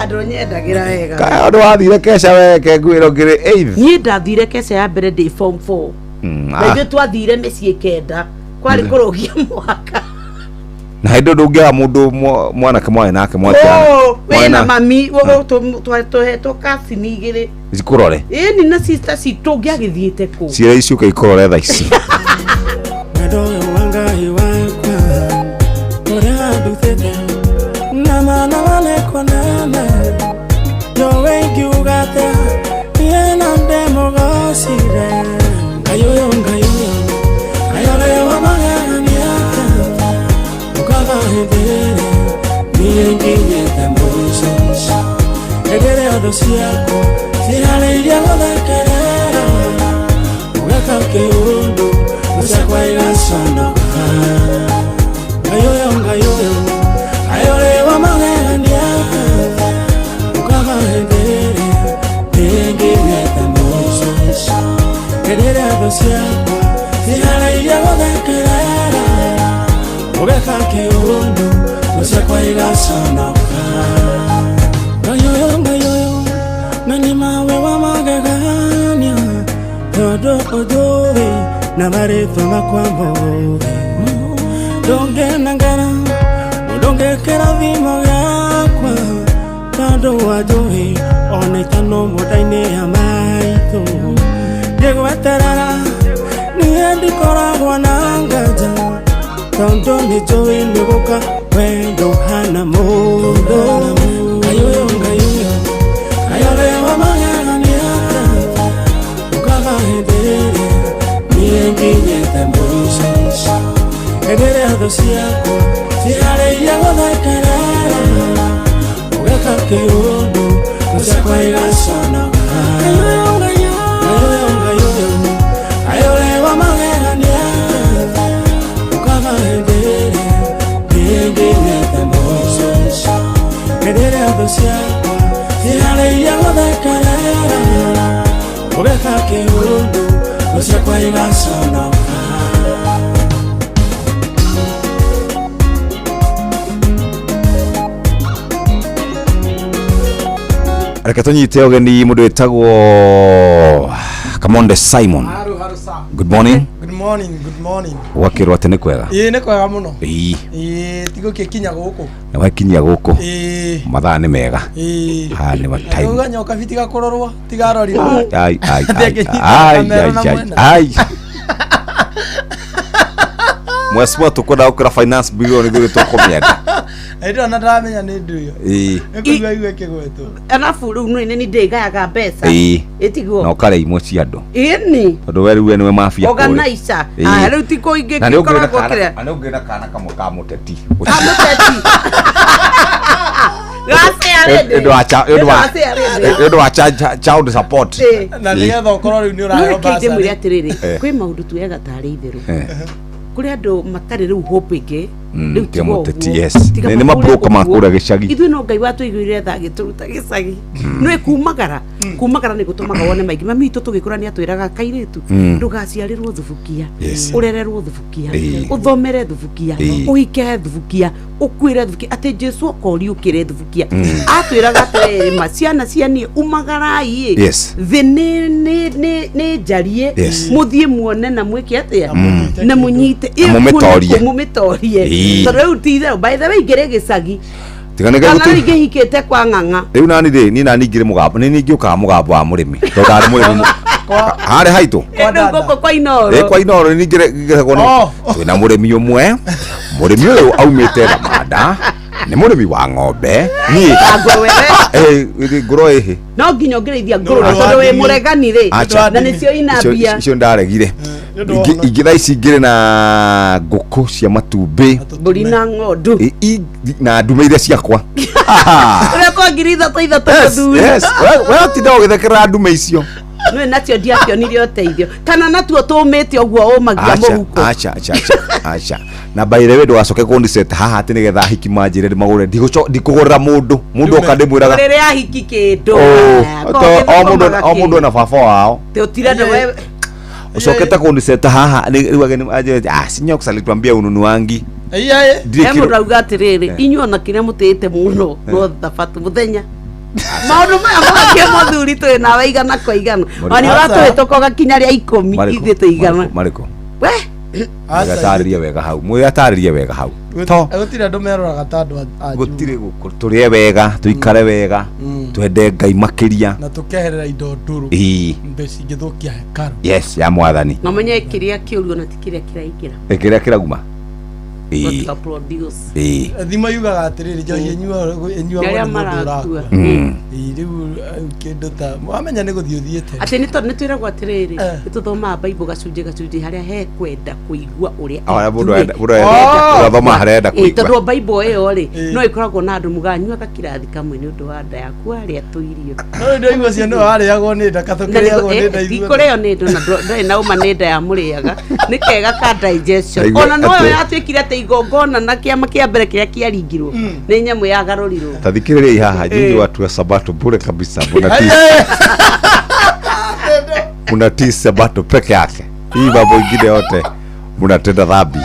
Speaker 20: andũ nyendagĩra wega
Speaker 18: kaĩ ũndũ wathire kesha weke ngwĩro ngĩrĩ 8th
Speaker 20: niĩ ndathire kesha ya mbere ndĩ form 4 na ithuĩ twathire mĩciĩ kenda kwarĩ kũrũgia mwaka
Speaker 18: na hĩndĩ ndũngĩaga mũndũ mwanake mwarĩ nake mwakĩana
Speaker 20: wĩna mami tũhetwo kasini igĩrĩ
Speaker 18: cikũrore
Speaker 20: ĩni na sister citũ ngĩagĩthiĩte kũ
Speaker 18: ciĩra icio kaikũrore thaa ici
Speaker 21: wendo wangai wakwa ũrĩa nduthĩte na mana wanekwanana yowe ingiugate niĩ na ndemũgocire ngayũyũ ayorewa magegania ukaga hĩndĩ niĩ nginyĩte mũico hĩndĩ ĩrĩa thũ ciakwa cirarĩirie gũthekerera ũgeka kĩũndũ thũ ciakwa igaconoka ngayũyũ ayorewa magegania ukaga hĩndĩ ĩrĩa niĩ nginyĩte mũico hĩndĩ ĩrĩa thũ ciakwa cirarĩirie gũthekerera ũgeka kĩũndũ thũ ciakwa igaconoka ngayũyũ na nĩ mawe wa magegania tondũ ũthũĩ na marĩtwa makwa mothe ndũngĩnengera ndũngĩkĩra thimo gĩakwa tondũ wa njũĩ ona itano mũnda-inĩ ya maitũ ngĩgweterera niĩ ndikoragwo na nganja tondũ nĩ njũĩ nĩ gũka wendo hana mũndũ ngayũyũ ayorewa magegania ũkaga hĩndĩ ĩrĩa niĩ nginyĩte mũico hĩndĩ ĩrĩa thũ ciakwa cirarĩirie gũthekerera ũgeka kĩũndũ thũ ciakwa igaconoka ayorewa magegania ũkaga hĩndĩ ĩrĩa niĩ nginyĩte mũico hĩndĩ ĩrĩa thũ ciakwa cirarĩirie gũthekerera ũgeka kĩũndũ thũ ciakwa igaconoka
Speaker 18: reke tunyite ogeni mundu wetagwo Kamonde Simon.
Speaker 1: Haru sa.
Speaker 18: Good morning.
Speaker 1: Good morning.
Speaker 18: Wakirwa ati ni kwega.
Speaker 1: Ni kwega muno.
Speaker 18: Tigo
Speaker 1: kinya guku.
Speaker 18: Na wakinya guku. Mathaa ni mega. Ha ni wa time.
Speaker 1: Uga nyoka fitiga kurorwa, tiga rori.
Speaker 18: Ai. Mwesimo tukwenda ukira finance bill ni gwe tukomyenda.
Speaker 1: Endo na ndamenya ni ndu yo. Ekuiga iwe kigwetu.
Speaker 20: Alafu riu no ni ndegayaga mbeca. Etigo.
Speaker 18: Na ukare imwe cia andu.
Speaker 20: Ini.
Speaker 18: Tondu we riu niwe mafia kule.
Speaker 20: Organizer. Riu tiko ingi kikora gukira.
Speaker 18: Ana ungena kana kamwe ka muteti. Endo wa child support.
Speaker 1: Na nigetha ukorwo riu ni urayo
Speaker 20: basa. Kide muri atiriri. Kwi maundu tuyaga tari itheru. Kuri andu matari riu hope ingi.
Speaker 18: Riu ti muteti yes. Ni mabroka makura gicagi.
Speaker 20: Ithu no ngai watu igwire tha gituruta gicagi. No kumagara ni gutumaga wone maingi mami itu tugikura ni atwiraga kairitu ndugaciarirwo thubukia urererwo thubukia uthomere thubukia uhike thubukia ukwire thubukia ati Jesu akori ukire thubukia atwiraga atiriri maciana ciani umagarai thi ni jarie muthie muone na mwike atia na munyite mumitorie tondu tithe by the way ngire gicagi
Speaker 18: tiganege
Speaker 20: gutu kana ngihikite kwa nganga
Speaker 18: riu nani ngire mugambo ni ngiuka mugambo wa murimi tondu ari murimi hare haitu
Speaker 20: kwa inoro
Speaker 18: kwa inoro ni ngire gono twina murimi umwe murimi uyu aumite Ramada ni murimi wa ng'ombe ni ngoro ehe
Speaker 20: no nginya ngireithia ngoro tondu we muregani ri na nicio inambia
Speaker 18: icio ndaregire ingitha ici ngire na nguku cia matumbi
Speaker 20: mburi na ng'ondu
Speaker 18: na ndume iria ciakwa
Speaker 20: uria kwa ngiri ithatũ thuri
Speaker 18: we tinda ũgĩthekerera ndume icio
Speaker 20: no nacio ndiakĩonirie ũteithio kana natuo tũmĩte ũguo ũmagia mũhuko
Speaker 18: acha na by the way ndũgacoke kũndicete haha atĩ nĩgetha hiki manjĩre ndĩmagũre ndikũgũrĩra mũndũ oka ndĩmwĩraga
Speaker 20: rĩrĩa hiki kĩndũ
Speaker 18: o mũndũ ena baba wao
Speaker 20: tũtirana we
Speaker 18: ucokete kũndicete haha rĩu ageni anjĩre Sinyox alituambia ununu wangi
Speaker 20: mũndũ auga atĩrĩrĩ inyuona kĩrĩa mũtĩĩte mũno no thabatu mũthenya maundu maya magakie muthuri twi nawe igana kwa igana ani uratwĩtũka gakinya rĩa 10 ithuĩ tũigana
Speaker 18: mariko
Speaker 20: we
Speaker 18: agatariria wega hau mwĩataririe wega hau
Speaker 1: to gutire andu meroraga ta andu
Speaker 18: gutire turie wega tuikare wega twende Ngai makiria
Speaker 1: na tukeherera indo nduru mbe cingithukia hekaru
Speaker 18: yes ya mwathani
Speaker 20: ngamenye kiria kiurio na tikiria kiraingira
Speaker 18: kiria kiraguma
Speaker 1: thima yugaga atiriri njohi enyua
Speaker 20: marakua
Speaker 1: riu kindu ta mwamenya ni guthii uthiete
Speaker 20: ati ni tondu nitwiragwo atiriri nituthomaga Bible gacunjĩ haria he kwenda kuigua uria
Speaker 18: thoma harenda kuigua
Speaker 20: tondu Bible iyo ri no ikoragwo na andu muganyua kakirathi kamwe ni undu wa nda yaku aria tuirio
Speaker 1: no ndio igua cio no ariagwo ni nda kathukiriagwo ni nda igua
Speaker 20: ikoreo ni ndu na ndoi na uma ni nda ya muriaga ni kega ka digestion ona no yo yatwikire igongona na kiama kia mbere kiria kiaringirwo ni nyamu ya garurirwo
Speaker 18: tathikiriria haha nyinyi watu wa Sabato bure kabisa muna Sabato peke yake hii mambo ingine yote munatenda dhambi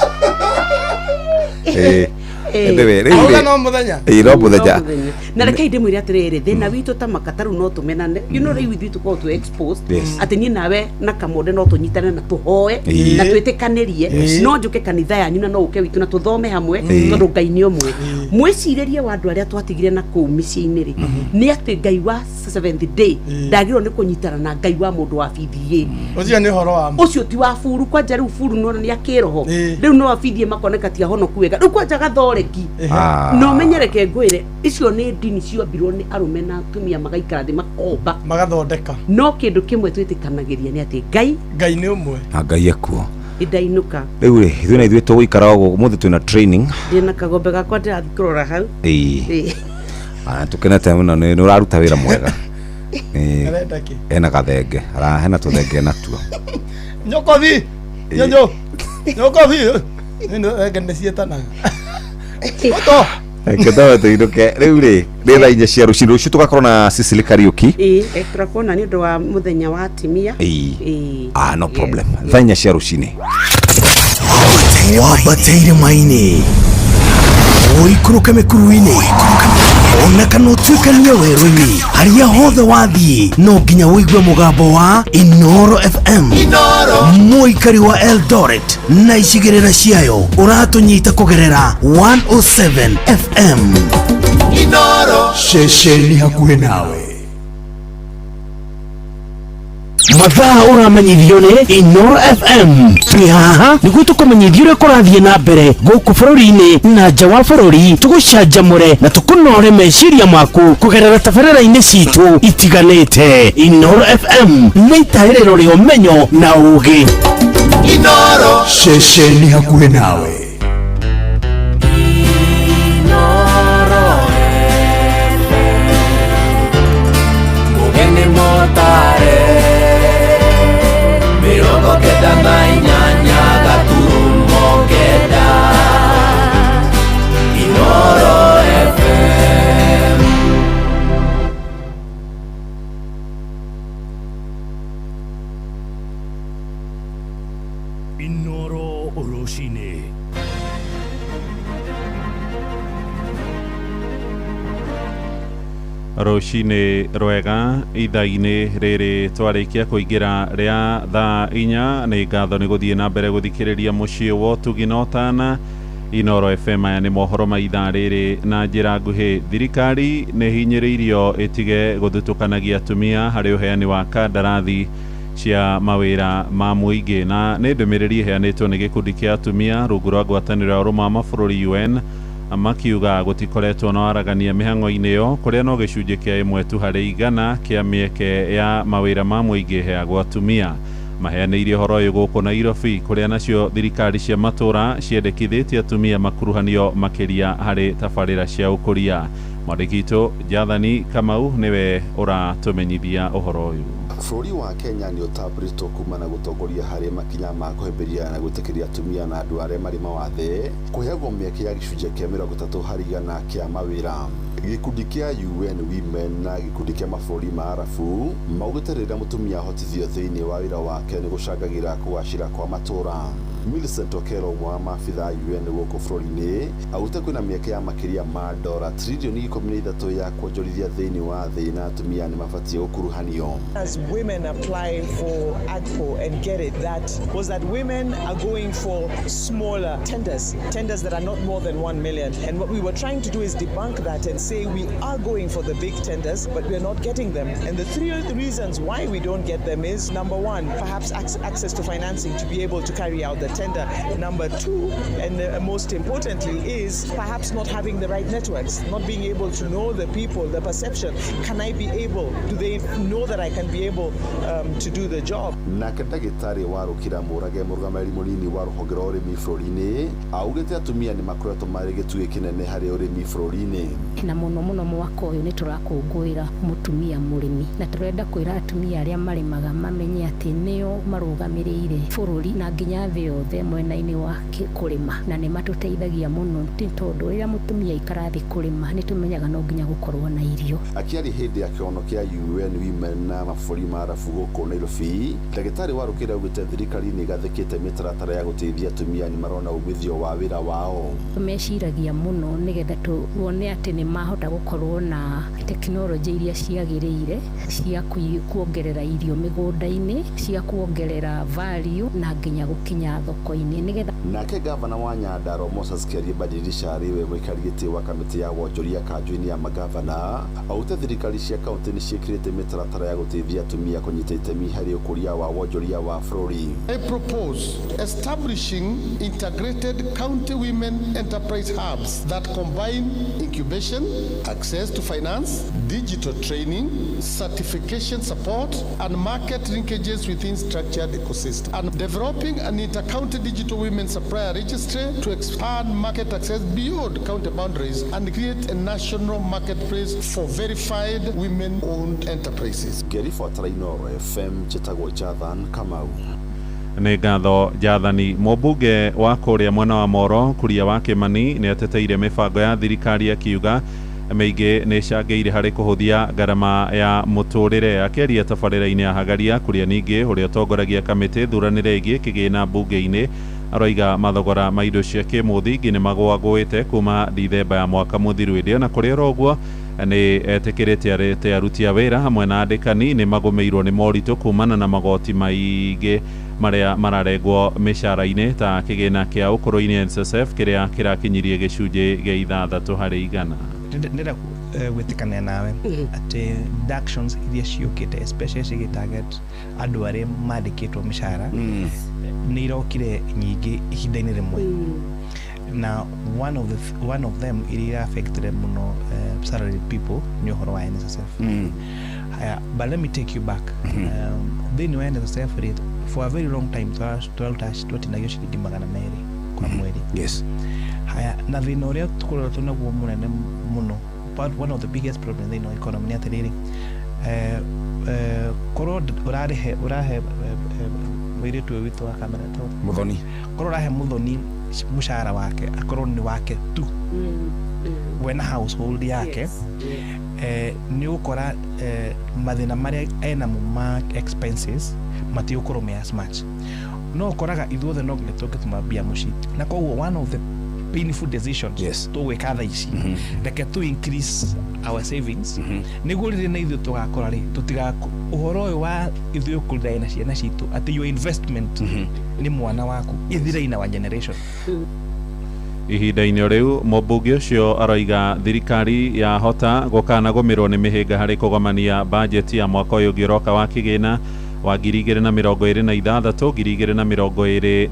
Speaker 1: no muthenya
Speaker 20: na reke ndimwire atiriri thina witu ta makataru no tumenane you know riu ithu ko tu exposed ati ni nawe na Kamonde no tunyitane na tuhoe na twitikanĩrie no njuke kanitha yanyu na no uke witu na tuthome hamwe tondu Ngai ni umwe mwiciririe wa andu aria twatigire na kuu miciĩ-inĩ ri ni ati Ngai wa 7th day ndagirwo ni kunyitana na Ngai wa mundu wa bithie
Speaker 1: ucio ni horo wa
Speaker 20: ucio ti wa furu kwa jaru furu no ni akiroho riu no abithie makoneka ti ahono kuwega riu kwa jaga thoreki no menyereke ngwire icio ni dini ciombirwo ni arume na atumia magaikara thi makomba
Speaker 1: magathondeka
Speaker 20: no kindu kimwe twitikanagĩria ni ati Ngai
Speaker 1: ni umwe
Speaker 18: na Ngai ekuo
Speaker 20: idainuka
Speaker 18: riu ri ithuĩ na ithuĩ tũgũikara ũguo mũthĩ twĩna training
Speaker 20: ndina kagombe gakwa ndĩrathi kũrora hau
Speaker 18: tukenete mũno nĩ ũraruta wĩra mwega ena gathenge hena tũthenge natuo
Speaker 1: nyokothi nyokothi nĩ ciĩtanaga
Speaker 18: Ketawa tuinuke riu ri thaa 4 cia ruciinĩ rũciũ tugakorwo na Sicily karaoke
Speaker 20: turakorwo na nĩ ũndũ wa mũthenya wa atimia
Speaker 18: no problem thaa 4 cia ruciinĩ
Speaker 12: wambateire maini uikũrũke mĩkuru-inĩ
Speaker 10: ona kana utuikania werũ-inĩ harĩa hothe wathiĩ no nginya wĩigue mũgambo wa Inoro FM. Mũikari wa Eldoret na icigĩrĩra ciayo ũratũnyita kũgerera 107 FM.
Speaker 12: Inoro ceceni hakuhĩ nawe.
Speaker 10: Mathaa ũramenyithio nĩ Inoro FM. Twĩ haha nĩguo tũkũmenyithia ũrĩa kũrathiĩ na mbere gũkũ bũrũri-inĩ na nja wa bũrũri, tũgũcanjamũre na tũkũnore meciria maku kũgerera tabarĩra-inĩ citũ itiganĩte. Inoro FM nĩ itaĩrĩro rĩa ũmenyo na ũũgĩ.
Speaker 12: Inoro ceceni hakuhĩ nawe.
Speaker 6: Inoro Oroshine.
Speaker 17: Roshine rwega ithaa-inĩ rĩrĩ twarĩkia kũingĩra rĩa thaa 4 nĩ ngatho nĩ gũthiĩ na mbere gũthikĩrĩria mũciĩ wa ũtugi na ũtana. Inoro FM aya nĩ mohoro ma ithaa rĩrĩ na njĩra nguhĩ. Thirikari nĩ hinyĩrĩirio ĩtige gũthutũkanagia atumia harĩ ũheani wa kandarathi cia mawĩra ma mũingĩ, na nĩ ndũmĩrĩri ĩheanĩtwo nĩ gĩkundi kĩa atumia rungu rwa ngwatanĩro ya ũrũmwe wa mabũrũri UN, makiuga gũtikoretwo na waragania mĩhang'o-inĩ ĩyo, kũrĩa no gĩcunjĩ kĩa 1 tu harĩ 100 kĩa mĩeke ya mawĩra ma mũingĩ ĩheagwo atumia. Maheanĩire ũhoro ũyũ gũkũ Nairobi, kũrĩa nacio thirikari cia matũra ciendekithĩtie atumia makuruhanio makĩria harĩ tabarĩra cia ũkũria. Mwandĩki witũ Jathani Kamau nĩwe ũratũmenyithia ũhoro ũyũ.
Speaker 4: Bũrũri wa Kenya nĩ ũtambũrĩtwo kuma na gũtongoria harĩ makinya ma kũhĩmbĩria na gwĩtĩkĩria atumia na andũ arĩa marĩ mawathe kũheagwo mĩeke ya gĩcunjĩ kĩa 30 harĩ 100 kĩa mawĩra. Gĩkundi kĩa UN Women na gĩkundi kĩa mabũrũri ma Arabu maugĩte rĩrĩa mũtumia ahotithio thĩinĩ wa wĩra wake nĩ gũcangagĩra kũgacĩra kwa matũra. Millicent Okelo, ũmwe wa maabitha UN gũkũ bũrũri-inĩ, augĩte kwĩna mĩeke ya makĩria ma $13 tririoni 13 ya kuonjorithia thĩinĩ wa thĩ na atumia nĩ mabatiĩ gũkuruhanio.
Speaker 14: As women apply for AGPO and get it, that was that women are going for smaller tenders that are not more than 1 million. And what we were trying to do is debunk that and say we are going for the big tenders, but we are not getting them. And the 3 reasons why we don't get them is, number 1, perhaps access to financing to be able to carry out the tender. Number 2, and most importantly, is perhaps not having the right networks, not being able to know the people, the perception. Can I be able, do they know that I can be able to do the job?
Speaker 4: Nake ndagĩtarĩ wa Rũkĩra Mũrage, mũrũgamĩrĩri mũnini wa rũhonge rwa ũrĩmi bũrũri-inĩ, augĩte atumia nĩ makoretwo marĩ gĩtugĩ kĩnene harĩ ũrĩmi bũrũri-inĩ.
Speaker 23: Na mũno mũno mwaka ũyũ nĩ tũrakũngũĩra mũtumia mũrĩmi, na tũrenda kwĩra atumia arĩa marĩmaga mamenye atĩ nĩo marũgamĩrĩire bũrũri na nginya thĩ yothe mwena-inĩ wa kũrĩma, na nĩ matũteithagia mũno tondũ rĩrĩa mũtumia aikarathi kũrĩma nĩ tũmenyaga no nginya gũkorwo na irio.
Speaker 4: Akĩaria hĩndĩ ya kĩono kĩa UN Women na mabũrũri ma Arabu gũkũ Nairobi, ndagĩtarĩ wa Rũkĩra augĩte thirikari nĩ igathĩkĩte mĩtaratara ya gũteithia atumia nĩ marona umithio wa wĩra wao.
Speaker 23: Tumeciragia mũno nĩgetha tuone atĩ nĩ mahota gũkorwo na tekinoronjĩ iria ciagĩrĩire cia kuongerera irio mĩgũnda-inĩ, cia kuongerera value na nginya gũkinya thoko-inĩ nĩgetha.
Speaker 4: Nake gavana wa Nyandarua Moses Kĩarie Badirisha arĩwe mũikari gĩtĩ wa kamĩtĩ ya wonjoria kanjũ-inĩ ya magavana, augĩte thirikari cia kaunti nĩ ciĩkĩrĩte mĩtaratara ya gũteithia atumia kũnyita itemi harĩ ũkũria wa wonjoria wa bũrũri.
Speaker 24: I propose establishing integrated county women enterprise hubs that combine incubation, access to finance, digital training, certification support, and market linkages within structured ecosystem, and developing an inter-county digital women supplier registry to expand market access beyond county boundaries and create a national marketplace for verified women-owned enterprises.
Speaker 4: Gary Fatara, Inoro FM, Chitagwo Jathan Kamau.
Speaker 17: Nĩ ngatho Jathani. Mũmbunge wa kũrĩa mwena wa Moro Kuria wa Kĩmani nĩ ateteire mĩbango ya thirikari akiuga mĩingĩ nĩ ĩcangĩire harĩ kũhũthia ngarama ya mũtũrĩre. Akĩaria tabarĩra-inĩ ya Hagaria, Kuria ningĩ ũrĩa ũtongoragia kamĩtĩ thuranĩre ĩgiĩ kĩgĩna mbunge-inĩ aroiga mathogora ma indo cia kĩmũthingi nĩ magwagwĩte kuma Dithemba ya mwaka mũthiru. Ĩndĩ ona kũrĩ ũguo nĩ etĩkĩrĩte arĩte aruti a wĩra hamwe na andĩkani nĩ magũmĩirwo nĩ moritũ kumana na magoti maingĩ marĩa mararengwo mĩcara-inĩ ta kĩgĩna kĩa ũkũrũ-inĩ NSSF kĩrĩa kĩrakinyirie gĩcunjĩ gĩa 6 harĩ 100.
Speaker 9: Ndĩrenda gwĩtĩkania nawe atĩ deductions iria ciũkĩte especially cigĩtarget andũ arĩa mandĩkĩtwo mĩcara nĩ irokire nyingĩ ihinda-inĩ rĩmwe na one of them iria affected muno salaried people nĩ ũhoro wa NSSF. But let me take you back. Thĩinĩ wa NSSF rate for a very long time twatinagio ciringi 200 kwa mweri.
Speaker 18: Yes.
Speaker 9: Haya, na thĩna ũrĩa tũkoretwo naguo mũnene mũno, one of the biggest problems thĩinĩ wa economy nĩ atĩrĩrĩ, korwo ũrahe mũirĩtu ũyũ witũ wa kamera
Speaker 18: Muthoni,
Speaker 9: korwo ũrahe Muthoni mũcara wake akorwo nĩ wake tu we na household yake, nĩ ũgũkora mathĩna marĩa enamo ma expenses matigũkorwo me as much. No ũkoraga ithuothe no nginya tũngĩtũma mbia mũciĩ, na koguo one of the painful decisions tũgwĩka thaa ici reke to increase our savings nĩguo rĩrĩ na ithuĩ tũgakora rĩ ũhoro ũyũ wa ithuĩ kũrĩra na ciana citũ atĩ your investment nĩ mwana waku ithire in our generation.
Speaker 17: Ihinda-inĩ rĩu mũmbunge ũcio aroiga thirikari yahota gũkanagũmĩrwo nĩ mĩhĩnga harĩ kũgomania bajeti ya mwaka ũyũ ũngĩ ũroka wa kĩgĩna wa 2026 2027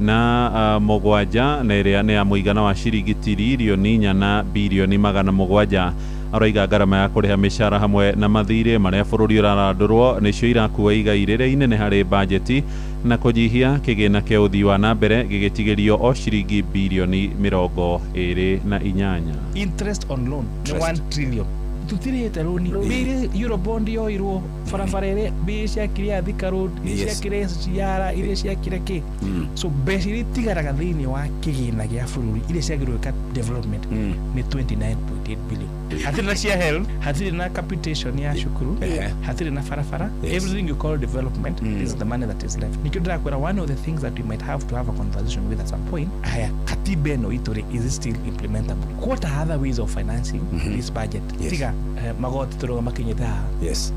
Speaker 17: na ĩrĩa nĩ ya mũigana wa ciringi tiririoni 4 bilioni 700. Aroiga ngarama ya kũrĩha mĩcara hamwe na mathirĩ marĩa bũrũri ũrarandũrwo nĩcio irakua igai rĩrĩa inene harĩ bajeti na kũnyihia kĩgĩna kĩa ũthii wa na mbere gĩgĩtigĩrio o ciringi bilioni 28.
Speaker 9: Interest on loan 1 trillion tutirĩte rũni mbĩrĩ Eurobond yoirwo barabara ĩrĩa mbĩrĩ ciakire Thika Road iria ciakire SGR iria ciakire kĩ so mbeca iria itigaraga thĩinĩ wa kĩgĩna gĩa bũrũri iria ciagĩrĩirwo gwĩka development nĩ 29.8 billion. Hatirĩ na cia health, hatirĩ na capitation ya cukuru, hatirĩ na barabara. Everything you call development is the money that is left. Nikio ndĩrakwĩra one of the things that we might have to have a conversation with at some point, haya katiba ĩno itũ rĩ, is it still implementable? What are other ways of financing this budget? Tiga magoti tũrũga makinyĩte haha,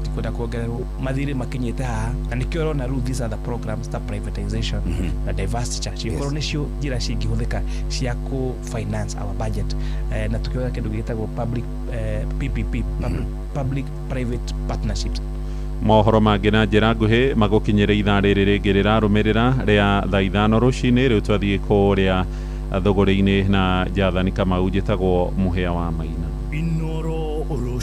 Speaker 9: tikwenda kuongererwo mathirĩ makinyĩte haha, na nĩkĩo ũrona rĩu these are the programs ta privatization na diversity charge ikorwo nĩcio njĩra cingĩhũthĩka cia ku finance our budget, na tukĩoya kĩndũ gĩtagwo public PPP, public private partnerships.
Speaker 17: Mohoro mangĩ na njĩra nguhĩ magũkinyĩre ithaa rĩrĩ rĩngĩ rĩrarũmĩrĩra rĩa thaa 5 rũcinĩ. Rĩu twathiĩ kũrĩa thũgũrĩ-inĩ na Jathani Kamau, njĩtagwo Mũhĩa wa Maina.